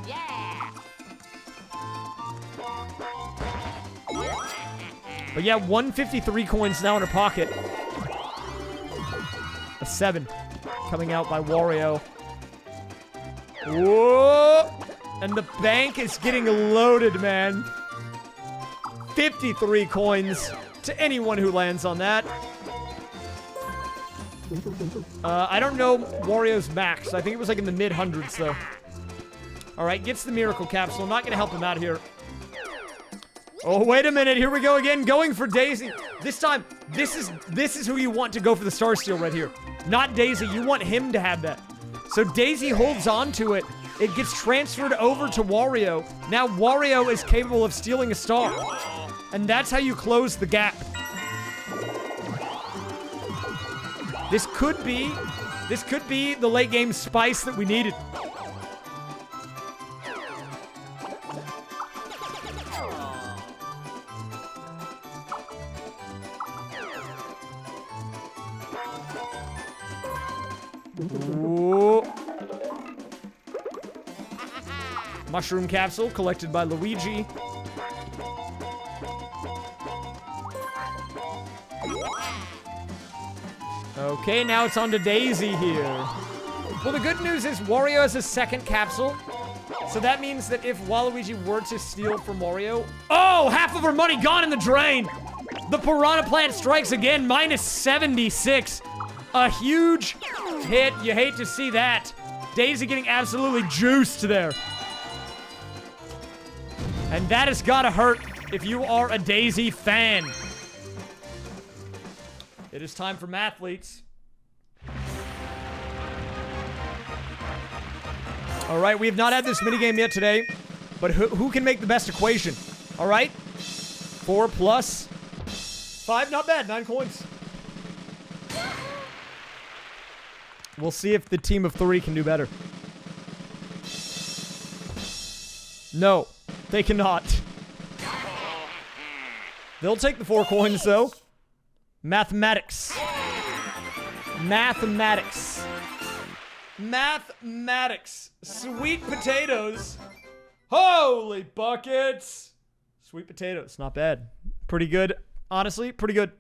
Yeah. But yeah, 153 coins now in her pocket. A 7 coming out by Wario. Whoa! And the bank is getting loaded, man. 53 coins to anyone who lands on that. I don't know Wario's max. I think it was like in the mid-hundreds, though. Alright, gets the miracle capsule. Not gonna help him out here. Oh, wait a minute. Here we go again. Going for Daisy. This time, this is who you want to go for the star steal right here. Not Daisy. You want him to have that. So Daisy holds on to it. It gets transferred over to Wario. Now Wario is capable of stealing a star. And that's how you close the gap. This could be the late game spice that we needed. Ooh. Mushroom capsule collected by Luigi. Okay, now it's on to Daisy here. Well, the good news is Wario has a second capsule. So that means that if Waluigi were to steal from Wario... Oh! Half of her money gone in the drain! The Piranha Plant strikes again, minus 76. A huge hit. You hate to see that. Daisy getting absolutely juiced there. And that has gotta hurt if you are a Daisy fan. It is time for Mathletes. Alright, we have not had this minigame yet today, but who can make the best equation? Alright? 4 plus 5, not bad, 9 coins. We'll see if the team of 3 can do better. No, they cannot. They'll take the 4 coins, though. Mathematics. Mathematics. Mathematics. Sweet potatoes. Holy buckets. Sweet potatoes, not bad. Pretty good, honestly, pretty good.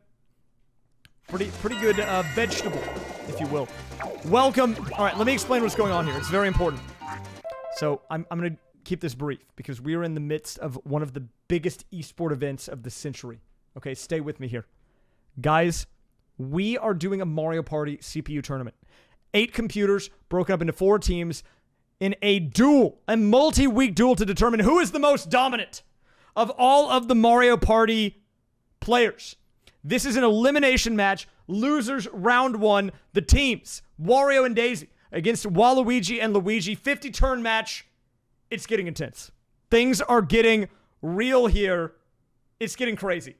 Pretty good vegetable, if you will. Welcome. All right, let me explain what's going on here. It's very important. So I'm going to keep this brief because we are in the midst of one of the biggest esport events of the century. Okay, stay with me here. Guys, we are doing a Mario Party CPU tournament. 8 computers broken up into 4 teams in a duel, a multi-week duel to determine who is the most dominant of all of the Mario Party players. This is an elimination match. Losers round 1. The teams, Wario and Daisy against Waluigi and Luigi. 50-turn match. It's getting intense. Things are getting real here. It's getting crazy.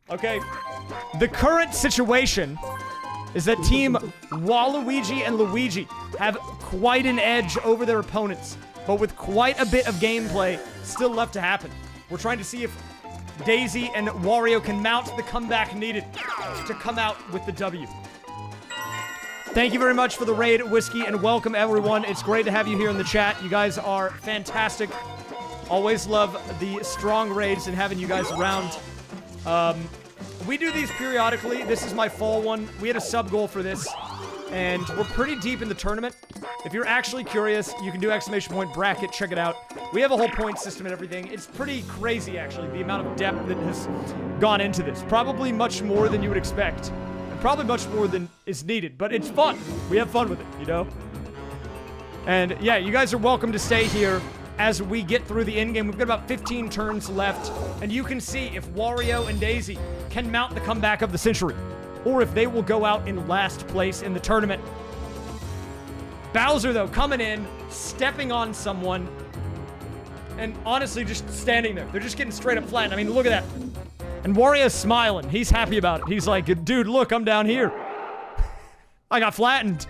Okay. The current situation is that team Waluigi and Luigi have quite an edge over their opponents. but with quite a bit of gameplay still left to happen. We're trying to see if Daisy and Wario can mount the comeback needed to come out with the W. Thank you very much for the raid, Whiskey, and welcome everyone. It's great to have you here in the chat. You guys are fantastic. Always love the strong raids and having you guys around. We do these periodically. This is my fall one. We had a sub goal for this, and we're pretty deep in the tournament. If you're actually curious, you can do !bracket, check it out. We have a whole point system and everything. It's pretty crazy, actually, the amount of depth that has gone into this. Probably much more than you would expect, and probably much more than is needed, but it's fun. We have fun with it, you know? And yeah, you guys are welcome to stay here as we get through the endgame. We've got about 15 turns left, and you can see if Wario and Daisy can mount the comeback of the century, or if they will go out in last place in the tournament. Bowser, though, coming in, stepping on someone, and honestly just standing there. They're just getting straight up flattened. I mean, look at that. And Wario's smiling. He's happy about it. He's like, dude, look, I'm down here. I got flattened.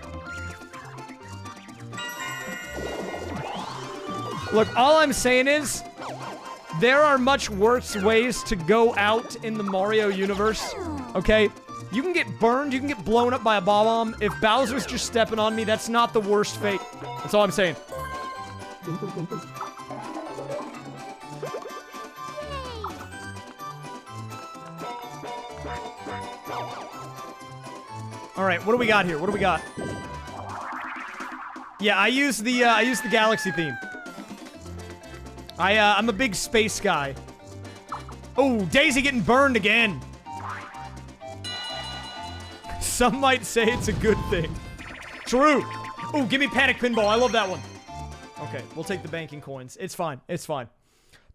Look, all I'm saying is, there are much worse ways to go out in the Mario universe, okay? You can get burned, you can get blown up by a bomb. If Bowser's just stepping on me, that's not the worst fate. That's all I'm saying. All right, what do we got here? What do we got? Yeah, I use the Galaxy theme. I'm a big space guy. Oh, Daisy getting burned again. Some might say it's a good thing. True. Oh, give me Panic Pinball. I love that one. Okay, we'll take the banking coins. It's fine. It's fine.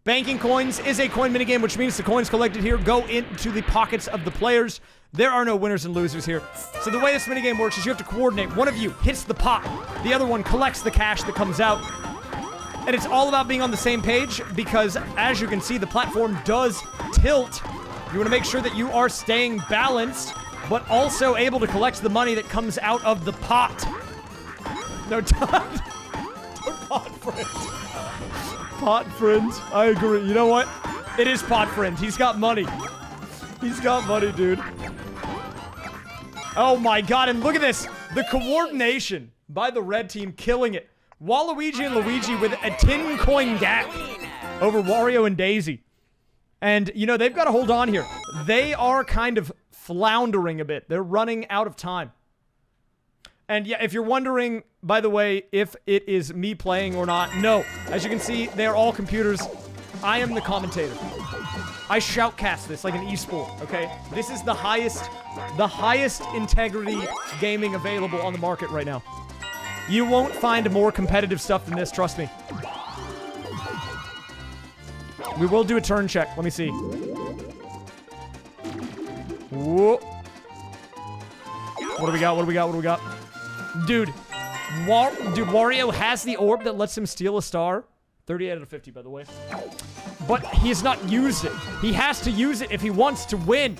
Banking coins is a coin minigame, which means the coins collected here go into the pockets of the players. There are no winners and losers here. So the way this minigame works is you have to coordinate. One of you hits the pot. The other one collects the cash that comes out. And it's all about being on the same page because, as you can see, the platform does tilt. You want to make sure that you are staying balanced, but also able to collect the money that comes out of the pot. No, don't pot friend. Pot friend. I agree. You know what? It is pot friend. He's got money. He's got money, dude. Oh my god, and look at this. The coordination by the red team killing it. Waluigi and Luigi with a 10 coin gap over Wario and Daisy. And, you know, they've got to hold on here. They are kind of floundering a bit. They're running out of time. And yeah, if you're wondering, by the way, if it is me playing or not, no. As you can see, they're all computers. I am the commentator. I shoutcast this like an esport, okay? This is the highest integrity gaming available on the market right now. You won't find more competitive stuff than this, trust me. We will do a turn check. Let me see. Whoa. What do we got? What do we got? What do we got? Dude, Wario has the orb that lets him steal a star. 38 out of 50, by the way. But he has not used it. He has to use it if he wants to win.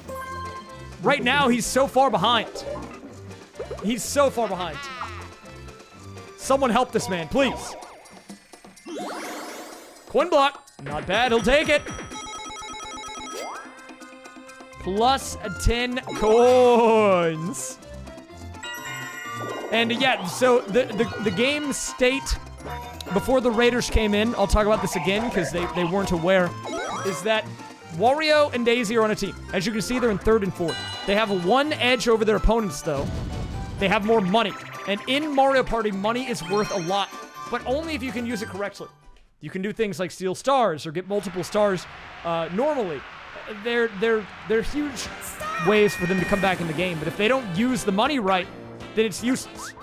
Right now, he's so far behind. He's so far behind. Someone help this man, please. Coin block. Not bad. He'll take it. Plus 10 coins. And yeah, so the game state before the Raiders came in, I'll talk about this again because they weren't aware, is that Wario and Daisy are on a team. As you can see, they're in 3rd and 4th. They have one edge over their opponents, though. They have more money. And in Mario Party, money is worth a lot, but only if you can use it correctly. You can do things like steal stars or get multiple stars normally. They're huge ways for them to come back in the game, but if they don't use the money right, then it's useless.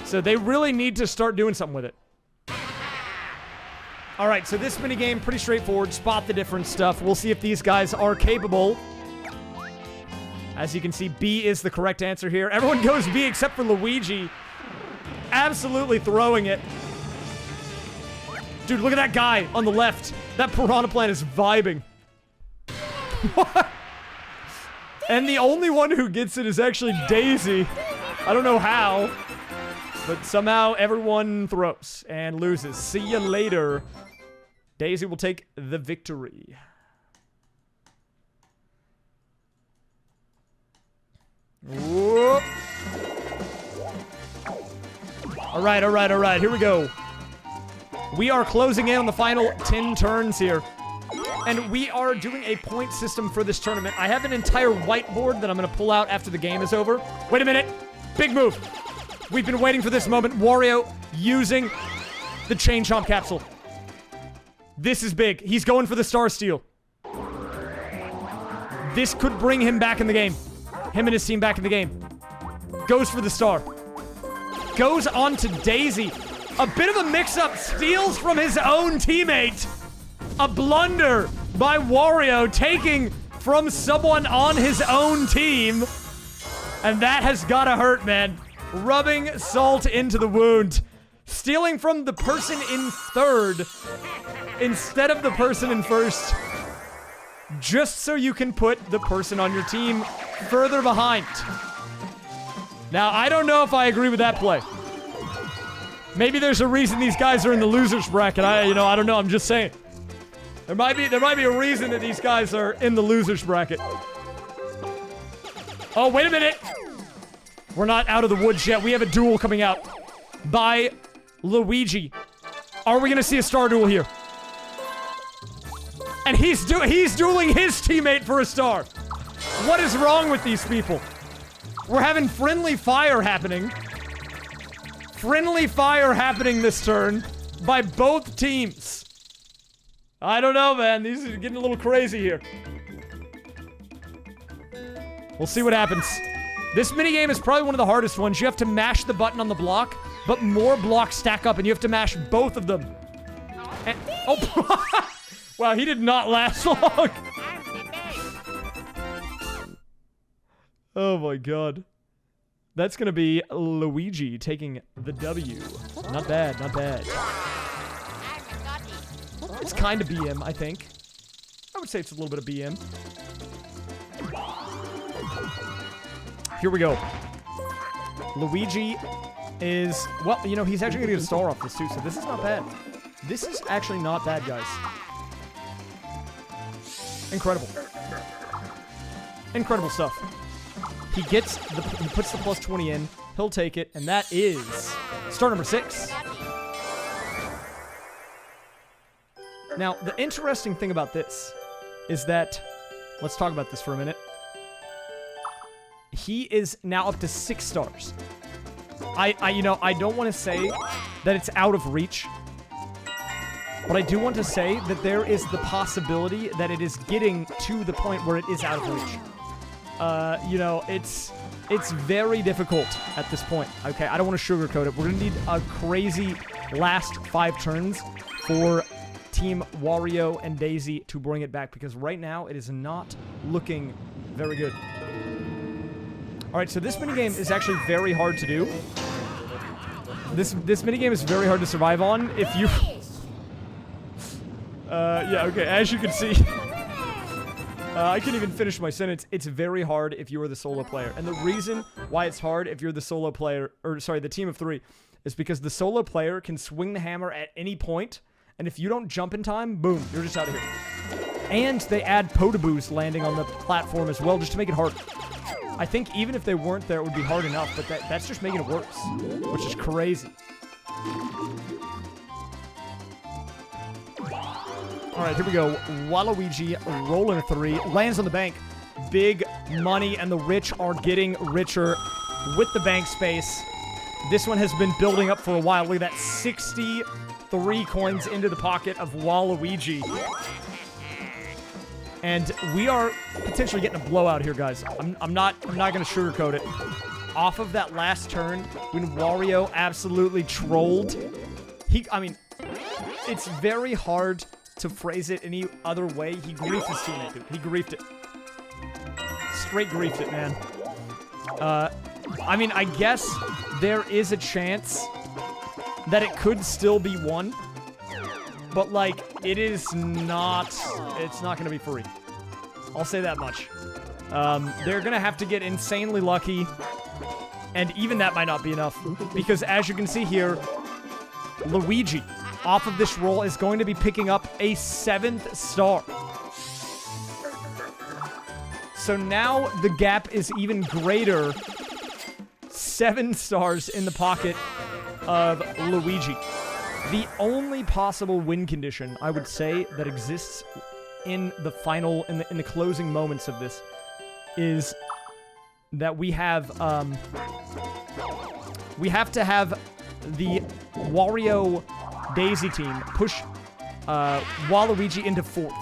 So they really need to start doing something with it. Alright, so this minigame, pretty straightforward. Spot the different stuff. We'll see if these guys are capable. As you can see, B is the correct answer here. Everyone goes B except for Luigi. Absolutely throwing it. Dude, look at that guy on the left. That Piranha Plant is vibing. What? And the only one who gets it is actually Daisy. I don't know how. but somehow everyone throws and loses. See you later. Daisy will take the victory. Whoop. All right. Here we go. We are closing in on the final 10 turns here. And we are doing a point system for this tournament. I have an entire whiteboard that I'm going to pull out after the game is over. Wait a minute. Big move. We've been waiting for this moment. Wario using the Chain Chomp capsule. This is big. He's going for the Star Steal. This could bring him back in the game. Him and his team back in the game. Goes for the star. Goes on to Daisy. A bit of a mix-up. Steals from his own teammate. A blunder by Wario, taking from someone on his own team. And that has gotta hurt, man. Rubbing salt into the wound. Stealing from the person in third instead of the person in first. Just so you can put the person on your team further behind. Now, I don't know if I agree with that play. Maybe there's a reason these guys are in the losers bracket. I don't know. I'm just saying. There might be a reason that these guys are in the losers bracket. Oh, wait a minute. We're not out of the woods yet. We have a duel coming out by Luigi. Are we going to see a star duel here? And he's dueling his teammate for a star. What is wrong with these people? We're having friendly fire happening. Friendly fire happening this turn by both teams. I don't know, man. These are getting a little crazy here. We'll see what happens. This minigame is probably one of the hardest ones. You have to mash the button on the block, but more blocks stack up, and you have to mash both of them. And, oh, wow, he did not last long. Oh my god. That's gonna be Luigi taking the W. Not bad, not bad. It's kind of BM, I think. I would say it's a little bit of BM. Here we go. Luigi is... Well, you know, he's actually gonna get a star off this too, so this is not bad. This is actually not bad, guys. Incredible. Incredible stuff. He puts the plus 20 in. He'll take it, and that is star number 6. Now, the interesting thing about this is that, let's talk about this for a minute. He is now up to 6 stars. I don't want to say that it's out of reach, but I do want to say that there is the possibility that it is getting to the point where it is out of reach. It's very difficult at this point. Okay, I don't want to sugarcoat it. We're going to need a crazy last 5 turns for Team Wario and Daisy to bring it back, because right now it is not looking very good. Alright, so this minigame is actually very hard to do. This minigame is very hard to survive on if you... yeah, okay, as you can see... I can't even finish my sentence. It's very hard if you are the solo player. And the reason why it's hard if you're the solo player, or sorry, the team of 3, is because the solo player can swing the hammer at any point, and if you don't jump in time, boom, you're just out of here. And they add potaboos landing on the platform as well, just to make it hard. I think even if they weren't there, it would be hard enough, but that's just making it worse, which is crazy. Alright, here we go. Waluigi rolling a 3. Lands on the bank. Big money, and the rich are getting richer with the bank space. This one has been building up for a while. Look at that. 63 coins into the pocket of Waluigi. And we are potentially getting a blowout here, guys. I'm not going to sugarcoat it. Off of that last turn, when Wario absolutely trolled, it's very hard to phrase it any other way. He griefed his teammate, dude. He griefed it. Straight griefed it, man. I guess there is a chance that it could still be won. But, like, it's not going to be free. I'll say that much. They're going to have to get insanely lucky. And even that might not be enough, because as you can see here, Luigi, off of this roll, is going to be picking up a 7th star. So now the gap is even greater. 7 stars in the pocket of Luigi. The only possible win condition, I would say, that exists in the final, in the closing moments of this, is that we have to have the Wario Daisy team push Waluigi into 4th,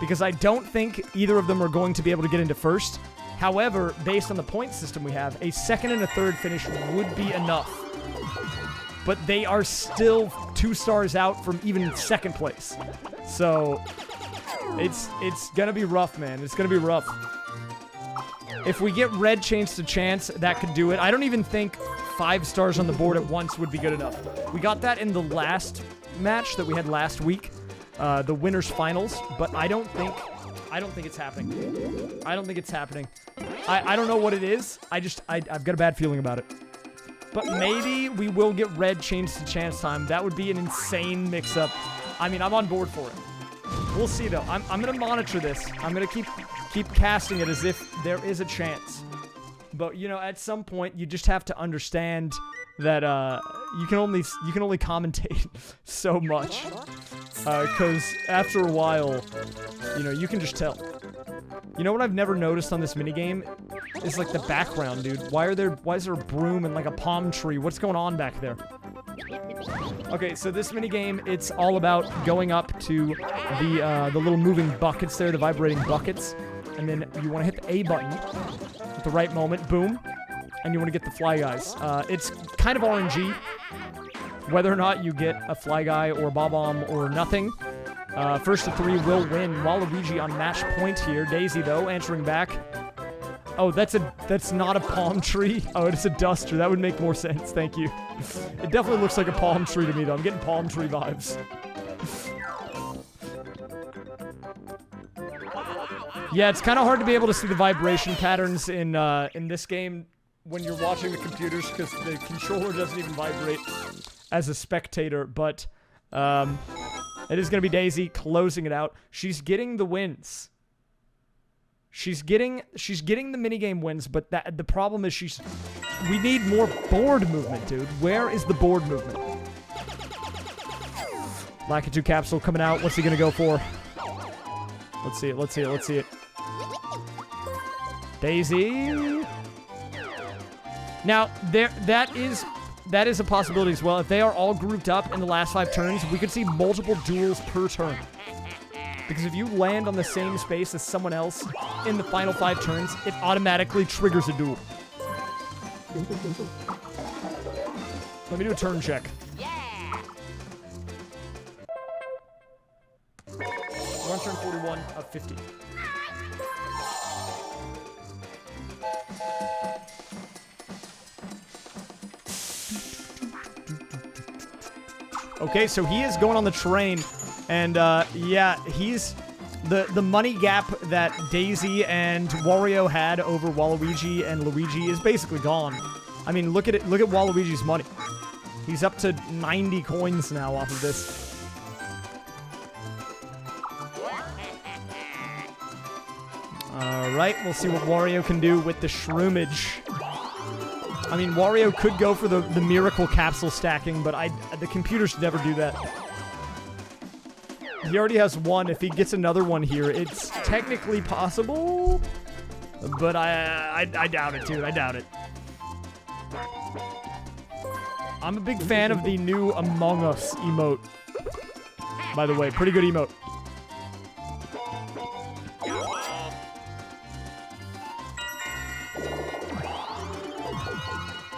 because I don't think either of them are going to be able to get into 1st. However, based on the point system we have, a 2nd and a 3rd finish would be enough. But they are still 2 stars out from even 2nd place. So it's gonna be rough, man. It's gonna be rough. If we get red chance to chance, that could do it. I don't even think 5 stars on the board at once would be good enough. We got that in the last match that we had last week, the winners finals, but I don't think it's happening. I don't think it's happening. I don't know what it is. I've got a bad feeling about it. But maybe we will get red change to chance time. That would be an insane mix-up. I mean, I'm on board for it. We'll see, though. I'm going to monitor this. I'm going to keep casting it as if there is a chance. But, you know, at some point, you just have to understand that you can only commentate so much. Because after a while, you know, you can just tell. You know what I've never noticed on this minigame? Is like the background, dude. Why is there a broom and like a palm tree? What's going on back there? Okay, so this minigame, it's all about going up to the little moving buckets there, the vibrating buckets. And then you want to hit the A button at the right moment, boom. And you want to get the fly guys. It's kind of RNG, whether or not you get a fly guy or a bob-omb or nothing. First to 3 will win. Waluigi on match point here. Daisy, though, answering back. Oh, that's not a palm tree. Oh, it's a duster. That would make more sense. Thank you. It definitely looks like a palm tree to me, though. I'm getting palm tree vibes. Yeah, it's kind of hard to be able to see the vibration patterns in this game when you're watching the computers, because the controller doesn't even vibrate as a spectator, but it is going to be Daisy closing it out. She's getting the wins. She's getting the minigame wins, but the problem is we need more board movement, dude. Where is the board movement? Lakitu capsule coming out. What's he going to go for? Let's see it. Daisy. Now, that is a possibility as well. If they are all grouped up in the last 5 turns, we could see multiple duels per turn. Because if you land on the same space as someone else in the final 5 turns, it automatically triggers a duel. Let me do a turn check. Yeah. We're on turn 41 of 50. Okay, so he is going on the train, and yeah, he's the money gap that Daisy and Wario had over Waluigi and Luigi is basically gone. I mean, look at it. Look at Waluigi's money. He's up to 90 coins now off of this. All right, we'll see what Wario can do with the shroomage. I mean, Wario could go for the miracle capsule stacking, but the computers never do that. He already has one. If he gets another one here, it's technically possible, but I doubt it, dude. I doubt it. I'm a big fan of the new Among Us emote. By the way, pretty good emote.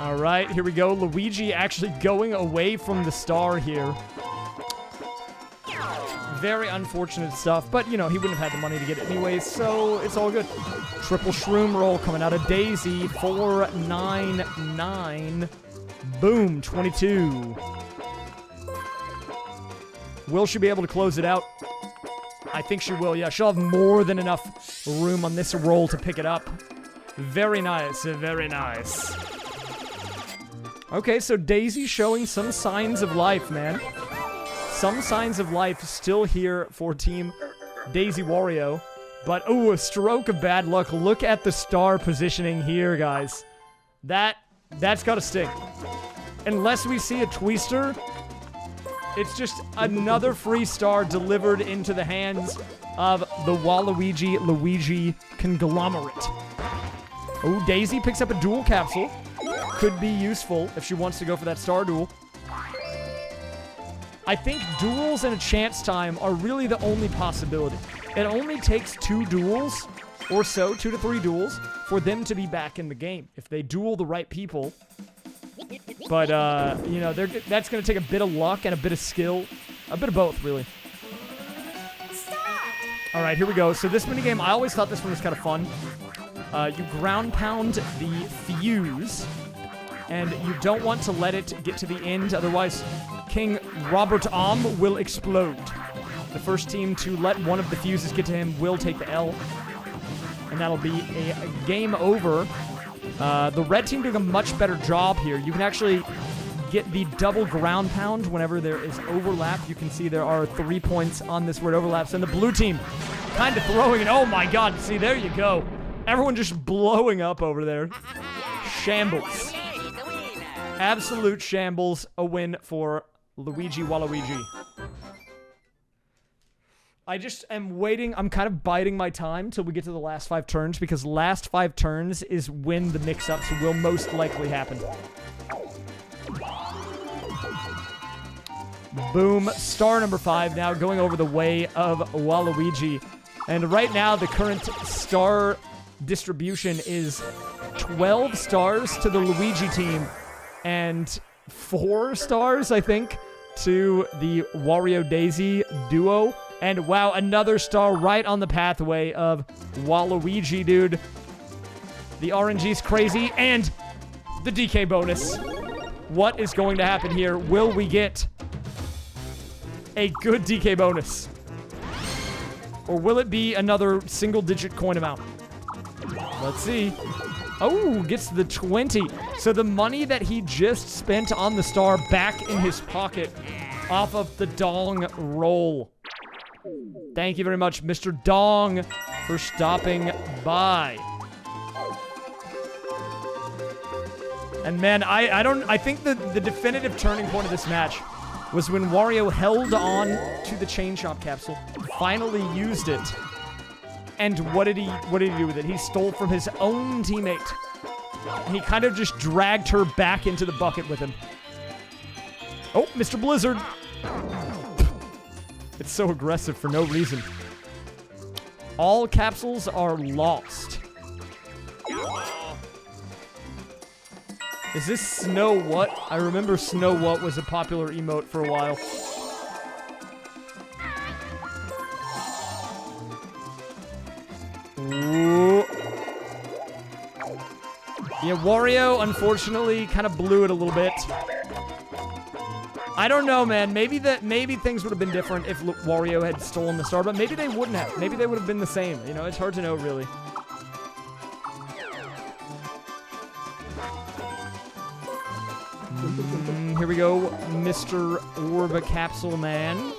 All right, here we go. Luigi actually going away from the star here. Very unfortunate stuff, but, you know, he wouldn't have had the money to get it anyways, so it's all good. Triple shroom roll coming out of Daisy. 499. Boom, 22. Will she be able to close it out? I think she will, yeah. She'll have more than enough room on this roll to pick it up. Very nice, very nice. Okay, so Daisy showing some signs of life, man. Some signs of life still here for Team Daisy Wario. But, ooh, a stroke of bad luck. Look at the star positioning here, guys. That's gotta stick. Unless we see a twister, it's just another free star delivered into the hands of the Waluigi Luigi conglomerate. Oh, Daisy picks up a dual capsule. Could be useful if she wants to go for that star duel. I think duels and a chance time are really the only possibility. It only takes 2 duels or so, 2 to 3 duels, for them to be back in the game. If they duel the right people. But, you know, that's going to take a bit of luck and a bit of skill. A bit of both, really. All right, here we go. So this minigame, I always thought this one was kind of fun. You ground pound the fuse, and you don't want to let it get to the end, otherwise King Robert will explode. The first team to let one of the fuses get to him will take the L, and that'll be a game over. The red team doing a much better job here. You can actually get the double ground pound whenever there is overlap. You can see there are 3 points on this word overlaps, and the blue team kind of throwing it. Oh my god, see, there you go. Everyone just blowing up over there. Shambles. Absolute shambles. A win for Luigi Waluigi. I just am waiting. I'm kind of biding my time till we get to the last 5 turns, because last 5 turns is when the mix-ups will most likely happen. Boom. Star number 5 now going over the way of Waluigi. And right now, the current star distribution is 12 stars to the Luigi team and 4 stars, I think, to the Wario Daisy duo. And wow, another star right on the pathway of Waluigi, dude. The RNG's crazy, and the DK bonus. What is going to happen here? Will we get a good DK bonus? Or will it be another single-digit coin amount? Let's see. Oh, gets the 20. So the money that he just spent on the star back in his pocket off of the Dong roll. Thank you very much, Mr. Dong, for stopping by. And man, I think the definitive turning point of this match was when Wario held on to the Chain Shop capsule, finally used it, and what did he do with it? He stole from his own teammate. He kind of just dragged her back into the bucket with him. Oh, Mr. Blizzard. It's so aggressive for no reason. All capsules are lost. Is this Snow What? I remember Snow What was a popular emote for a while. Ooh. Yeah, Wario, unfortunately, kind of blew it a little bit. I don't know, man. Maybe things would have been different if Wario had stolen the star, but maybe they wouldn't have. Maybe they would have been the same. You know, it's hard to know, really. Here we go. Mr. Orba Capsule Man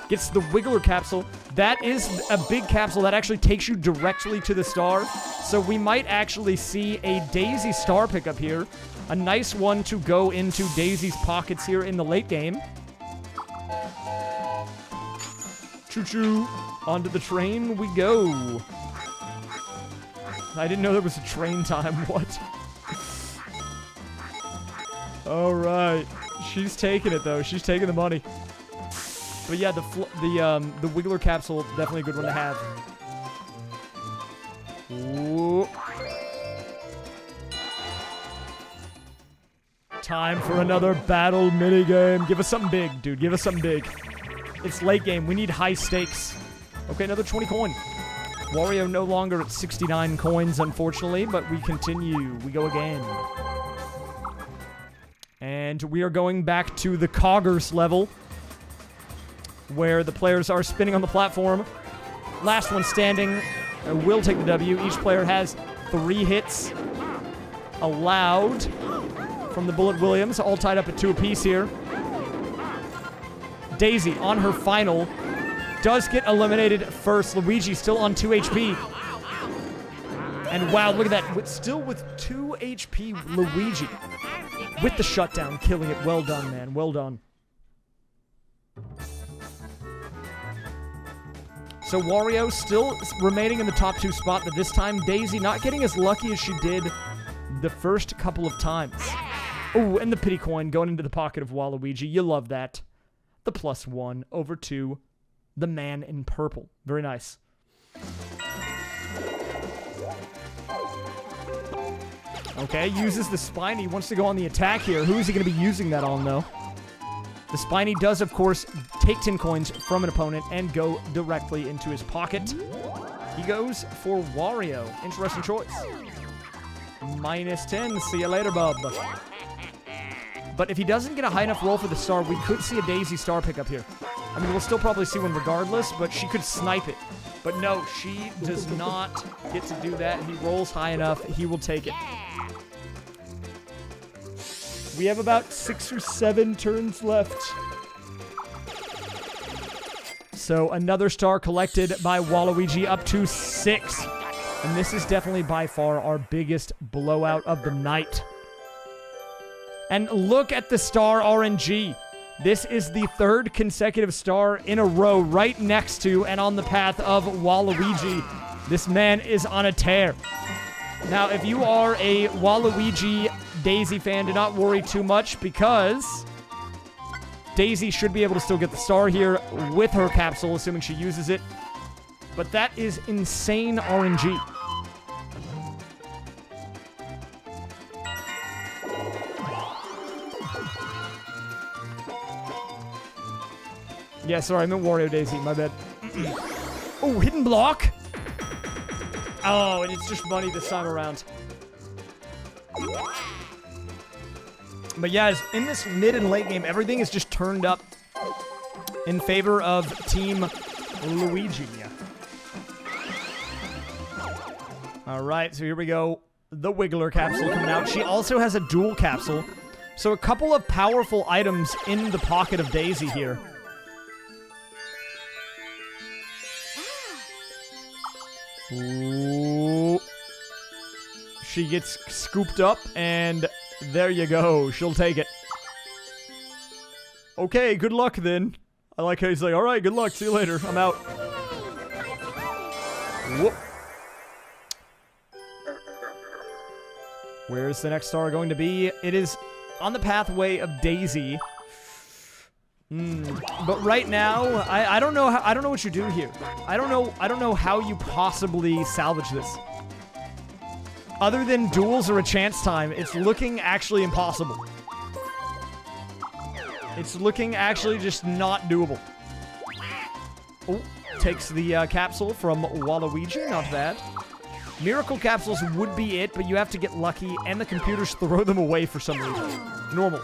gets the Wiggler Capsule. That is a big capsule that actually takes you directly to the star. So we might actually see a Daisy star pickup here. A nice one to go into Daisy's pockets here in the late game. Choo-choo. Onto the train we go. I didn't know there was a train time. What? Alright. She's taking it, though. She's taking the money. But yeah, the Wiggler Capsule, definitely a good one to have. Ooh. Time for another battle minigame. Give us something big, dude. Give us something big. It's late game. We need high stakes. Okay, another 20 coin. Wario no longer at 69 coins, unfortunately, but we continue. We go again. And we are going back to the Coggers level, where the players are spinning on the platform. Last one standing will take the W. Each player has 3 hits allowed from the Bullet Williams, all tied up at 2 apiece here. Daisy on her final does get eliminated first. Luigi still on 2 HP. And wow, look at that. Still with 2 HP, Luigi. With the shutdown, killing it. Well done, man. Well done. So Wario still remaining in the top 2 spot, but this time Daisy not getting as lucky as she did the first couple of times. Oh, and the pity coin going into the pocket of Waluigi. You love that. The +1 over to the man in purple. Very nice. Okay, uses the Spiny. Wants to go on the attack here. Who is he going to be using that on, though? The Spiny does, of course, take 10 coins from an opponent and go directly into his pocket. He goes for Wario. Interesting choice. -10. See you later, bub. But if he doesn't get a high enough roll for the star, we could see a Daisy star pickup here. I mean, we'll still probably see one regardless, but she could snipe it. But no, she does not get to do that. He rolls high enough. He will take it. We have about 6 or 7 turns left. So another star collected by Waluigi, up to 6. And this is definitely by far our biggest blowout of the night. And look at the star RNG. This is the 3rd consecutive star in a row right next to and on the path of Waluigi. This man is on a tear. Now, if you are a Waluigi Daisy fan, do not worry too much because Daisy should be able to still get the star here with her capsule, assuming she uses it. But that is insane RNG. Yeah, sorry, I meant Wario Daisy. My bad. Oh, hidden block? Oh, and it's just money this time around. But yeah, in this mid and late game, everything is just turned up in favor of Team Luigi. Alright, so here we go. The Wiggler capsule coming out. She also has a dual capsule. So a couple of powerful items in the pocket of Daisy here. Ooh. She gets scooped up, and there you go. She'll take it. Okay, good luck then. I like how he's like, alright, good luck. See you later. I'm out. Whoop. Where's the next star going to be? It is on the pathway of Daisy. But right now, I don't know how, I don't know what you do here. I don't know how you possibly salvage this. Other than duels or a chance time, it's looking actually impossible. It's looking actually just not doable. Oh, takes the capsule from Waluigi, not bad. Miracle capsules would be it, but you have to get lucky, and the computers throw them away for some reason. Normal.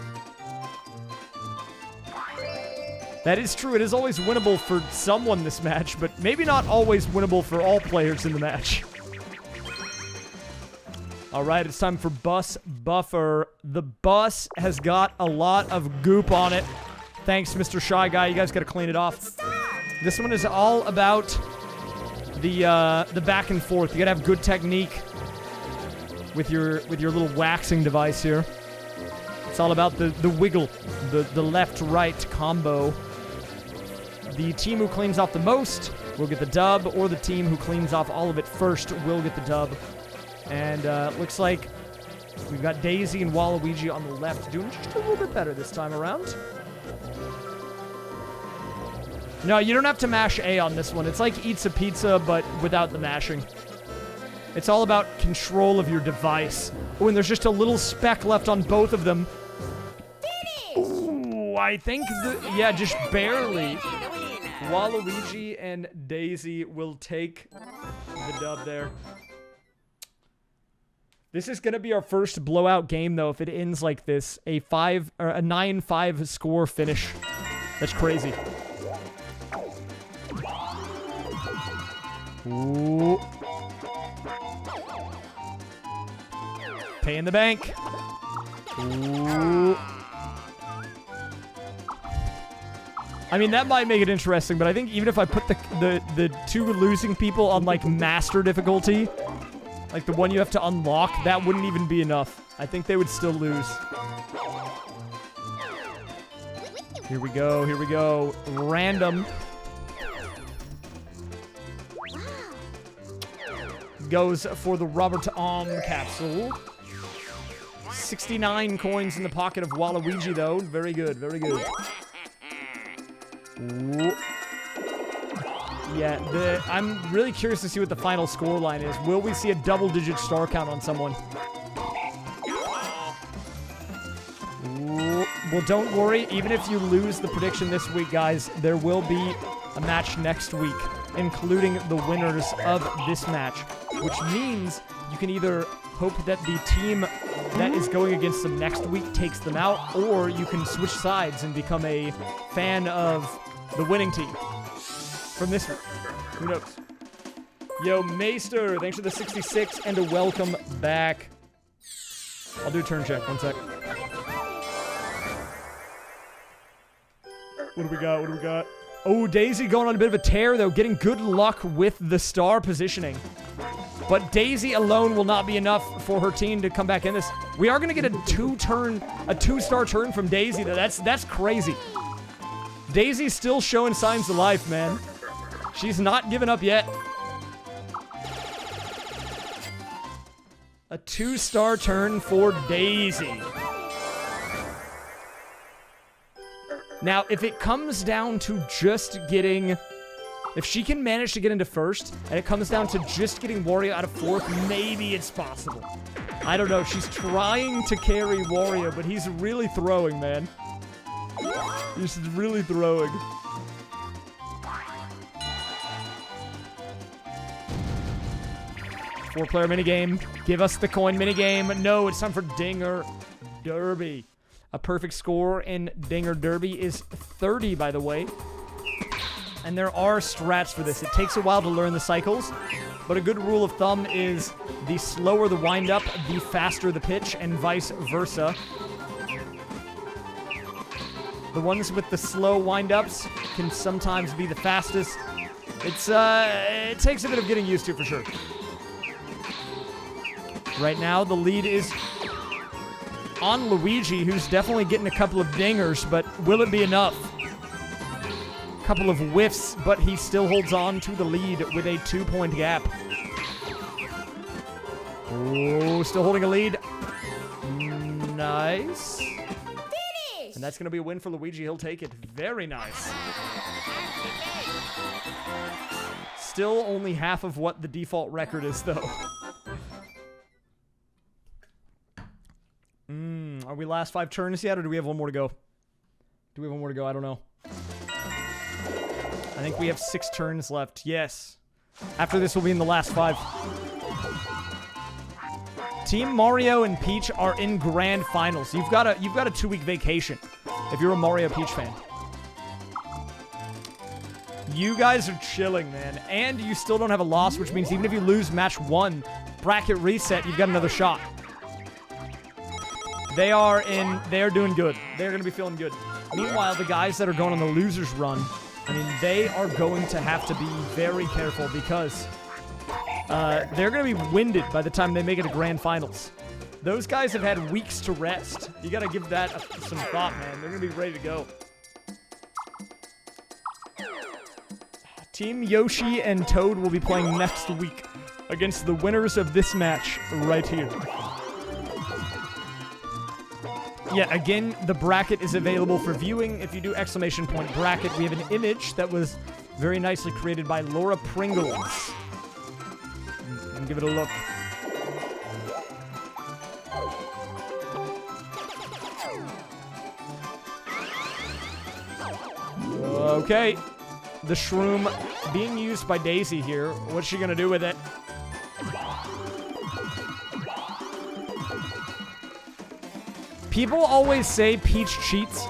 That is true. It is always winnable for someone this match, but maybe not always winnable for all players in the match. Alright, it's time for Bus Buffer. The bus has got a lot of goop on it. Thanks, Mr. Shy Guy. You guys gotta clean it off. This one is all about the back and forth. You gotta have good technique with your little waxing device here. It's all about the wiggle, the left-right combo. The team who cleans off the most will get the dub, or the team who cleans off all of it first will get the dub. And looks like we've got Daisy and Waluigi on the left doing just a little bit better this time around. No, you don't have to mash A on this one. It's like Eats a Pizza, but without the mashing. It's all about control of your device. Oh, and there's just a little speck left on both of them. Ooh, I think, yeah, just barely. Waluigi and Daisy will take the dub there. This is going to be our first blowout game, though, if it ends like this. A 9-5 score finish. That's crazy. Ooh. Pay in the bank. Ooh. I mean, that might make it interesting, but I think even if I put the two losing people on, like, master difficulty, like the one you have to unlock, that wouldn't even be enough. I think they would still lose. Here we go, here we go. Random. Goes for the Robert capsule. 69 coins in the pocket of Waluigi, though. Very good, very good. Ooh. Yeah, I'm really curious to see what the final score line is. Will we see a double-digit star count on someone? Ooh. Well, don't worry. Even if you lose the prediction this week, guys, there will be a match next week, including the winners of this match, which means you can either hope that the team that is going against them next week takes them out, or you can switch sides and become a fan of the winning team from this week. Who knows? Yo, Maester, thanks for the 66 and a welcome back. I'll do a turn check. 1 sec. What do we got? What do we got? Oh, Daisy going on a bit of a tear, though, getting good luck with the star positioning. But Daisy alone will not be enough for her team to come back in this. We are going to get a two-star turn from Daisy, though. That's crazy. Daisy's still showing signs of life, man. She's not given up yet. A 2-star turn for Daisy. Now, if it comes down to just getting... If she can manage to get into first, and it comes down to just getting Wario out of fourth, maybe it's possible. I don't know. She's trying to carry Wario, but he's really throwing, man. He's really throwing. Four-player minigame. Give us the coin minigame. No, it's time for Dinger Derby. A perfect score in Dinger Derby is 30, by the way. And there are strats for this. It takes a while to learn the cycles, but a good rule of thumb is the slower the wind-up, the faster the pitch, and vice versa. The ones with the slow wind-ups can sometimes be the fastest. It takes a bit of getting used to, for sure. Right now, the lead is on Luigi, who's definitely getting a couple of dingers, but will it be enough? Couple of whiffs, but he still holds on to the lead with a 2-point gap. Oh, still holding a lead. Nice. Finish! And that's going to be a win for Luigi. He'll take it. Very nice. Still only half of what the default record is, though. Are we last 5 turns yet, or do we have one more to go? Do we have one more to go? I don't know. I think we have 6 turns left. Yes. After this, we'll be in the last 5. Team Mario and Peach are in grand finals. You've got a 2-week vacation if you're a Mario Peach fan. You guys are chilling, man. And you still don't have a loss, which means even if you lose match 1, bracket reset, you've got another shot. They are doing good. They're going to be feeling good. Meanwhile, the guys that are going on the losers run, I mean, they are going to have to be very careful because they're going to be winded by the time they make it to grand finals. Those guys have had weeks to rest. You got to give that some thought, man. They're going to be ready to go. Team Yoshi and Toad will be playing next week against the winners of this match right here. Yeah, again, the bracket is available for viewing. If you do ! bracket, we have an image that was very nicely created by Laura Pringles. And give it a look. Okay. The shroom being used by Daisy here. What's she gonna do with it? People always say Peach cheats,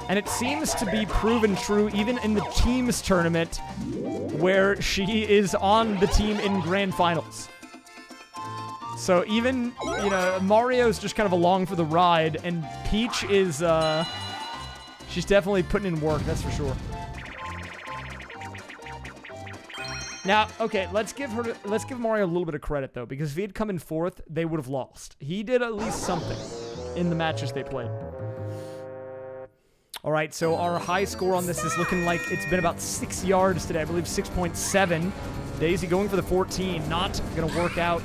and it seems to be proven true even in the teams tournament where she is on the team in grand finals. So even, you know, Mario's just kind of along for the ride, and Peach is, she's definitely putting in work, that's for sure. Now, okay, let's give Mario a little bit of credit, though, because if he had come in fourth, they would have lost. He did at least something in the matches they played. All right, so our high score on this is looking like it's been about 6 yards today. I believe 6.7. Daisy going for the 14. Not going to work out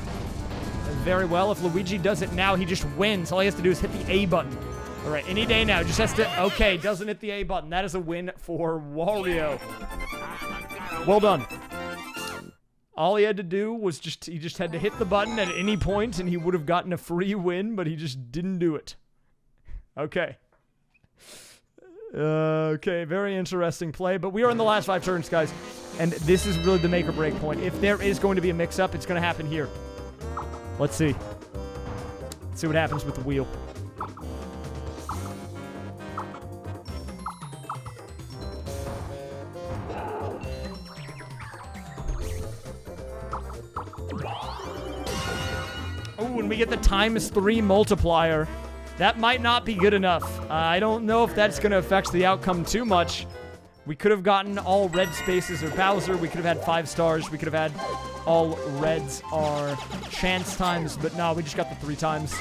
very well. If Luigi does it now, he just wins. All he has to do is hit the A button. All right, any day now. Just has to... Okay, doesn't hit the A button. That is a win for Wario. Well done. All he had to do was he just had to hit the button at any point, and he would have gotten a free win, but he just didn't do it. Okay. Okay, very interesting play, but we are in the last 5 turns, guys, and this is really the make or break point. If there is going to be a mix-up, it's going to happen here. Let's see. Let's see what happens with the wheel. Oh, and we get the ×3 multiplier. That might not be good enough. I don't know if that's going to affect the outcome too much. We could have gotten all red spaces or Bowser. We could have had 5 stars. We could have had all reds are chance times. But no, we just got the 3 times.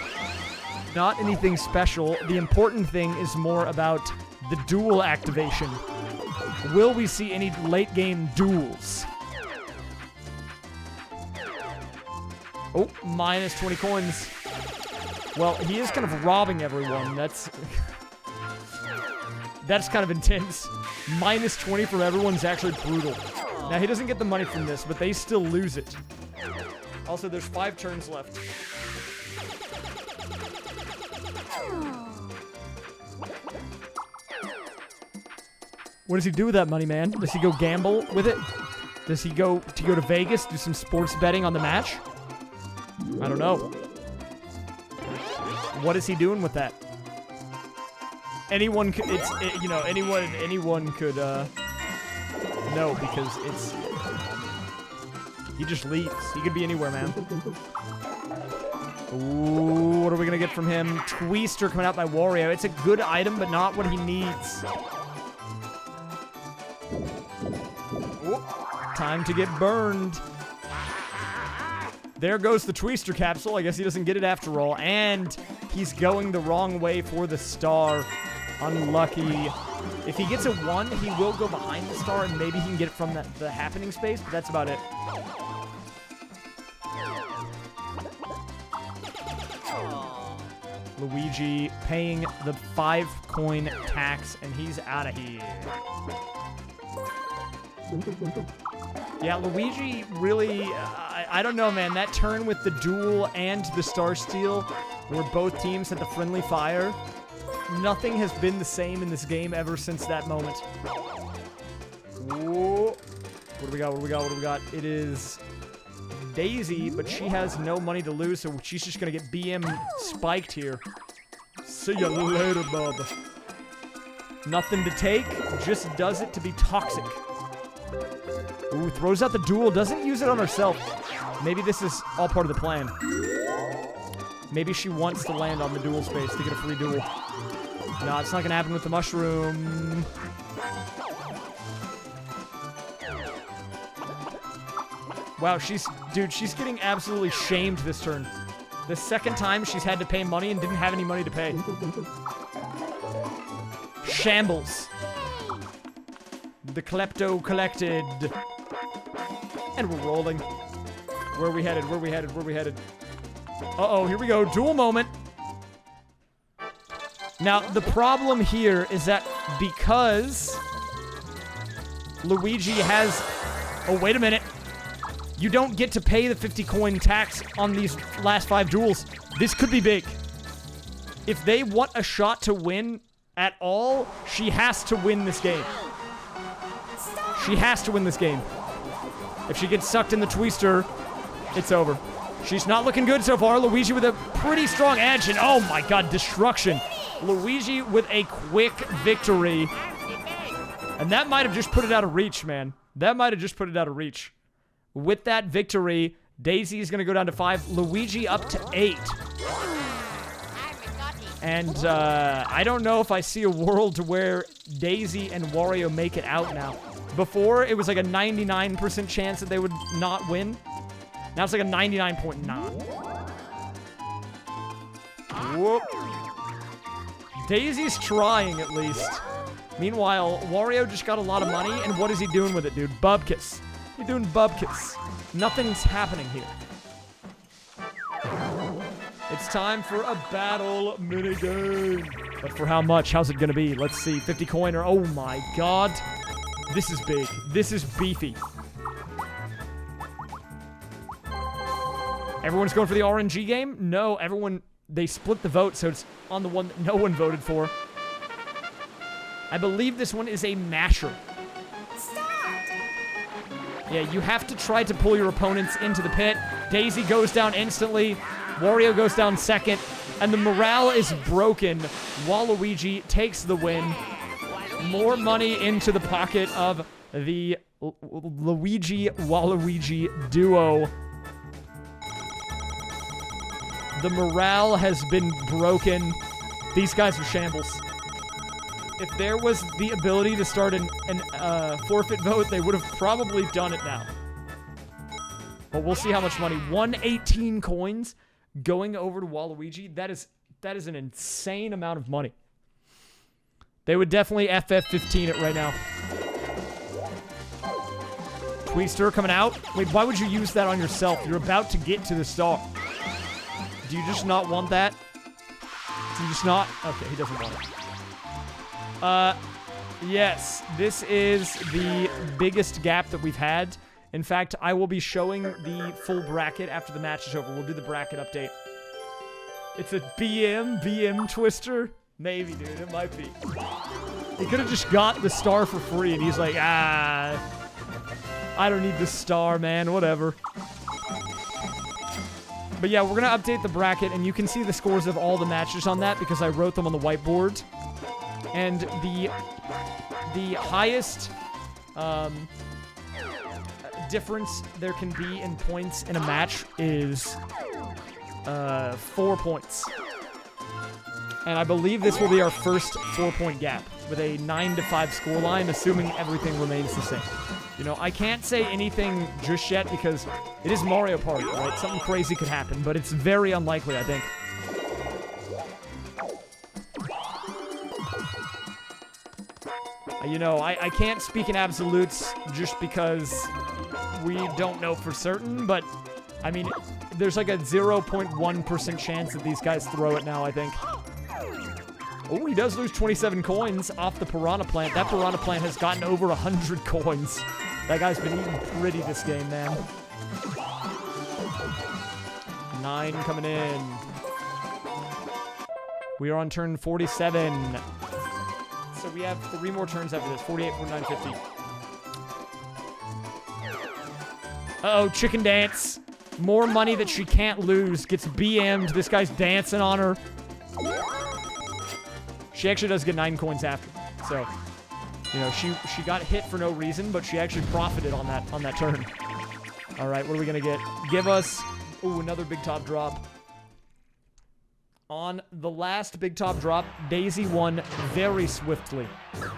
Not anything special. The important thing is more about the duel activation. Will we see any late game duels? Oh, minus 20 coins. Well, he is kind of robbing everyone. That's kind of intense. Minus 20 from everyone's actually brutal. Now, he doesn't get the money from this, but they still lose it. Also, there's 5 turns left. What does he do with that money, man? Does he go gamble with it? Does he go to Vegas, do some sports betting on the match? I don't know. What is he doing with that? Anyone could, you know, anyone could, know, because he just leaves. He could be anywhere, man. Ooh, what are we gonna get from him? Twister coming out by Wario. It's a good item, but not what he needs. Ooh, time to get burned. There goes the Twister capsule. I guess he doesn't get it after all. And he's going the wrong way for the star. Unlucky. If he gets a 1, he will go behind the star, and maybe he can get it from the happening space, but that's about it. Luigi paying the 5-coin tax, and he's out of here. Yeah, Luigi really, I don't know, man. That turn with the duel and the star steal, where both teams had the friendly fire, nothing has been the same in this game ever since that moment. Whoa. What do we got? What do we got? What do we got? It is Daisy, but she has no money to lose, so she's just going to get BM spiked here. See ya later, bub. Nothing to take, just does it to be toxic. Ooh, throws out the duel, doesn't use it on herself. Maybe this is all part of the plan. Maybe she wants to land on the duel space to get a free duel. No, it's not gonna happen with the mushroom. Wow, she's getting absolutely shamed this turn. The second time she's had to pay money and didn't have any money to pay. Shambles. The klepto collected. And we're rolling. Where are we headed? Where are we headed? Where are we headed? Uh-oh, here we go. Duel moment. Now, the problem here is that because Luigi has... Oh, wait a minute. You don't get to pay the 50-coin tax on these last 5 duels. This could be big. If they want a shot to win at all, she has to win this game. She has to win this game. If she gets sucked in the Twister, it's over. She's not looking good so far. Luigi with a pretty strong edge, and oh my god, destruction. Luigi with a quick victory. And that might have just put it out of reach, man. That might have just put it out of reach. With that victory, Daisy is going to go down to 5. Luigi up to 8. And I don't know if I see a world where Daisy and Wario make it out now. Before, it was like a 99% chance that they would not win. Now it's like a 99.9. Whoop. Daisy's trying, at least. Meanwhile, Wario just got a lot of money, and what is he doing with it, dude? Bubkiss. He's doing bubkiss. Nothing's happening here. It's time for a battle minigame. But for how much? How's it gonna be? Let's see. 50 coiner. Oh my god. This is big. This is beefy. Everyone's going for the RNG game? No, everyone... They split the vote, so it's on the one that no one voted for. I believe this one is a masher. Start. Yeah, you have to try to pull your opponents into the pit. Daisy goes down instantly. Wario goes down second. And the morale is broken. Waluigi takes the win. More money into the pocket of the Luigi-Waluigi duo. The morale has been broken. These guys are shambles. If there was the ability to start an forfeit vote, they would have probably done it now. But we'll see how much money. 118 coins going over to Waluigi. That is an insane amount of money. They would definitely FF15 it right now. Tweester coming out. Wait, why would you use that on yourself? You're about to get to the star. Do you just not want that? Do you just not? Okay, he doesn't want it. Yes, this is the biggest gap that we've had. In fact, I will be showing the full bracket after the match is over. We'll do the bracket update. It's a BM Twister? Maybe, dude, it might be. He could have just got the star for free, and he's like, I don't need the star, man, whatever. But yeah, we're going to update the bracket, and you can see the scores of all the matches on that because I wrote them on the whiteboard. And the highest difference there can be in points in a match is 4 points. And I believe this will be our first 4-point gap with a 9-5 scoreline, assuming everything remains the same. You know, I can't say anything just yet because it is Mario Party, right? Something crazy could happen, but it's very unlikely, I think. You know, I can't speak in absolutes just because we don't know for certain, but, I mean, there's like a 0.1% chance that these guys throw it now, I think. Oh, he does lose 27 coins off the Piranha Plant. That Piranha Plant has gotten over 100 coins. That guy's been eating pretty this game, man. 9 coming in. We are on turn 47. So we have 3 more turns after this. 48, 49, 50. Uh-oh, chicken dance. More money that she can't lose. Gets BM'd. This guy's dancing on her. She actually does get 9 coins after. So, you know, she got hit for no reason, but she actually profited on that turn. All right, what are we going to get? Give us... Ooh, another big top drop. On the last big top drop, Daisy won very swiftly.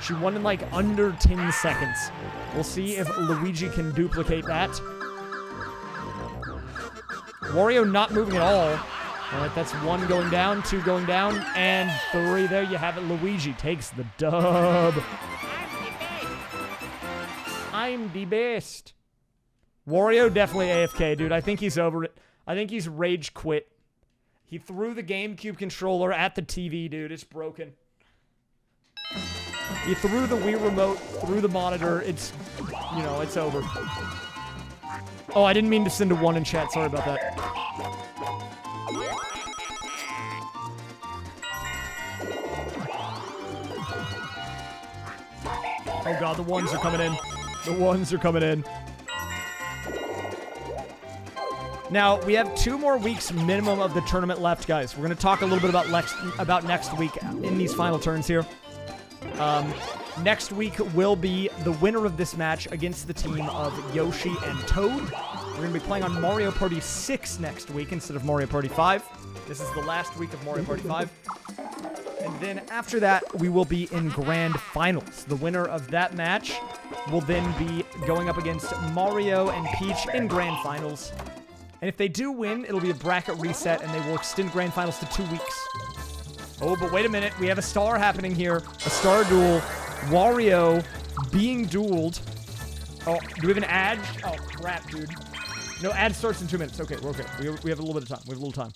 She won in like under 10 seconds. We'll see if Luigi can duplicate that. Wario not moving at all. All right, that's 1 going down, 2 going down, and 3. There you have it. Luigi takes the dub. I'm the best. Wario definitely AFK, dude. I think he's over it. I think he's rage quit. He threw the GameCube controller at the TV, dude. It's broken. He threw the Wii remote through the monitor. It's, you know, it's over. Oh, I didn't mean to send a 1 in chat. Sorry about that. Oh god, the 1s are coming in. The 1s are coming in. Now, we have 2 more weeks minimum of the tournament left, guys. We're going to talk a little bit about next week in these final turns here. Next week will be the winner of this match against the team of Yoshi and Toad. We're going to be playing on Mario Party 6 next week instead of Mario Party 5. This is the last week of Mario Party 5. And then after that, we will be in Grand Finals. The winner of that match will then be going up against Mario and Peach in Grand Finals. And if they do win, it'll be a bracket reset, and they will extend Grand Finals to 2 weeks. Oh, but wait a minute. We have a star happening here. A star duel. Wario being dueled. Oh, do we have an ad? Oh, crap, dude. No, ad starts in 2 minutes. Okay, we're okay. We have a little bit of time. We have a little time.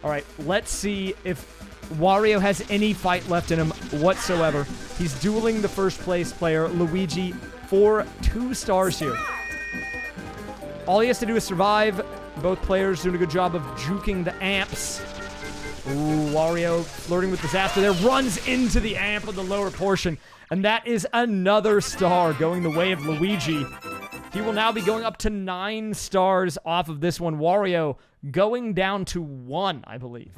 All right, let's see if Wario has any fight left in him whatsoever. He's dueling the first place player, Luigi, for 2 stars here. All he has to do is survive. Both players doing a good job of juking the amps. Ooh, Wario flirting with disaster there. Runs into the amp of the lower portion. And that is another star going the way of Luigi. He will now be going up to 9 stars off of this one. Wario going down to 1, I believe.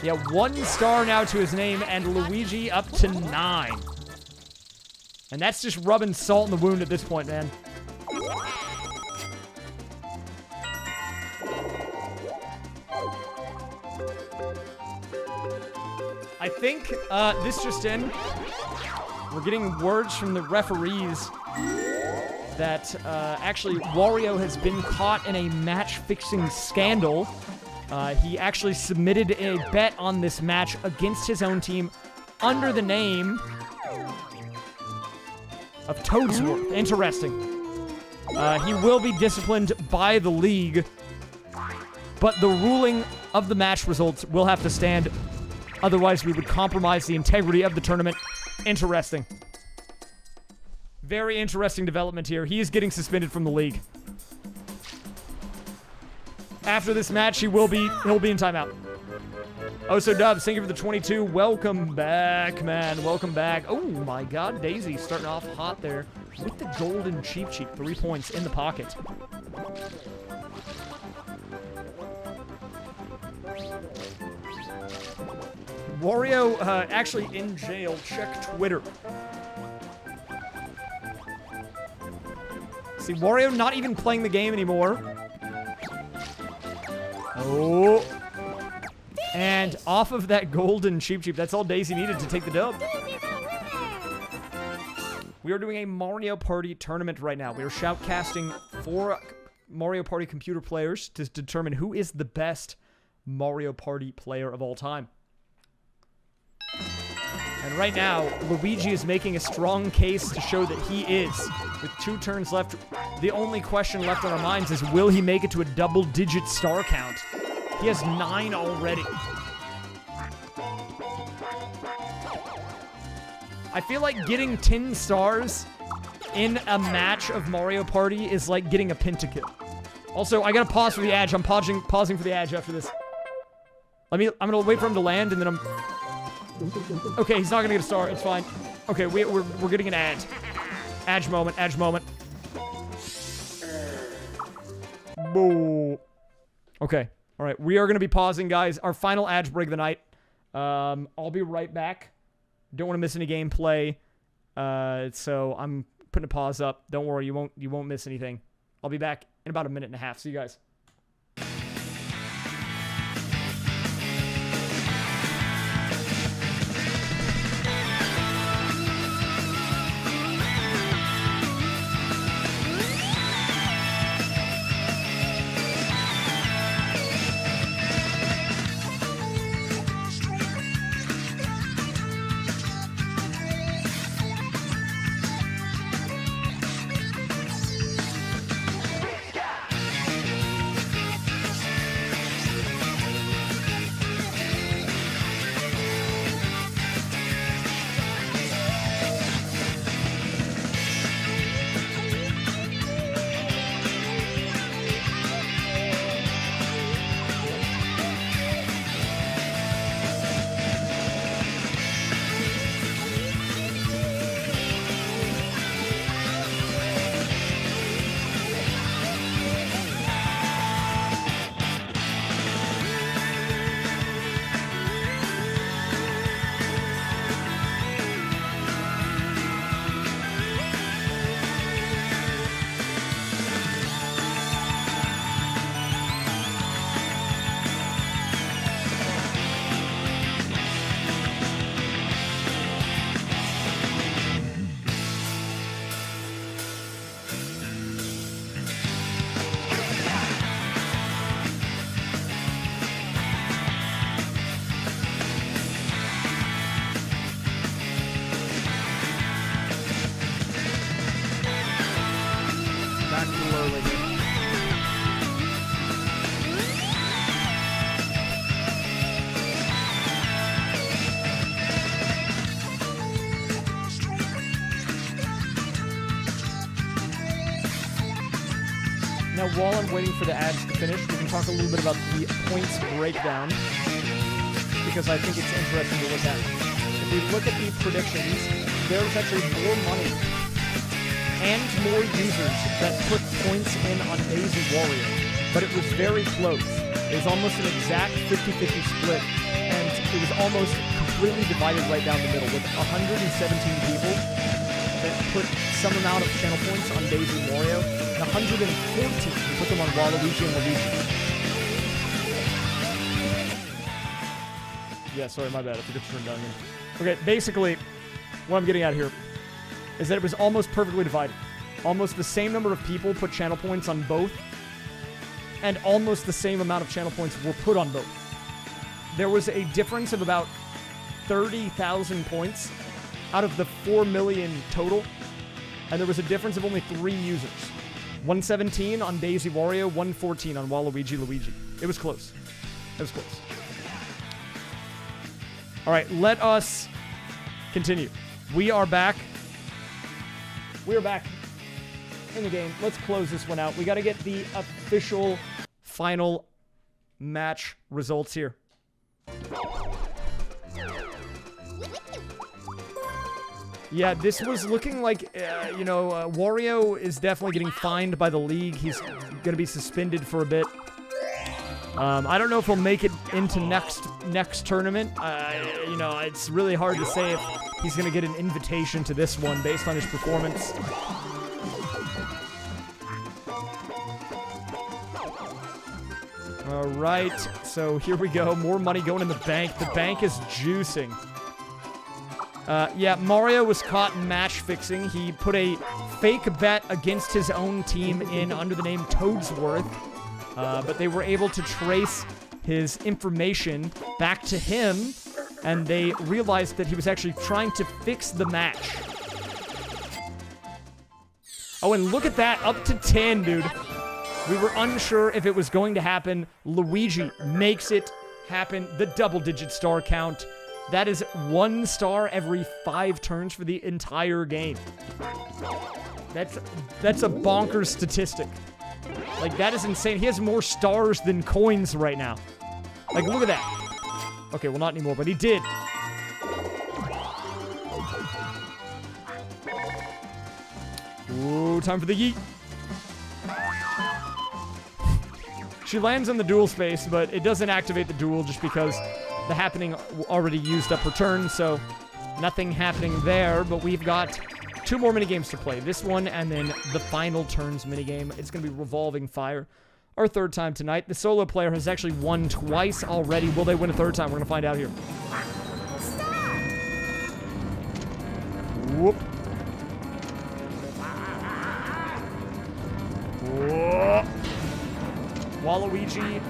Yeah, 1 star now to his name, and Luigi up to 9. And that's just rubbing salt in the wound at this point, man. I think this just in. We're getting words from the referees that actually Wario has been caught in a match-fixing scandal. He actually submitted a bet on this match against his own team under the name of Toadsworth. Interesting. He will be disciplined by the league, but the ruling of the match results will have to stand. Otherwise, we would compromise the integrity of the tournament. Interesting. Very interesting development here. He is getting suspended from the league. After this match, he'll be in timeout. Oh, so Dubs, thank you for the 22. Welcome back, man. Welcome back. Oh my God, Daisy starting off hot there with the golden Cheep. 3 points in the pocket. Wario actually in jail. Check Twitter. See, Wario not even playing the game anymore. Oh. And off of that golden Cheep. That's all Daisy needed to take the dub. We are doing a Mario Party tournament right now. We are shoutcasting 4 Mario Party computer players to determine who is the best Mario Party player of all time. And right now, Luigi is making a strong case to show that he is. With 2 turns left, the only question left on our minds is, will he make it to a double-digit star count? He has 9 already. I feel like getting 10 stars in a match of Mario Party is like getting a pentakill. Also, I gotta pause for the edge. I'm pausing for the edge after this. I'm gonna wait for him to land, and then I'm... Okay, he's not gonna get a star. It's fine. Okay, we're getting an edge. Edge moment. Boo. Okay. All right. We are gonna be pausing, guys. Our final edge break of the night. I'll be right back. Don't want to miss any gameplay. So I'm putting a pause up. Don't worry, you won't miss anything. I'll be back in about a minute and a half. See you guys. while I'm waiting for the ads to finish, we can talk a little bit about the points breakdown, because I think it's interesting to look at. If we look at the predictions, there's actually more money and more users that put points in on Daisy Warrior, but it was very close. It was almost an exact 50-50 split, and it was almost completely divided right down the middle, with 117 people that put some amount of channel points on Daisy Wario, and 114 who put them on Waluigi and Luigi. Yeah, sorry, my bad. I forgot to turn down here. Okay, basically, what I'm getting at here is that it was almost perfectly divided. Almost the same number of people put channel points on both, and almost the same amount of channel points were put on both. There was a difference of about 30,000 points out of the 4 million total, and there was a difference of only 3 users. 117 on Daisy Wario, 114 on Waluigi Luigi. It was close. It was close. All right, let us continue. We are back. We are back in the game. Let's close this one out. We got to get the official final match results here. Yeah, this was looking like, Wario is definitely getting fined by the league. He's going to be suspended for a bit. I don't know if he'll make it into next tournament. It's really hard to say if he's going to get an invitation to this one based on his performance. All right, so here we go. More money going in the bank. The bank is juicing. Yeah, Mario was caught match fixing. He put a fake bet against his own team in under the name Toadsworth, but they were able to trace his information back to him, and they realized that he was actually trying to fix the match. Oh, and look at that, up to 10, dude. We were unsure if it was going to happen. Luigi makes it happen. The double-digit star count. That is 1 star every 5 turns for the entire game. That's a bonkers statistic. Like, that is insane. He has more stars than coins right now. Like, look at that. Okay, well, not anymore, but he did. Ooh, time for the yeet. She lands on the duel space, but it doesn't activate the duel just because the happening already used up her turn, so nothing happening there, but we've got 2 more minigames to play. This one and then the final turns minigame. It's going to be Revolving Fire. Our 3rd time tonight. The solo player has actually won twice already. Will they win a 3rd time? We're going to find out here. Stop! Whoop. Whoop. Waluigi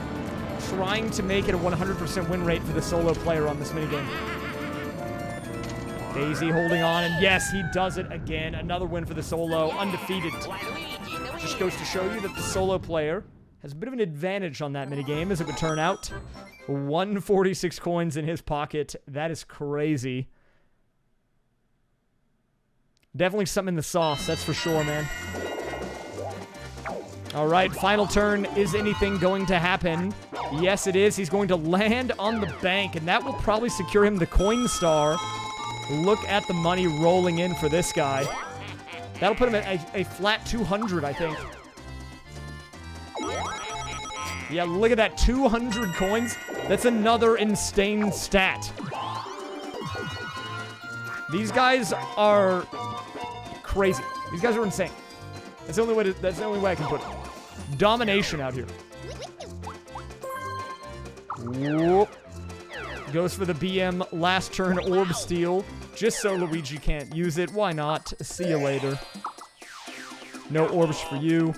trying to make it a 100% win rate for the solo player on this minigame. Daisy holding on, and yes, he does it again. Another win for the solo, undefeated. Just goes to show you that the solo player has a bit of an advantage on that minigame, as it would turn out. 146 coins in his pocket. That is crazy. Definitely something in the sauce, that's for sure, man. All right, final turn. Is anything going to happen? Yes, it is. He's going to land on the bank, and that will probably secure him the coin star. Look at the money rolling in for this guy. That'll put him at a flat 200, I think. Yeah, look at that. 200 coins. That's another insane stat. These guys are crazy. These guys are insane. That's the only way I can put it. Domination out here. Whoop. Goes for the BM last turn orb steal, just so Luigi can't use it. Why not? See you later. No orbs for you.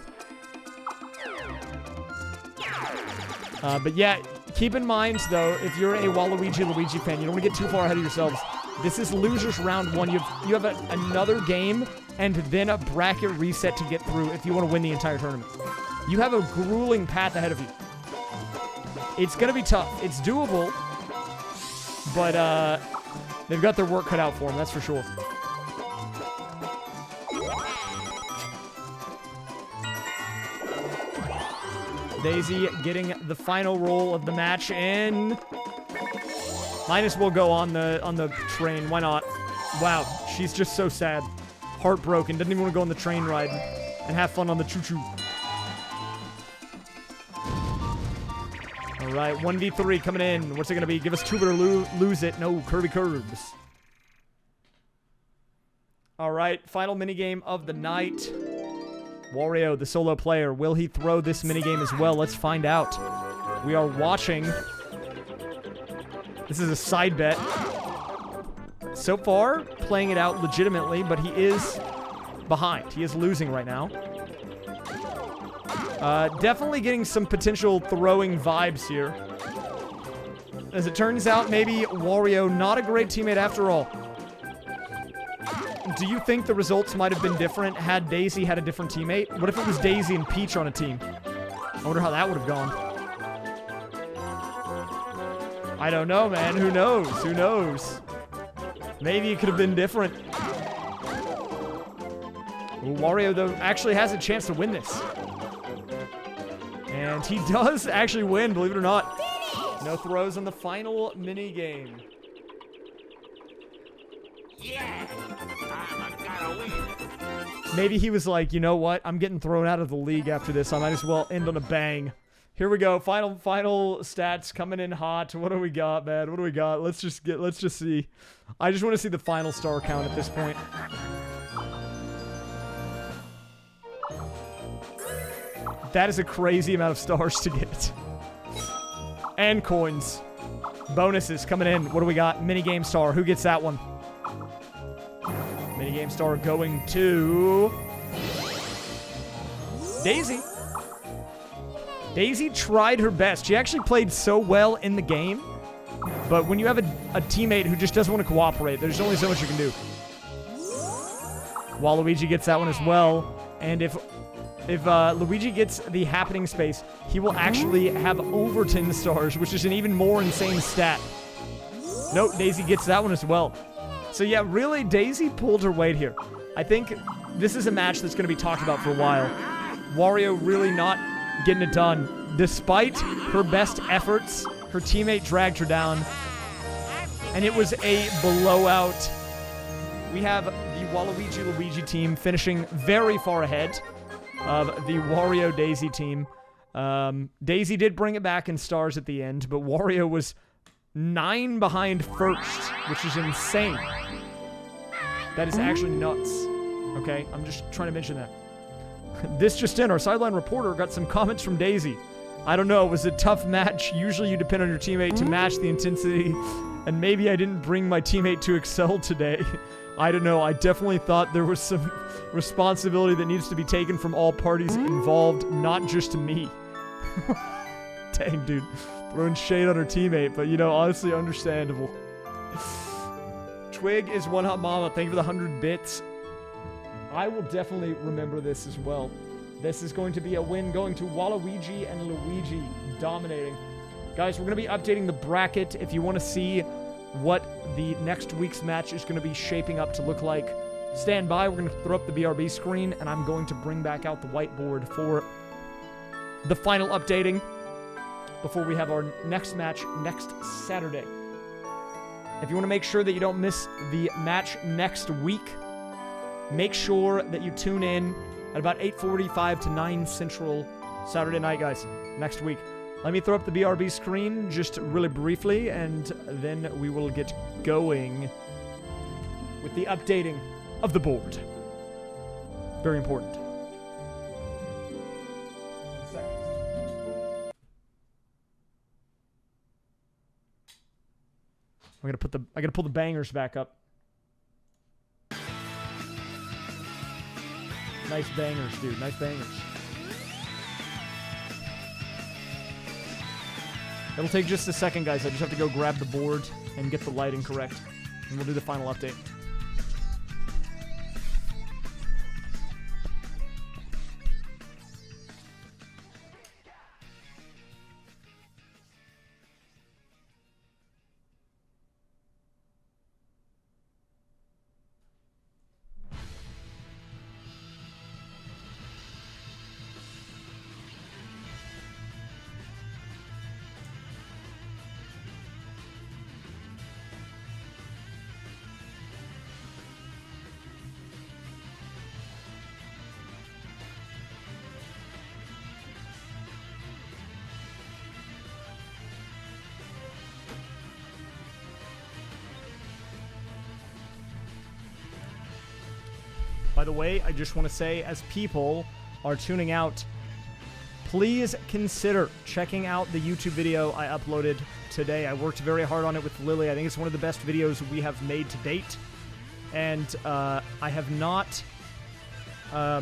But yeah, keep in mind, though, if you're a Waluigi Luigi fan, you don't want to get too far ahead of yourselves. This is losers round 1. You have another game and then a bracket reset to get through if you want to win the entire tournament. You have a grueling path ahead of you. It's going to be tough. It's doable, but they've got their work cut out for them, that's for sure. Daisy getting the final roll of the match, and might as well go on the train. Why not? Wow, she's just so sad. Heartbroken. Doesn't even want to go on the train ride and have fun on the choo-choo. All right, 1v3 coming in. What's it going to be? Give us Tuber, lose it. No, Kirby Curbs. All right, final minigame of the night. Wario, the solo player. Will he throw this minigame as well? Let's find out. We are watching. This is a side bet. So far, playing it out legitimately, but he is behind. He is losing right now. Definitely getting some potential throwing vibes here. As it turns out, maybe Wario not a great teammate after all. Do you think the results might have been different had Daisy had a different teammate? What if it was Daisy and Peach on a team? I wonder how that would have gone. I don't know, man. Who knows? Who knows? Maybe it could have been different. Well, Wario, though, actually has a chance to win this. And he does actually win, believe it or not. No throws on the final mini-game. Yeah, I'm gonna win. Maybe he was like, you know what? I'm getting thrown out of the league after this. I might as well end on a bang. Here we go. Final stats coming in hot. What do we got, man? What do we got? Let's just see. I just want to see the final star count at this point. That is a crazy amount of stars to get. And coins. Bonuses coming in. What do we got? Minigame star. Who gets that one? Minigame star going to Daisy. Daisy tried her best. She actually played so well in the game. But when you have a teammate who just doesn't want to cooperate, there's only so much you can do. Waluigi gets that one as well. And if Luigi gets the happening space, he will actually have over 10 stars, which is an even more insane stat. Nope, Daisy gets that one as well. So yeah, really, Daisy pulled her weight here. I think this is a match that's going to be talked about for a while. Wario really not getting it done. Despite her best efforts, her teammate dragged her down. And it was a blowout. We have the Waluigi Luigi team finishing very far ahead of the Wario Daisy team. Daisy did bring it back in stars at the end, but Wario was 9 behind first, which is insane. That is actually nuts. Okay, I'm just trying to mention that. This just in, our sideline reporter got some comments from Daisy. I don't know, it was a tough match. Usually you depend on your teammate to match the intensity, and maybe I didn't bring my teammate to excel today. I don't know, I definitely thought there was some responsibility that needs to be taken from all parties involved, not just me. Dang, dude. Throwing shade on her teammate, but, you know, honestly understandable. Twig is one hot mama. Thank you for the 100 bits. I will definitely remember this as well. This is going to be a win going to Waluigi and Luigi dominating. Guys, we're going to be updating the bracket. If you want to see what the next week's match is going to be shaping up to look like, stand by. We're going to throw up the BRB screen, and I'm going to bring back out the whiteboard for the final updating before we have our next match next Saturday. If you want to make sure that you don't miss the match next week, make sure that you tune in at about 8:45 to 9 Central Saturday night, guys, next week. Let me throw up the BRB screen just really briefly, and then we will get going with the updating of the board. Very important. I gotta pull the bangers back up. Nice bangers, dude. Nice bangers. It'll take just a second, guys. I just have to go grab the board and get the lighting correct, and we'll do the final update. By the way, I just want to say, as people are tuning out, please consider checking out the YouTube video I uploaded today. I worked very hard on it with Lily. I think it's one of the best videos we have made to date. And I have not... I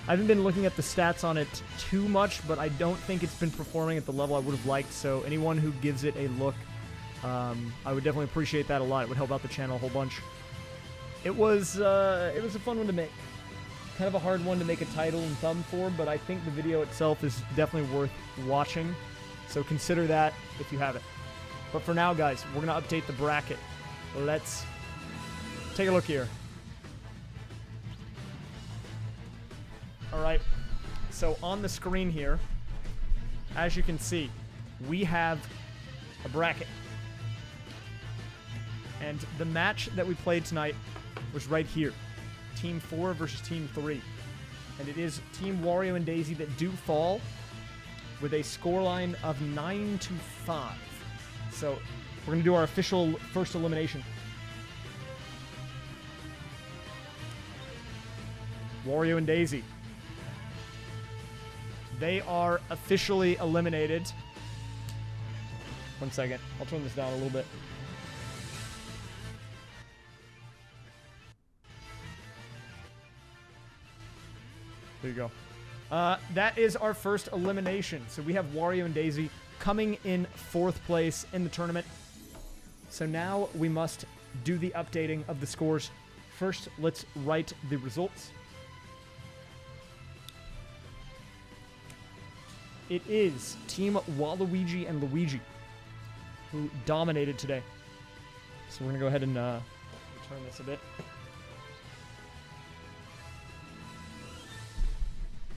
haven't been looking at the stats on it too much, but I don't think it's been performing at the level I would have liked. So anyone who gives it a look, I would definitely appreciate that a lot. It would help out the channel a whole bunch. It was a fun one to make. Kind of a hard one to make a title and thumb for, but I think the video itself is definitely worth watching. So consider that if you have it. But for now, guys, we're going to update the bracket. Let's take a look here. All right. So on the screen here, as you can see, we have a bracket. And the match that we played tonight was right here. Team 4 versus Team 3. And it is Team Wario and Daisy that do fall with a scoreline of 9-5. So we're going to do our official first elimination. Wario and Daisy. They are officially eliminated. 1 second. I'll turn this down a little bit. There you go. That is our first elimination. So we have Wario and Daisy coming in 4th place in the tournament. So now we must do the updating of the scores. First, let's write the results. It is Team Waluigi and Luigi who dominated today. So we're going to go ahead and turn this a bit.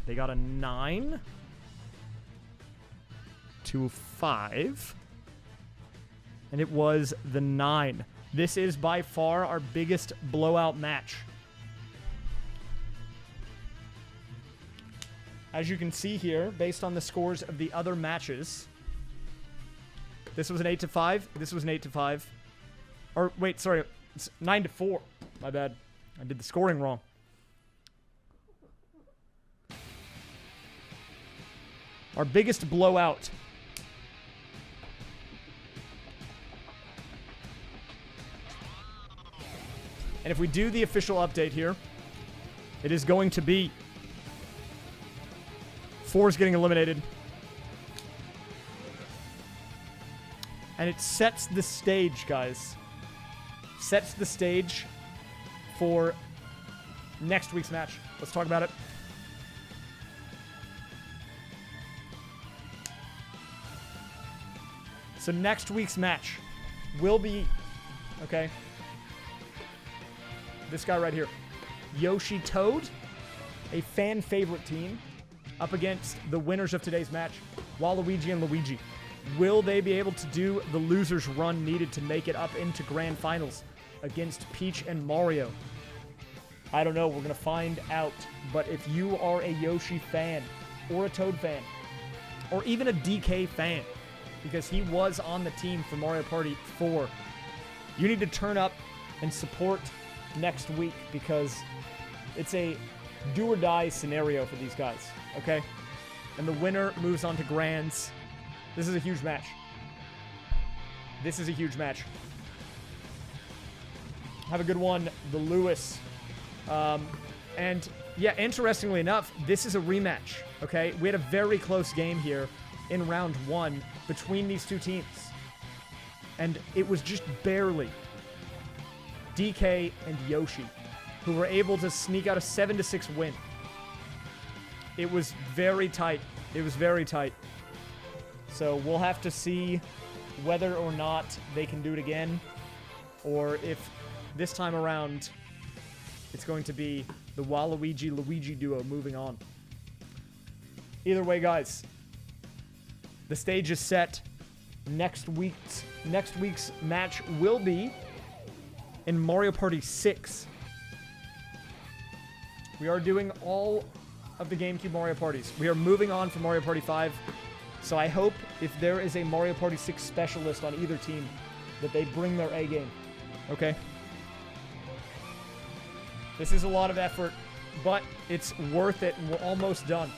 They got a 9 to 5. And it was the 9. This is by far our biggest blowout match. As you can see here, based on the scores of the other matches, this was an 8 to 5. This was an 8 to 5. Or wait, sorry, it's 9 to 4. My bad. I did the scoring wrong. Our biggest blowout. And if we do the official update here, it is going to be 4 is getting eliminated. And it sets the stage, guys. Sets the stage for next week's match. Let's talk about it. So next week's match will be, okay, this guy right here, Yoshi Toad, a fan favorite team, up against the winners of today's match, Waluigi and Luigi. Will they be able to do the loser's run needed to make it up into grand finals against Peach and Mario? I don't know. We're going to find out. But if you are a Yoshi fan or a Toad fan or even a DK fan, because he was on the team for Mario Party 4, you need to turn up and support next week because it's a do-or-die scenario for these guys, okay? And the winner moves on to Grands. This is a huge match. This is a huge match. Have a good one, the Lewis. And, yeah, interestingly enough, this is a rematch, okay? We had a very close game here in round 1 between these two teams. And it was just barely DK and Yoshi who were able to sneak out a 7-6 win. It was very tight. It was very tight. So we'll have to see whether or not they can do it again, or if this time around it's going to be the Waluigi-Luigi duo moving on. Either way, guys, the stage is set. Next week's match will be in Mario Party 6. We are doing all of the GameCube Mario Parties. We are moving on from Mario Party 5. So I hope if there is a Mario Party 6 specialist on either team, that they bring their A game. Okay? This is a lot of effort. but it's worth it, and we're almost done.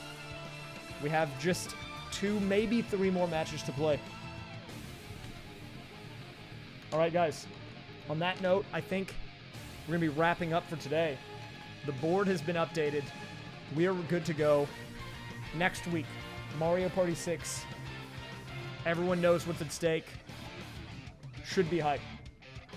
We have just 2, maybe 3 more matches to play. All right, guys. On that note, I think we're going to be wrapping up for today. The board has been updated. We are good to go. Next week, Mario Party 6. Everyone knows what's at stake. Should be hype.